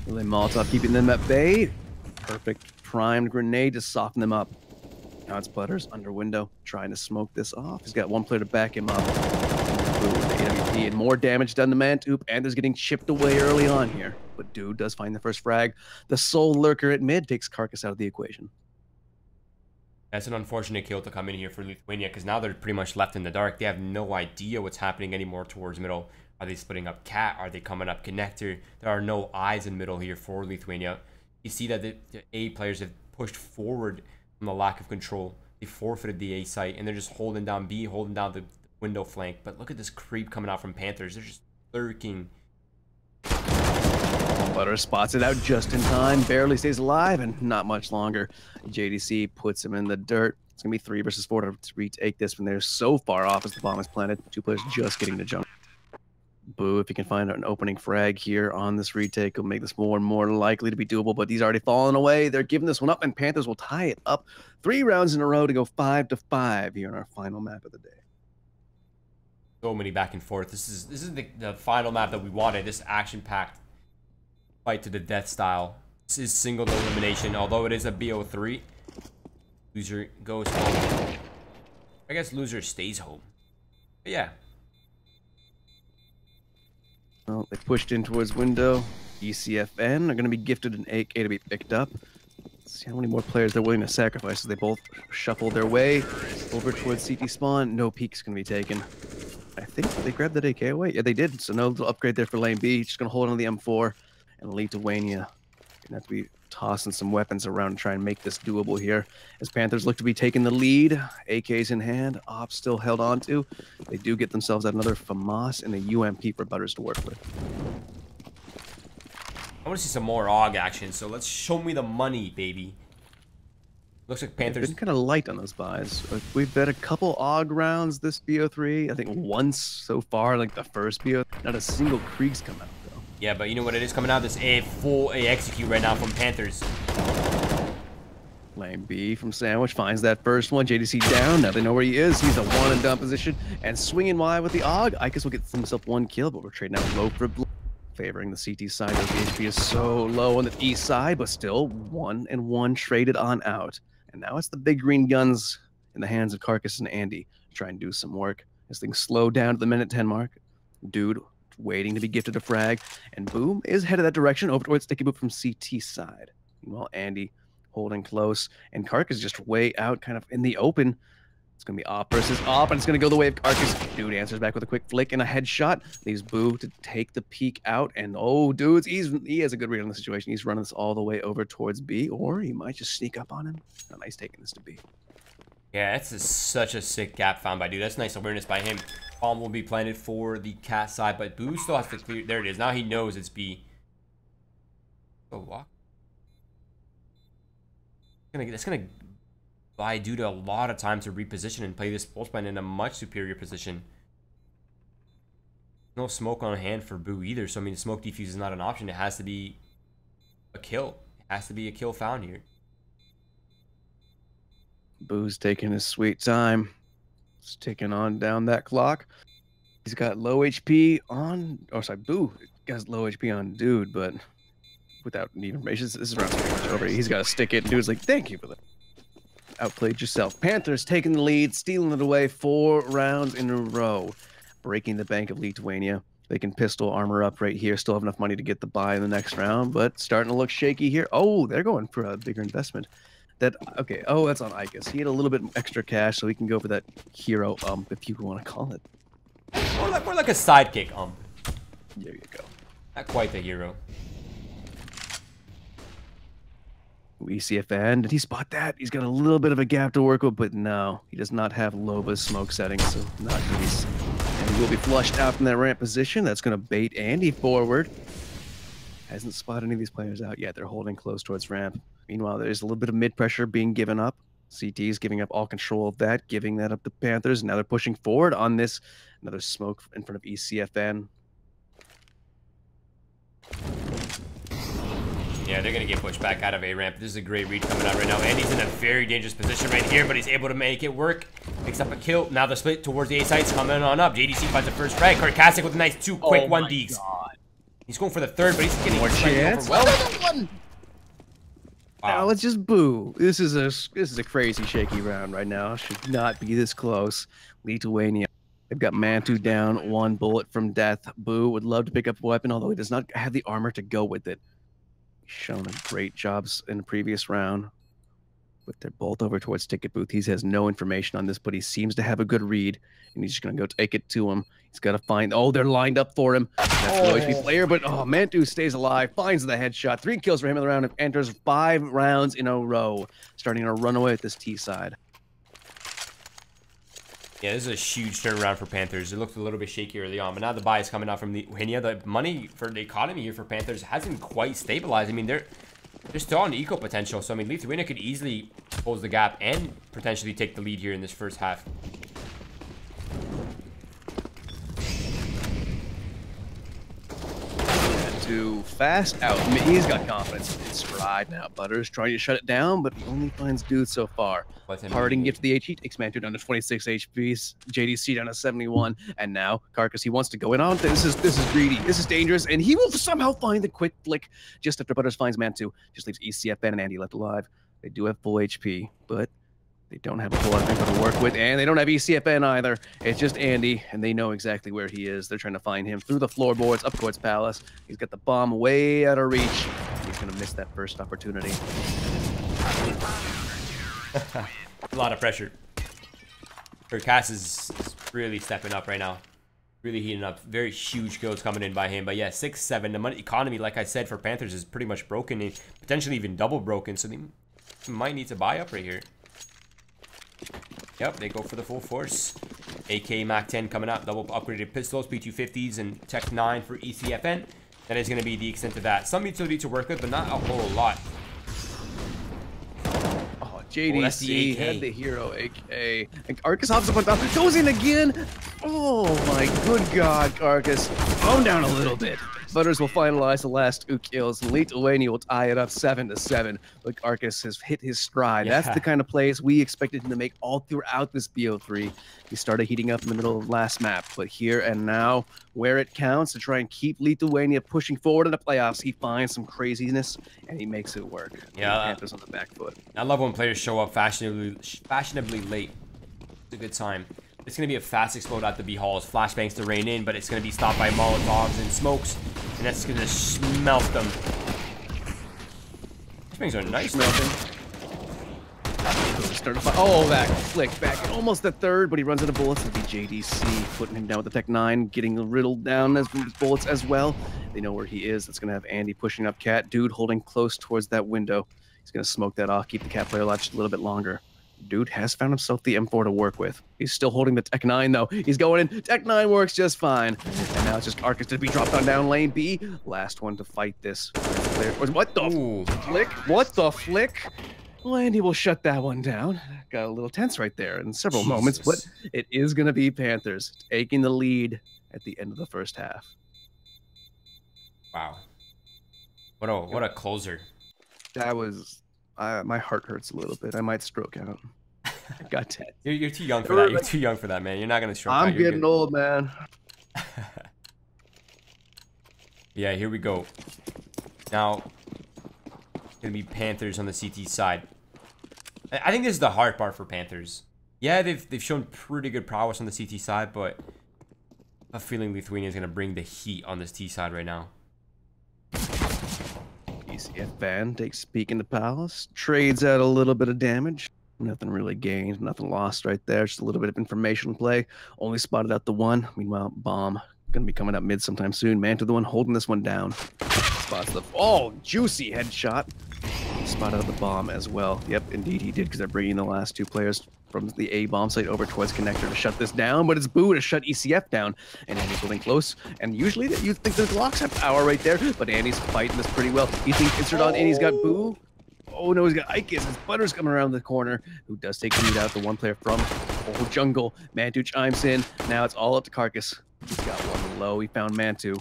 Really Molotov keeping them at bay. Perfect primed grenade to soften them up. Now it's Butters under window, trying to smoke this off. He's got 1 player to back him up. The AWP and more damage done to Mantoop, and there's getting chipped away early on here. But Dude does find the first frag. The sole lurker at mid takes Carcass out of the equation. That's an unfortunate kill to come in here for Lithuania, because now they're pretty much left in the dark. They have no idea what's happening anymore towards middle. Are they splitting up Cat? Are they coming up Connector? There are no eyes in middle here for Lithuania. You see that the A players have pushed forward from the lack of control. They forfeited the A site, and they're just holding down B, holding down the window flank. But look at this creep coming out from Panthers. They're just lurking. Butter spots it out just in time, barely stays alive, and not much longer. JDC puts him in the dirt. It's going to be 3 versus 4 to retake this when they're so far off as the bomb is planted. 2 players just getting to jump. Boo, if he can find an opening frag here on this retake, will make this more and more likely to be doable, but he's already fallen away. They're giving this one up, and Panthers will tie it up 3 rounds in a row to go 5-5 here on our final map of the day. So many back and forth. This is the final map that we wanted. This action-packed fight to the death style. This is single elimination, although it is a BO3. Loser goes home. I guess loser stays home. But yeah. Well, they pushed in towards window. ECFN are going to be gifted an AK to be picked up. Let's see how many more players they're willing to sacrifice. So they both shuffle their way over towards CT spawn. No peek's going to be taken. I think they grabbed that AK away. Yeah, they did. So no little upgrade there for lane B. Just going to hold on to the M4 and Lithuania. Gonna have to be tossing some weapons around and try and make this doable here. As Panthers look to be taking the lead, AKs in hand, Ops still held on to. They do get themselves out another FAMAS and a UMP for Butters to work with. I want to see some more AUG action, so let's show me the money, baby. Looks like Panthers... Been kind of light on those buys. We've bet a couple AUG rounds this BO3. I think once so far, like the first BO. Not a single Krieg's come out, though. Yeah, but you know what it is coming out? This A full A execute right now from Panthers. Lane B from Sandwich finds that first one. JDC down. Now they know where he is. He's a one and done position. And swinging wide with the AUG. Ikas will get himself one kill, but we're trading out low for blue. Favoring the CT side. The HP is so low on the east side, but still 1 and 1 traded on out. And now it's the big green guns in the hands of Carcass and Andy to try and do some work. As things slow down to the minute 10 mark. Dude waiting to be gifted a frag. And Boom is headed that direction over towards Sticky Boot from CT side. Meanwhile, Andy holding close. And Carcass is just way out kind of in the open. It's going to be Op versus Op, and it's going to go the way of Carcass. Dude answers back with a quick flick and a headshot. Leaves Boo to take the peek out. And oh, dudes, he has a good read on the situation. He's running this all the way over towards B, or he might just sneak up on him. Oh, nice taking this to B. Yeah, that's such a sick gap found by Dude. That's nice awareness by him. Bomb will be planted for the cat side, but Boo still has to clear. There it is. Now he knows it's B. Go walk. That's gonna buy Dude a lot of time to reposition and play this pulse plan in a much superior position. No smoke on hand for Boo either, so I mean, smoke defuse is not an option. It has to be a kill. It has to be a kill found here. Boo's taking his sweet time. He's ticking on down that clock. He's got low HP on, oh sorry, Boo has low HP on Dude, but without any information, this is round pretty much over. He's got to stick it, and Dude's like, thank you for that. Outplayed yourself. Panthers taking the lead, stealing it away 4 rounds in a row, breaking the bank of Lithuania. They can pistol armor up right here, still have enough money to get the buy in the next round, but starting to look shaky here. Oh, they're going for a bigger investment. Okay, oh, that's on Ikas. He had a little bit extra cash, so he can go for that hero if you want to call it. More like a sidekick There you go. Not quite the hero. ECFN, did he spot that? He's got a little bit of a gap to work with, but no, he does not have Loba's smoke settings, so not nice. And he will be flushed out from that ramp position. That's going to bait Andy forward. Hasn't spotted any of these players out yet. They're holding close towards ramp. Meanwhile, there's a little bit of mid pressure being given up. CT is giving up all control of that, giving that up to Panthers. Now they're pushing forward on this. Another smoke in front of ECFN. Yeah, they're going to get pushed back out of A-ramp. This is a great read coming out right now. Andy's in a very dangerous position right here, but he's able to make it work. Picks up a kill. Now the split towards the A sites coming on up. JDC finds the first frag. Karkasik with a nice 2 quick 1Ds. He's going for the third, but he's getting more chance. Well, wow. Now it's just Boo. This is a crazy shaky round right now. Should not be this close. Lithuania. They've got Mantu down, 1 bullet from death. Boo would love to pick up a weapon, although he does not have the armor to go with it. Shown a great jobs in the previous round, but they're both over towards Ticket Booth. He has no information on this, but he seems to have a good read, and he's just gonna go take it to him. He's got to find. Oh, they're lined up for him. That's the HP player, but oh, Mantu stays alive, finds the headshot. 3 kills for him in the round, and enters 5 rounds in a row, starting to run away at this T side. Yeah, this is a huge turnaround for Panthers. It looked a little bit shaky early on, but now the buy is coming out from Lithuania. The money for the economy here for Panthers hasn't quite stabilized. I mean, they're still on eco potential, so I mean, Lithuania could easily close the gap and potentially take the lead here in this first half. Too fast out. He's got confidence in stride now. Butters trying to shut it down, but he only finds Dude so far. Harding gets the HE, takes Mantu down to 26 HPs, JDC down to 71, and now Carcass, he wants to go in on. This is greedy. This is dangerous, and he will somehow find the quick flick just after Butters finds Mantu. Just leaves ECFN and Andy left alive. They do have full HP, but they don't have a whole lot of info to work with, and they don't have ECFN either. It's just Andy, and they know exactly where he is. They're trying to find him through the floorboards, up towards Palace. He's got the bomb way out of reach. He's going to miss that first opportunity. A lot of pressure. Cass is really stepping up right now. Really heating up. Very huge kills coming in by him. But yeah, 6-7. The money economy, like I said, for Panthers is pretty much broken. And potentially even double broken. So they might need to buy up right here. Yep, they go for the full force. AK Mac 10 coming up. Double upgraded pistols, P250s, and Tech 9 for ECFN. That is going to be the extent of that. Some utility to work with, but not a whole lot. JDC had the hero, AK. And Arcus hops up on top, goes in again. Oh my good God, Arcus. Calm down a little bit. Butters will finalize the last 2 kills. Lithuania will tie it up 7-7. Look, Arcus has hit his stride. Yeah. That's the kind of plays we expected him to make all throughout this BO3. He started heating up in the middle of last map, but here and now, where it counts to try and keep Lithuania pushing forward in the playoffs, he finds some craziness and he makes it work. Yeah, Panthers on the back foot. I love when players show up fashionably late. It's a good time. It's going to be a fast explode at the B halls. Flashbangs to rain in, but it's going to be stopped by Molotovs and smokes. And that's going to smelt them. Flashbangs are nice. Smelting. Oh, that flick back. Almost the third, but he runs out of bullets. It'll be JDC putting him down with the Tech 9, getting riddled down as his bullets as well. They know where he is. That's going to have Andy pushing up Cat. Dude holding close towards that window. He's going to smoke that off, keep the Cat player alive just a little bit longer. Dude has found himself the M4 to work with. He's still holding the Tech 9, though. He's going in. Tech 9 works just fine. And now it's just Arcus to be dropped on down lane B. Last one to fight this. What the flick? What the flick? Well, Andy will shut that one down. Got a little tense right there in several moments, but it is going to be Panthers taking the lead at the end of the first half. Wow. What a closer. That was... my heart hurts a little bit. I might stroke out. I got 10. You're too young for that. You're too young for that, man. You're not going to stroke out. I'm getting old, man. Yeah, here we go. Now, it's going to be Panthers on the CT side. I think this is the hard part for Panthers. Yeah, they've shown pretty good prowess on the CT side, but I have a feeling Lithuania is going to bring the heat on this T side right now. ECF Van takes a peek in the palace, trades out a little bit of damage. Nothing really gained, nothing lost right there. Just a little bit of information play. Only spotted out the one. Meanwhile, Bomb gonna be coming up mid sometime soon. Manta the one holding this one down. Spots the juicy headshot. Spotted out the bomb as well. Yep, indeed he did, because they're bringing the last 2 players from the A bomb site over towards connector to shut this down, but it's Boo to shut ECF down. And Andy's holding close. And usually you think the Glocks have power right there, but Andy's fighting this pretty well. He thinks insert on, and he's got Boo. Oh no, he's got Ikes. His Butter's coming around the corner, who does take the lead out, the one player from jungle. Mantu chimes in. Now it's all up to Carcass. He's got one low. He found Mantu.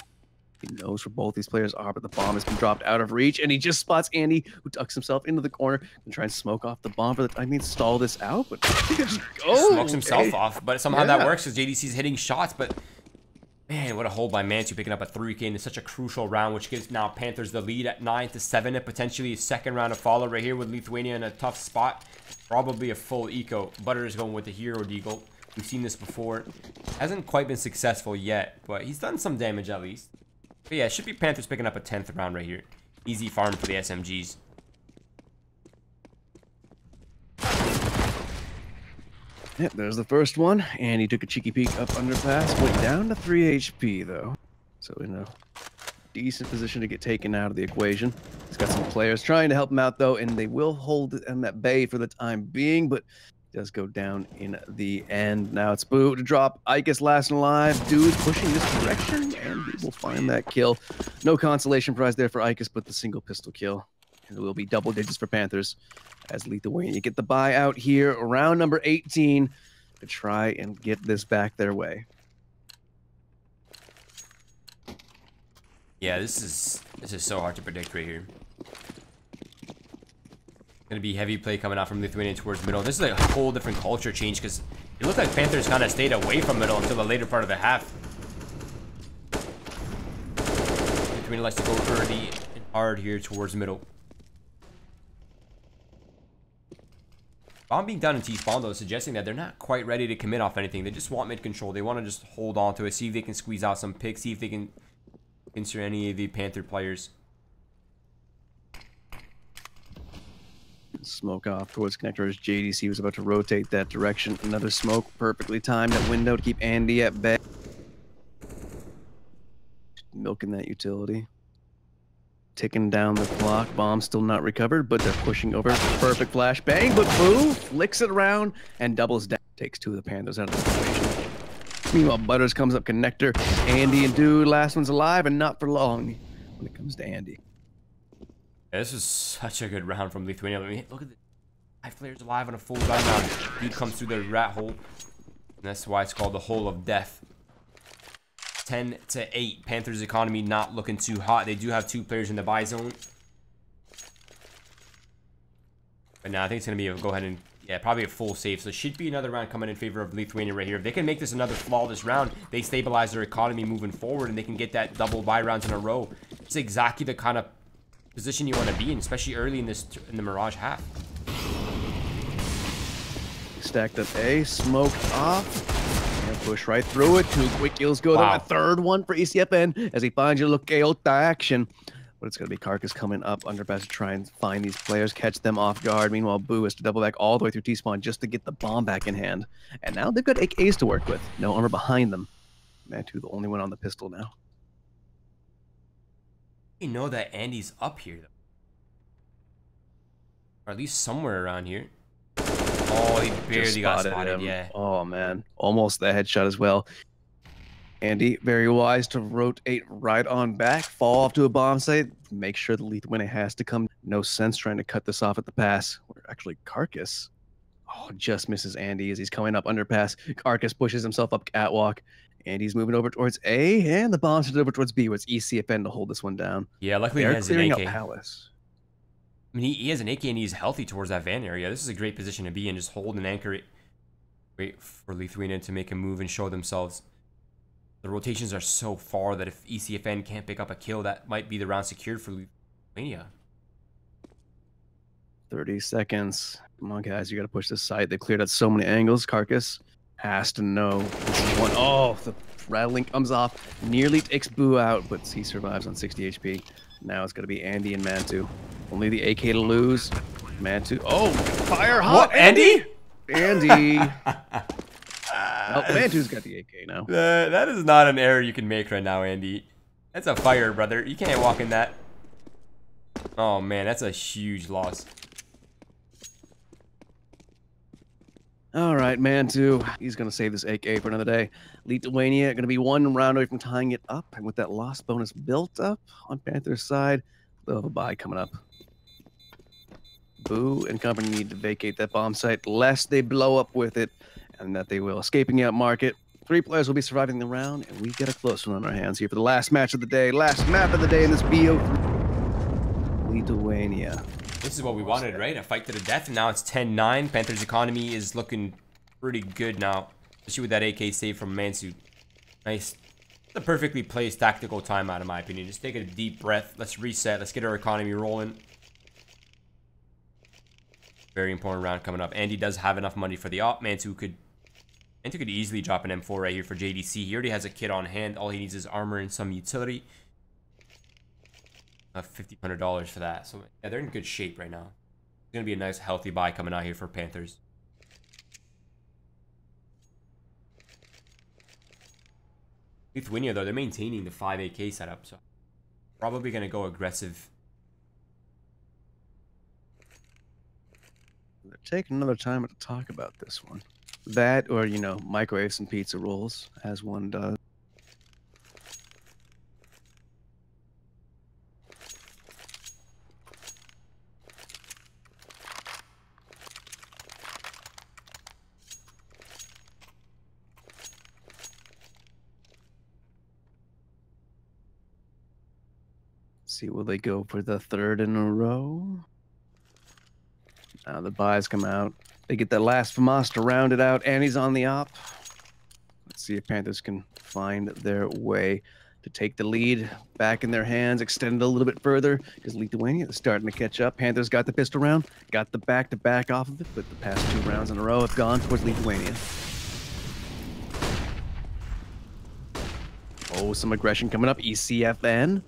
He knows where both these players are, but the bomb has been dropped out of reach, and he just spots Andy, who tucks himself into the corner and tries to smoke off the bomb for the time. I mean, stall this out, but smokes himself off, but somehow that works because JDC's hitting shots. But man, what a hold by Mantu, picking up a 3K in such a crucial round, which gives now Panthers the lead at 9-7, and potentially a second round of follow right here with Lithuania in a tough spot. Probably a full eco. Butter is going with the hero deagle. We've seen this before. Hasn't quite been successful yet, but he's done some damage at least. But yeah, it should be Panthers picking up a 10th round right here. Easy farm for the SMGs. Yep, there's the first one. And he took a cheeky peek up underpass. Went down to 3 HP, though. So in a decent position to get taken out of the equation. He's got some players trying to help him out, though, and they will hold him at bay for the time being, but does go down in the end. Now it's Boo to drop Ikes last and alive. Dude pushing this direction, and we will find that kill. No consolation prize there for Ikes, but the single pistol kill. And it will be double digits for Panthers as Lithuania get the buy out here, round number 18, to try and get this back their way. Yeah, this is so hard to predict right here. Gonna be heavy play coming out from Lithuania towards middle. This is a whole different culture change because it looked like Panthers kind of stayed away from middle until the later part of the half. Lithuania likes to go early and hard here towards middle. Bomb being down in T-spawn though, suggesting that they're not quite ready to commit off anything. They just want mid control. They want to just hold on to it, see if they can squeeze out some picks, see if they can insert any of the Panther players. Smoke off towards connector as JDC was about to rotate that direction. Another smoke, perfectly timed at window to keep Andy at bay. milking that utility. Ticking down the clock. Bomb still not recovered, but they're pushing over. Perfect flash bang, but Boo flicks it around and doubles down. Takes 2 of the Panthers out of the situation. Meanwhile, Butters comes up connector. Andy and Dude, last one's alive, and not for long when it comes to Andy. Yeah, this was such a good round from Lithuania. I mean, look at the 5 players alive on a full gun round. Dude comes through the rat hole. And that's why it's called the hole of death. 10-8. Panthers economy not looking too hot. They do have 2 players in the buy zone. But now I think it's going to be a go ahead and, yeah, probably a full save. So it should be another round coming in favor of Lithuania right here. If they can make this another flawless round, they stabilize their economy moving forward and they can get that double buy rounds in a row. It's exactly the kind of position you want to be in, especially early in the Mirage half. Stacked up A, smoked off, and push right through it. 2 quick kills go. Wow. The 3rd one for ECFN as he finds you. Look, Keota action. But it's going to be Carcass coming up underpass to try and find these players, catch them off guard. Meanwhile, Boo has to double back all the way through T-spawn just to get the bomb back in hand. And now they've got AKs to work with. No armor behind them. Mantu, the only one on the pistol now. You know that Andy's up here, though. Or at least somewhere around here. Oh, he barely got spotted, yeah. Oh, man. Almost the headshot as well. Andy, very wise to rotate right on back, fall off to a bomb site, make sure the Lithuania has to come. No sense trying to cut this off at the pass. Where actually Carcass, just misses Andy as he's coming up underpass. Carcass pushes himself up catwalk. Andy's moving over towards A, and the bomb's headed over towards B, where it's ECFN to hold this one down. Yeah, luckily They're he has an AK. Palace. I mean, he has an AK and he's healthy towards that van area. This is a great position to be in. Just hold and anchor it. Wait for Lithuania to make a move and show themselves. The rotations are so far that if ECFN can't pick up a kill, that might be the round secured for Lithuania. 30 seconds. Come on, guys. You got to push this side. They cleared out so many angles. Carcass has to know. This is one. Oh, the rattling comes off. Nearly takes Boo out, but he survives on 60 HP. Now it's going to be Andy and Mantu. Only the AK to lose. Mantu. Oh, fire hot. What, Andy? Andy. Oh, Mantu's got the AK now. That is not an error you can make right now, Andy. That's a fire, brother. You can't walk in that. Oh, man, that's a huge loss. All right, Mantu. He's going to save this AK for another day. Lithuania going to be 1 round away from tying it up. And with that loss bonus built up on Panthers' side, they'll have a bye coming up. Boo and company need to vacate that bomb site lest they blow up with it. And that they will. Escaping out market. 3 players will be surviving the round, and we get a close one on our hands here for the last match of the day, last map of the day in this BO3. Lithuania. This is what we wanted, right? A fight to the death, and now it's 10-9. Panthers' economy is looking pretty good now, especially with that AK save from Mansu. Nice. It's a perfectly placed tactical timeout, in my opinion. Just take a deep breath. Let's reset. Let's get our economy rolling. Very important round coming up. Andy does have enough money for the op. Mantu could easily drop an M4 right here for JDC. He already has a kit on hand. All he needs is armor and some utility. $500 for that. So yeah, they're in good shape right now. It's gonna be a nice healthy buy coming out here for Panthers. Lithuania though, they're maintaining the 5 AK setup, so probably gonna go aggressive. They're taking another time to talk about this one. That, or, you know, microwave some pizza rolls, as one does. See, will they go for the 3rd in a row? Now the buys come out. They get that last FAMAS to round it out, and he's on the op. Let's see if Panthers can find their way to take the lead back in their hands, extend it a little bit further, because Lithuania is starting to catch up. Panthers got the pistol round, got the back-to-back off of it, but the past 2 rounds in a row have gone towards Lithuania. Oh, some aggression coming up. ECFN.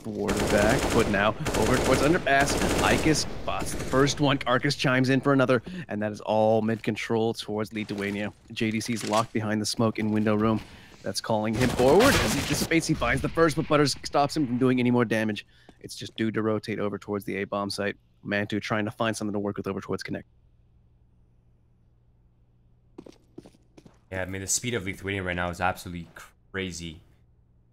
Forward and back, but now over towards underpass. Ikas spots the first one. Carcass chimes in for another, and that is all mid-control towards Lithuania. JDC's locked behind the smoke in window room. That's calling him forward. As he dissipates, he finds the first, but Butters stops him from doing any more damage. It's just due to rotate over towards the A-bomb site. Mantu trying to find something to work with over towards Connect. Yeah, I mean, the speed of Lithuania right now is absolutely crazy.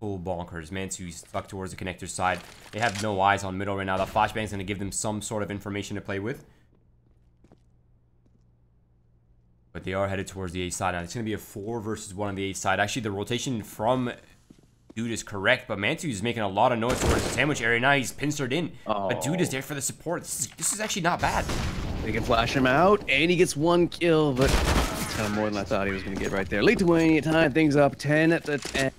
Full bonkers. Mantu's stuck towards the connector side. They have no eyes on middle right now. The flashbang's going to give them some sort of information to play with. But they are headed towards the A side. Now, it's going to be a 4 versus 1 on the A side. Actually, the rotation from Dude is correct, but Mantu is making a lot of noise towards the sandwich area. Now he's pincered in. Oh. But Dude is there for the support. This is actually not bad. They can flash him out, and he gets 1 kill, but it's kind of more than I thought he was going to get right there. Lithuania tying things up 10-10.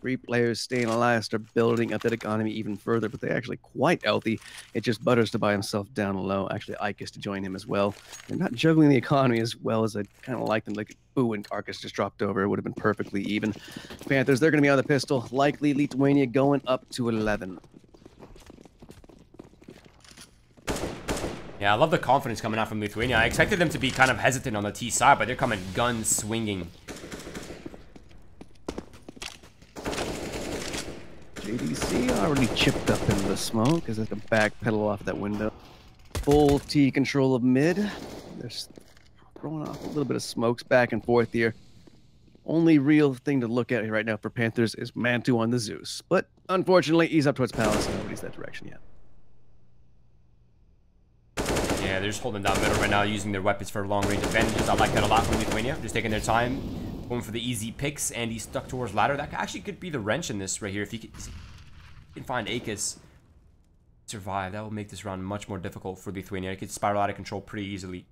3 players staying alive, start building up that economy even further, but they're actually quite healthy. It just Butters to buy himself down low. Actually, Ike is to join him as well. They're not juggling the economy as well as I kind of like them. Like, Boo and Carcass just dropped over. It would have been perfectly even. Panthers, they're going to be on the pistol. Likely Lithuania going up to 11. Yeah, I love the confidence coming out from Lithuania. I expected them to be kind of hesitant on the T side, but they're coming gun swinging. JDC already chipped up into the smoke as they have to backpedal off that window. Full T control of mid. They're throwing off a little bit of smokes back and forth here. Only real thing to look at right now for Panthers is Mantu on the Zeus. But unfortunately, he's up towards Palace and nobody's that direction yet. Yeah, they're just holding down middle right now, using their weapons for long-range advantages. I like that a lot from Lithuania. Just taking their time, going for the easy picks, and he's stuck towards ladder. That actually could be the wrench in this right here. If he can find Akis survive, that will make this round much more difficult for Lithuania. It could spiral out of control pretty easily.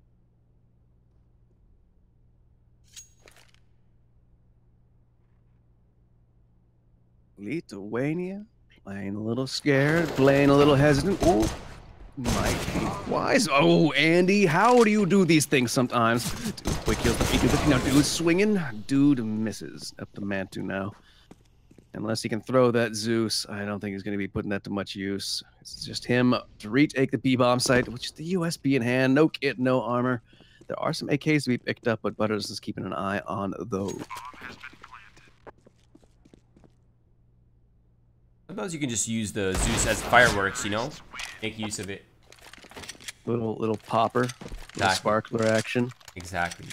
Lithuania playing a little scared, playing a little hesitant. Oh, might be wise. Oh, Andy, how do you do these things sometimes? Dude, quick kills. Now, Dude's swinging. Dude misses. Up to Mantu now. Unless he can throw that Zeus, I don't think he's going to be putting that to much use. It's just him to retake the B-bomb site, which is the USB in hand. No kit, no armor. There are some AKs to be picked up, but Butters is keeping an eye on those. Sometimes you can just use the Zeus as fireworks, you know? Make use of it. Little popper, little sparkler action. Exactly.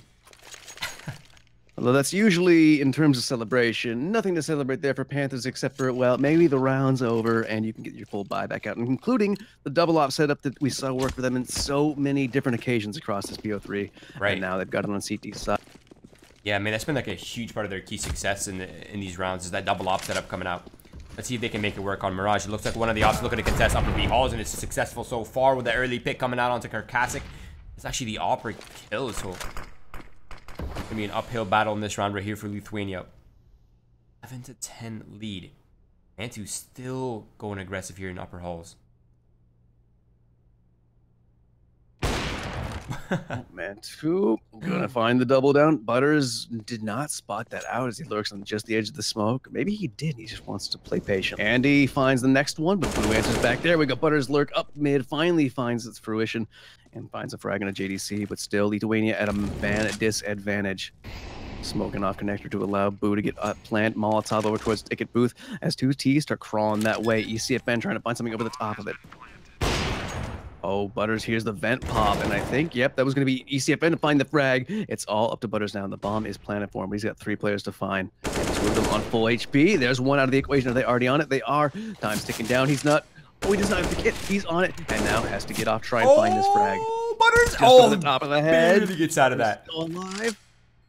Although that's usually, in terms of celebration, nothing to celebrate there for Panthers except for, well, maybe the round's over and you can get your full buyback out, including the double op setup that we saw work for them in so many different occasions across this PO3. Right. And now they've got it on CT side. Yeah, man, that's been like a huge part of their key success in these rounds is that double op setup coming out. Let's see if they can make it work on Mirage. It looks like one of the ops looking to contest upper B halls, and it's successful so far with the early pick coming out onto Karkasic. It's actually the opera kill, so it's gonna be an uphill battle in this round right here for Lithuania. 11-10 lead. Mantu still going aggressive here in upper halls. Mantu gonna find the double down. Butters did not spot that out as he lurks on just the edge of the smoke. Maybe he did. He just wants to play patient. Andy finds the next one, but Blue answers back there. We got Butters lurk up mid. Finally finds its fruition and finds a frag on a JDC, but still Lithuania at a disadvantage. Smoking off connector to allow Boo to get up plant Molotov over towards ticket booth as 2Ts start crawling that way. ECFN trying to find something over the top of it. Oh, Butters, here's the vent pop, and I think, yep, that was going to be ECFN to find the frag. It's all up to Butters now, and the bomb is planted for him, but he's got 3 players to find, and 2 of them on full HP. There's 1 out of the equation. Are they already on it? They are. Time's ticking down. He's not. Oh, he does not have the kit. He's on it, and now has to get off, try and find this frag. Butters! Just on the top of the head. Barely gets out of that. Still alive.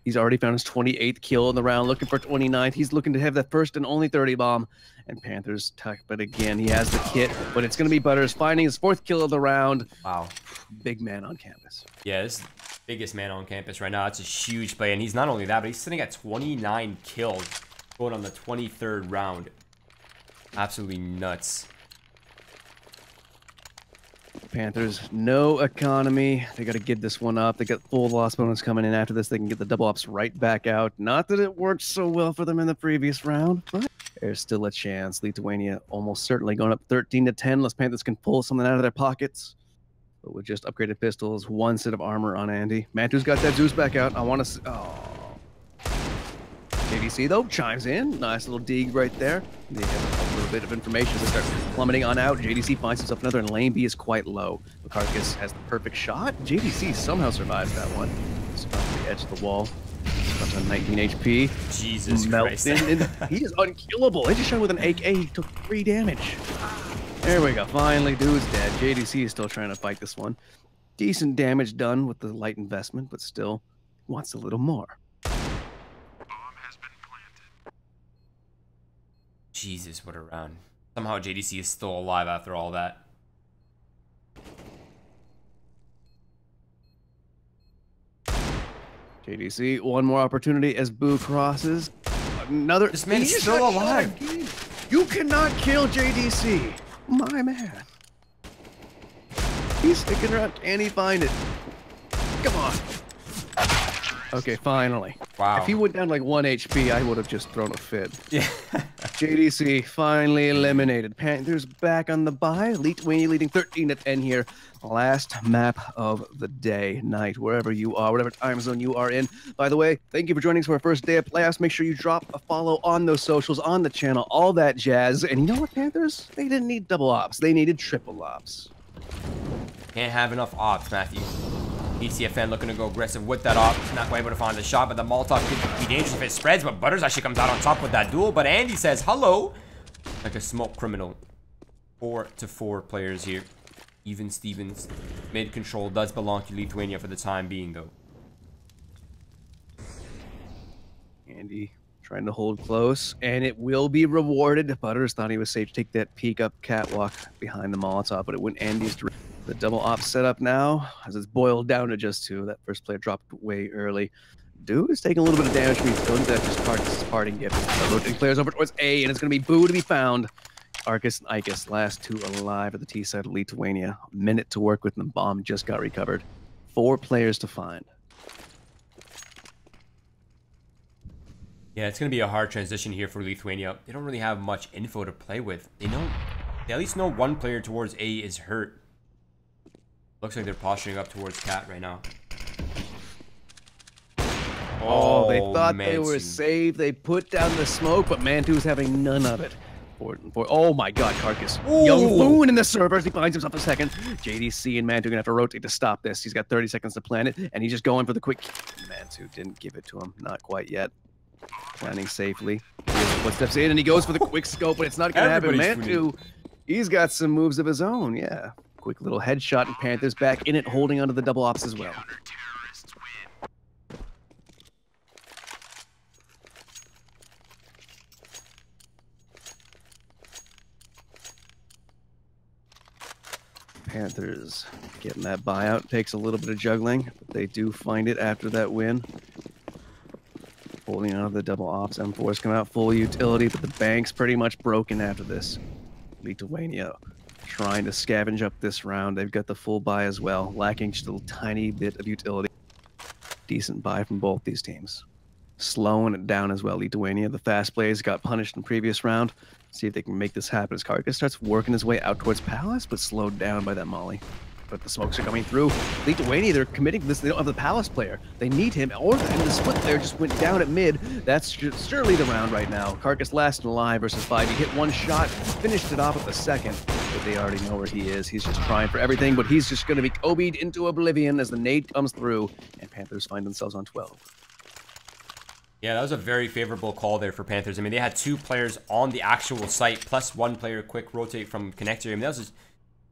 He's already found his 28th kill in the round, looking for 29th. He's looking to have that first and only 30 bomb. And Panthers tuck, but again, he has the kit. But it's going to be Butters finding his 4th kill of the round. Wow. Big man on campus. Yeah, this is the biggest man on campus right now. It's a huge play. And he's not only that, but he's sitting at 29 kills going on the 23rd round. Absolutely nuts. Panthers, no economy. They got to get this one up. They got full loss bonus coming in after this. They can get the double ops right back out. Not that it worked so well for them in the previous round, but there's still a chance. Lithuania almost certainly going up 13-10 unless Panthers can pull something out of their pockets. But with just upgraded pistols, 1 set of armor on Andy. Mantu's got that Zeus back out. I want to... Oh. JDC, though, chimes in. Nice little dig right there. They have a little bit of information as they start plummeting on out. JDC finds himself another, and lane B is quite low. Lukarkas has the perfect shot. JDC somehow survives that one. It's on the edge of the wall. Up to 19 HP. Jesus Christ. He is unkillable. They just shot with an AK. He took 3 damage. There we go. Finally, dude's dead. JDC is still trying to fight this one. Decent damage done with the light investment, but still wants a little more. Jesus, what a round. Somehow JDC is still alive after all that. JDC, one more opportunity as Boo crosses. Another. This man is still alive. You cannot kill JDC. My man. He's sticking around. Can he find it? Come on. Okay, finally. Wow. If he went down like 1 HP, I would have just thrown a fit. Yeah. JDC finally eliminated. Panthers back on the bye. Lithuania leading 13-10 here. Last map of the day, night, wherever you are, whatever time zone you are in. By the way, thank you for joining us for our first day of playoffs. Make sure you drop a follow on those socials, on the channel, all that jazz. And you know what, Panthers? They didn't need double ops. They needed triple ops. Can't have enough ops, Matthew. ECFN looking to go aggressive with that op. Not quite able to find the shot, but the Molotov could be dangerous if it spreads. But Butters actually comes out on top with that duel. But Andy says hello, like a smoke criminal. 4-4 players here. Even Stevens. Mid control does belong to Lithuania for the time being, though. Andy trying to hold close, and it will be rewarded. Butters thought he was safe to take that peek up catwalk behind the Molotov, but it went Andy's direction. The double op setup now, as it's boiled down to just 2. That first player dropped way early. Dude is taking a little bit of damage from each. That's just Arcus' parting gift. Rotating players over towards A, and it's going to be Boo to be found. Arcus and Icus, last 2 alive at the T side of Lithuania. A minute to work with, and the bomb just got recovered. 4 players to find. Yeah, it's going to be a hard transition here for Lithuania. They don't really have much info to play with. They at least know 1 player towards A is hurt. Looks like they're posturing up towards Cat right now. Oh, they thought they were safe. They put down the smoke, but Mantu's having none of it. Oh my god, Carcass. Ooh. Young Foon in the servers. He finds himself a second. JDC and Mantu gonna have to rotate to stop this. He's got 30 seconds to plan it, and he's just going for the quick. Mantu didn't give it to him. Not quite yet. Planning safely. Footsteps in, and he goes for the quick scope, but it's not gonna happen. Mantu, he's got some moves of his own. Yeah. Quick little headshot, and Panthers back in it, holding onto the double ops as well. Panthers getting that buyout. Takes a little bit of juggling, but they do find it after that win. Holding on to the double ops. M4's come out full utility, but the bank's pretty much broken after this. Lithuania trying to scavenge up this round. They've got the full buy as well, lacking just a little tiny bit of utility. Decent buy from both these teams. Slowing it down as well. Lithuania, the fast plays, got punished in the previous round. See if they can make this happen as Carcass starts working his way out towards Palace, but slowed down by that molly. But the smokes are coming through. Lithuania, they're committing to this. They don't have the Palace player. They need him. Or the split player just went down at mid. That's surely the round right now. Carcass last and alive versus 5. He hit 1 shot, finished it off with the second. But they already know where he is. He's just trying for everything, but he's just going to be Kobe'd into oblivion as the nade comes through, and Panthers find themselves on 12. Yeah, that was a very favorable call there for Panthers. I mean, they had 2 players on the actual site, plus 1 player quick rotate from connector. I mean, that was just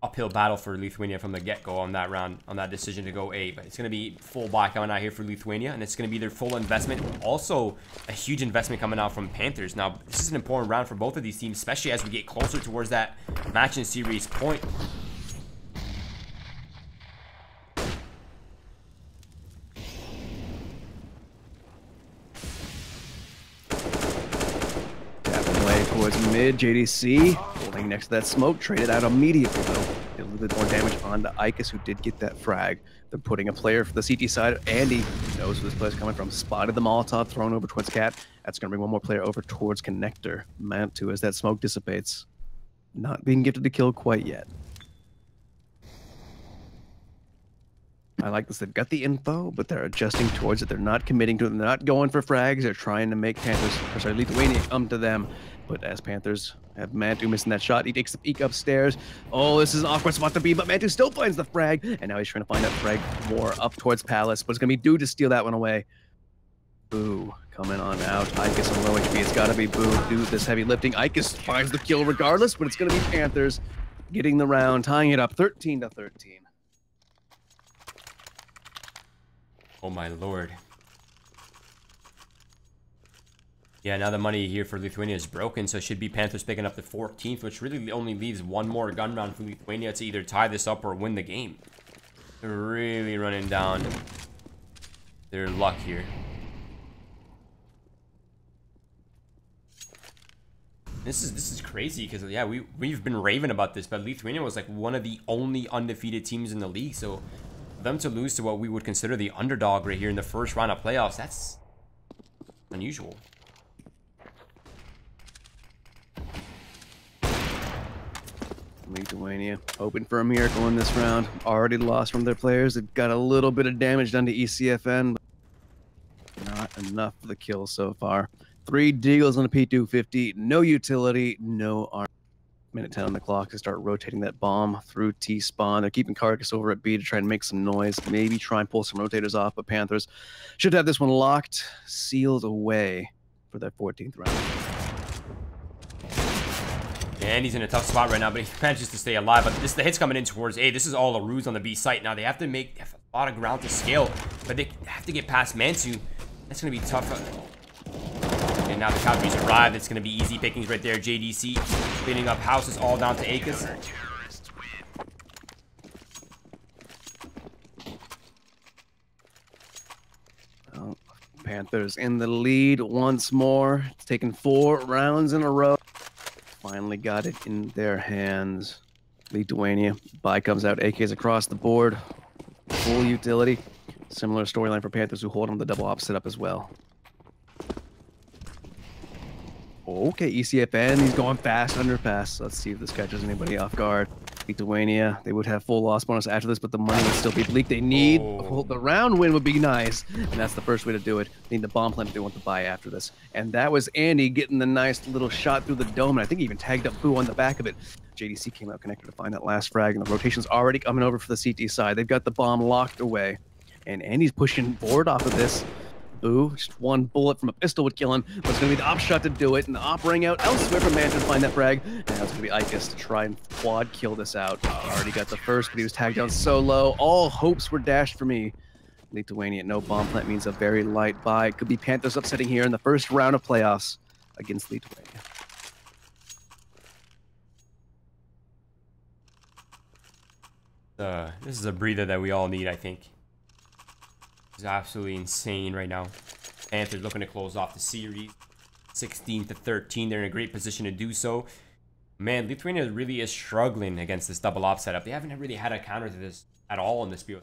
uphill battle for Lithuania from the get-go on that round, on that decision to go A. But it's going to be full buy coming out here for Lithuania, and it's going to be their full investment. Also, a huge investment coming out from Panthers. Now, this is an important round for both of these teams, especially as we get closer towards that match in series point. Towards mid, JDC holding next to that smoke, traded out immediately though. Did a little bit more damage onto Icus, who did get that frag. They're putting a player for the CT side. Andy knows where this player's coming from. Spotted the Molotov thrown over towards Cat. That's going to bring 1 more player over towards Connector. Mantu as that smoke dissipates. Not being gifted to kill quite yet. I like this. They've got the info, but they're adjusting towards it. They're not committing to it. They're not going for frags. They're trying to make Panthers, or sorry, Lithuania come to them. But as Panthers have Mantu missing that shot, he takes the peek upstairs. Oh, this is an awkward spot to be, but Mantu still finds the frag. And now he's trying to find that frag more up towards Palace. But it's going to be Dude to steal that one away. Boo coming on out. Ikas on low HP. It's got to be Boo. Dude, this heavy lifting. Ikas finds the kill regardless, but it's going to be Panthers getting the round, tying it up 13-13. Oh my lord. Yeah, now the money here for Lithuania is broken, so it should be Panthers picking up the 14th, which really only leaves one more gun round for Lithuania to either tie this up or win the game. They're really running down their luck here. This is crazy because, yeah, we've been raving about this, but Lithuania was like one of the only undefeated teams in the league, so for them to lose to what we would consider the underdog right here in the first round of playoffs, that's unusual. Lithuania hoping for a miracle in this round. Already lost from their players. They've got a little bit of damage done to ECFN, but not enough for the kill so far. 3 deagles on a P250, no utility, no arm. Minute 10 on the clock to start rotating that bomb through T-spawn. They're keeping Carcass over at B to try and make some noise, maybe try and pull some rotators off, but Panthers should have this one locked, sealed away for that 14th round. And he's in a tough spot right now, but he manages to stay alive. But the hit's coming in towards A. This is all a ruse on the B site. Now they have to make a lot of ground to scale, but they have to get past Mantu. That's going to be tough. And now the Cavalry's arrived. It's going to be easy pickings right there. JDC cleaning up houses all down to Akas. Well, Panthers in the lead once more. It's taken 4 rounds in a row. Finally got it in their hands. Lithuania. Buy comes out. AKs across the board. Full utility. Similar storyline for Panthers, who hold on the double op setup as well. Okay, ECFN, he's going fast, underpass. Let's see if this catches anybody off guard. Lithuania, they would have full loss bonus after this, but the money would still be bleak. They need, well, the round win would be nice, and that's the first way to do it. They need the bomb plant if they want to buy after this. And that was Andy getting the nice little shot through the dome, and I think he even tagged up Boo on the back of it. JDC came out connected to find that last frag, and the rotation's already coming over for the CT side. They've got the bomb locked away, and Andy's pushing board off of this. Boo, just one bullet from a pistol would kill him, but it's going to be the op shot to do it, and the op rang out elsewhere for Mantu to find that frag, and now it's going to be Ikas to try and quad kill this out. Already got the first, but he was tagged down so low. All hopes were dashed for me. Lithuania, no bomb plant means a very light buy. Could be Panthers upsetting here in the first round of playoffs against Lithuania. This is a breather that we all need, I think. It's absolutely insane right now. Panthers looking to close off the series. 16-13. They're in a great position to do so. Man, Lithuania really is struggling against this double op setup. They haven't really had a counter to this at all in this build.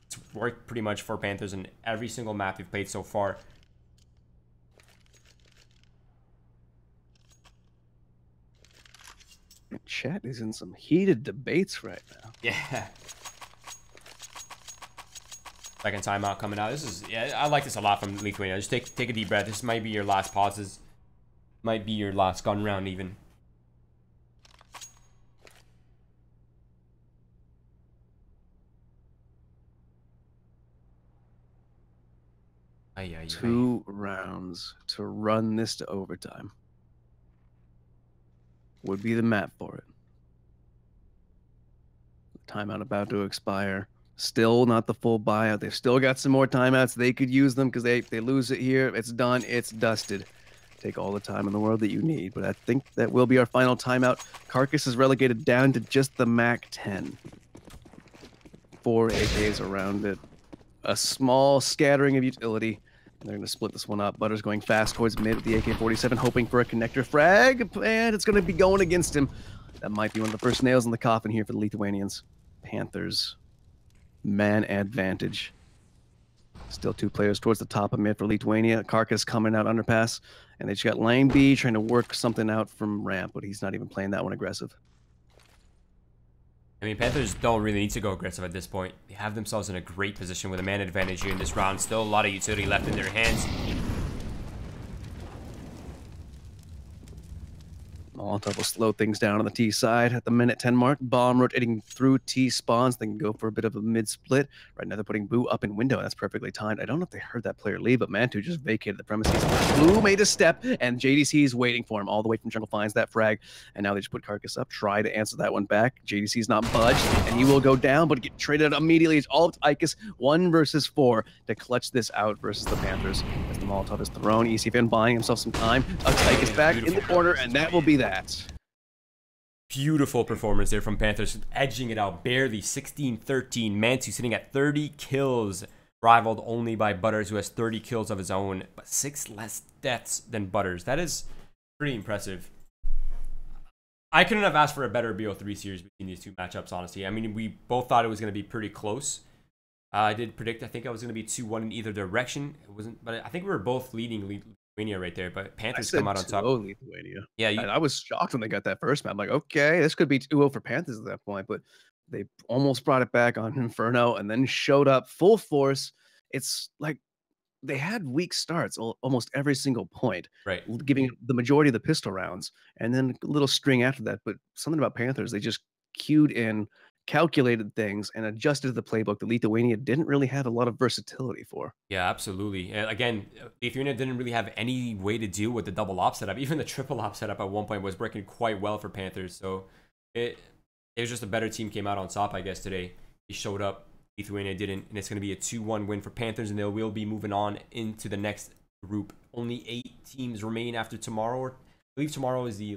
It's worked pretty much for Panthers in every single map they've played so far. Chat is in some heated debates right now. Yeah. Second timeout coming out. This is, yeah, I like this a lot from Lithuania. Just take a deep breath. This might be your last pauses. Might be your last gun round even. Two rounds to run this to overtime would be the map for it. Timeout about to expire. Still not the full buyout. They've still got some more timeouts. They could use them because they lose it here. It's done. It's dusted. Take all the time in the world that you need. But I think that will be our final timeout. Carcass is relegated down to just the MAC 10. 4 AKs around it. A small scattering of utility. They're going to split this one up. Butter's going fast towards mid with the AK-47, hoping for a connector frag. And it's going to be going against him. That might be one of the first nails in the coffin here for the Lithuanians. Panthers. Man advantage. Still 2 players towards the top of mid for Lithuania. Carcass coming out underpass. And they just got Lane B trying to work something out from ramp, but he's not even playing that one aggressive. I mean, Panthers don't really need to go aggressive at this point. They have themselves in a great position with a man advantage here in this round. Still a lot of utility left in their hands. Molotov will slow things down on the T side at the minute 10 mark. Bomb rotating through T spawns. They can go for a bit of a mid split. Right now they're putting Boo up in window. That's perfectly timed. I don't know if they heard that player leave, but Mantu just vacated the premises. Blue made a step, and JDC is waiting for him all the way from jungle. Finds that frag, and now they just put Carcass up. Try to answer that one back. JDC's not budged, and he will go down, but get traded immediately. It's all up to Ikas, 1 versus 4 to clutch this out versus the Panthers. As the Molotov is thrown, ECFN buying himself some time. Tucks Ikas back in the corner, and that will be that. Beautiful performance there from Panthers, edging it out barely. 16-13. Mantu sitting at 30 kills, rivaled only by Butters, who has 30 kills of his own, but 6 less deaths than Butters. That is pretty impressive. I couldn't have asked for a better BO3 series between these two matchups, honestly. I mean, we both thought it was going to be pretty close. I did predict, I think I was going to be 2-1 in either direction. It wasn't, but I think we were both leading Lithuania right there, but Panthers come out on top. Lithuania. Yeah, I was shocked when they got that first map. I'm like, okay, this could be 2-0 for Panthers at that point, but they almost brought it back on Inferno and then showed up full force. It's like they had weak starts almost every single point, right, giving the majority of the pistol rounds, and then a little string after that. But something about Panthers, they just queued in, calculated things, and adjusted to the playbook that Lithuania didn't really have a lot of versatility for. Yeah, absolutely. Again, Lithuania didn't really have any way to deal with the double op setup. Even the triple op setup at one point was working quite well for Panthers. So it was just a better team came out on top, I guess, today. He showed up. Lithuania didn't. And it's going to be a 2-1 win for Panthers. And they will be moving on into the next group. Only 8 teams remain after tomorrow. I believe tomorrow is the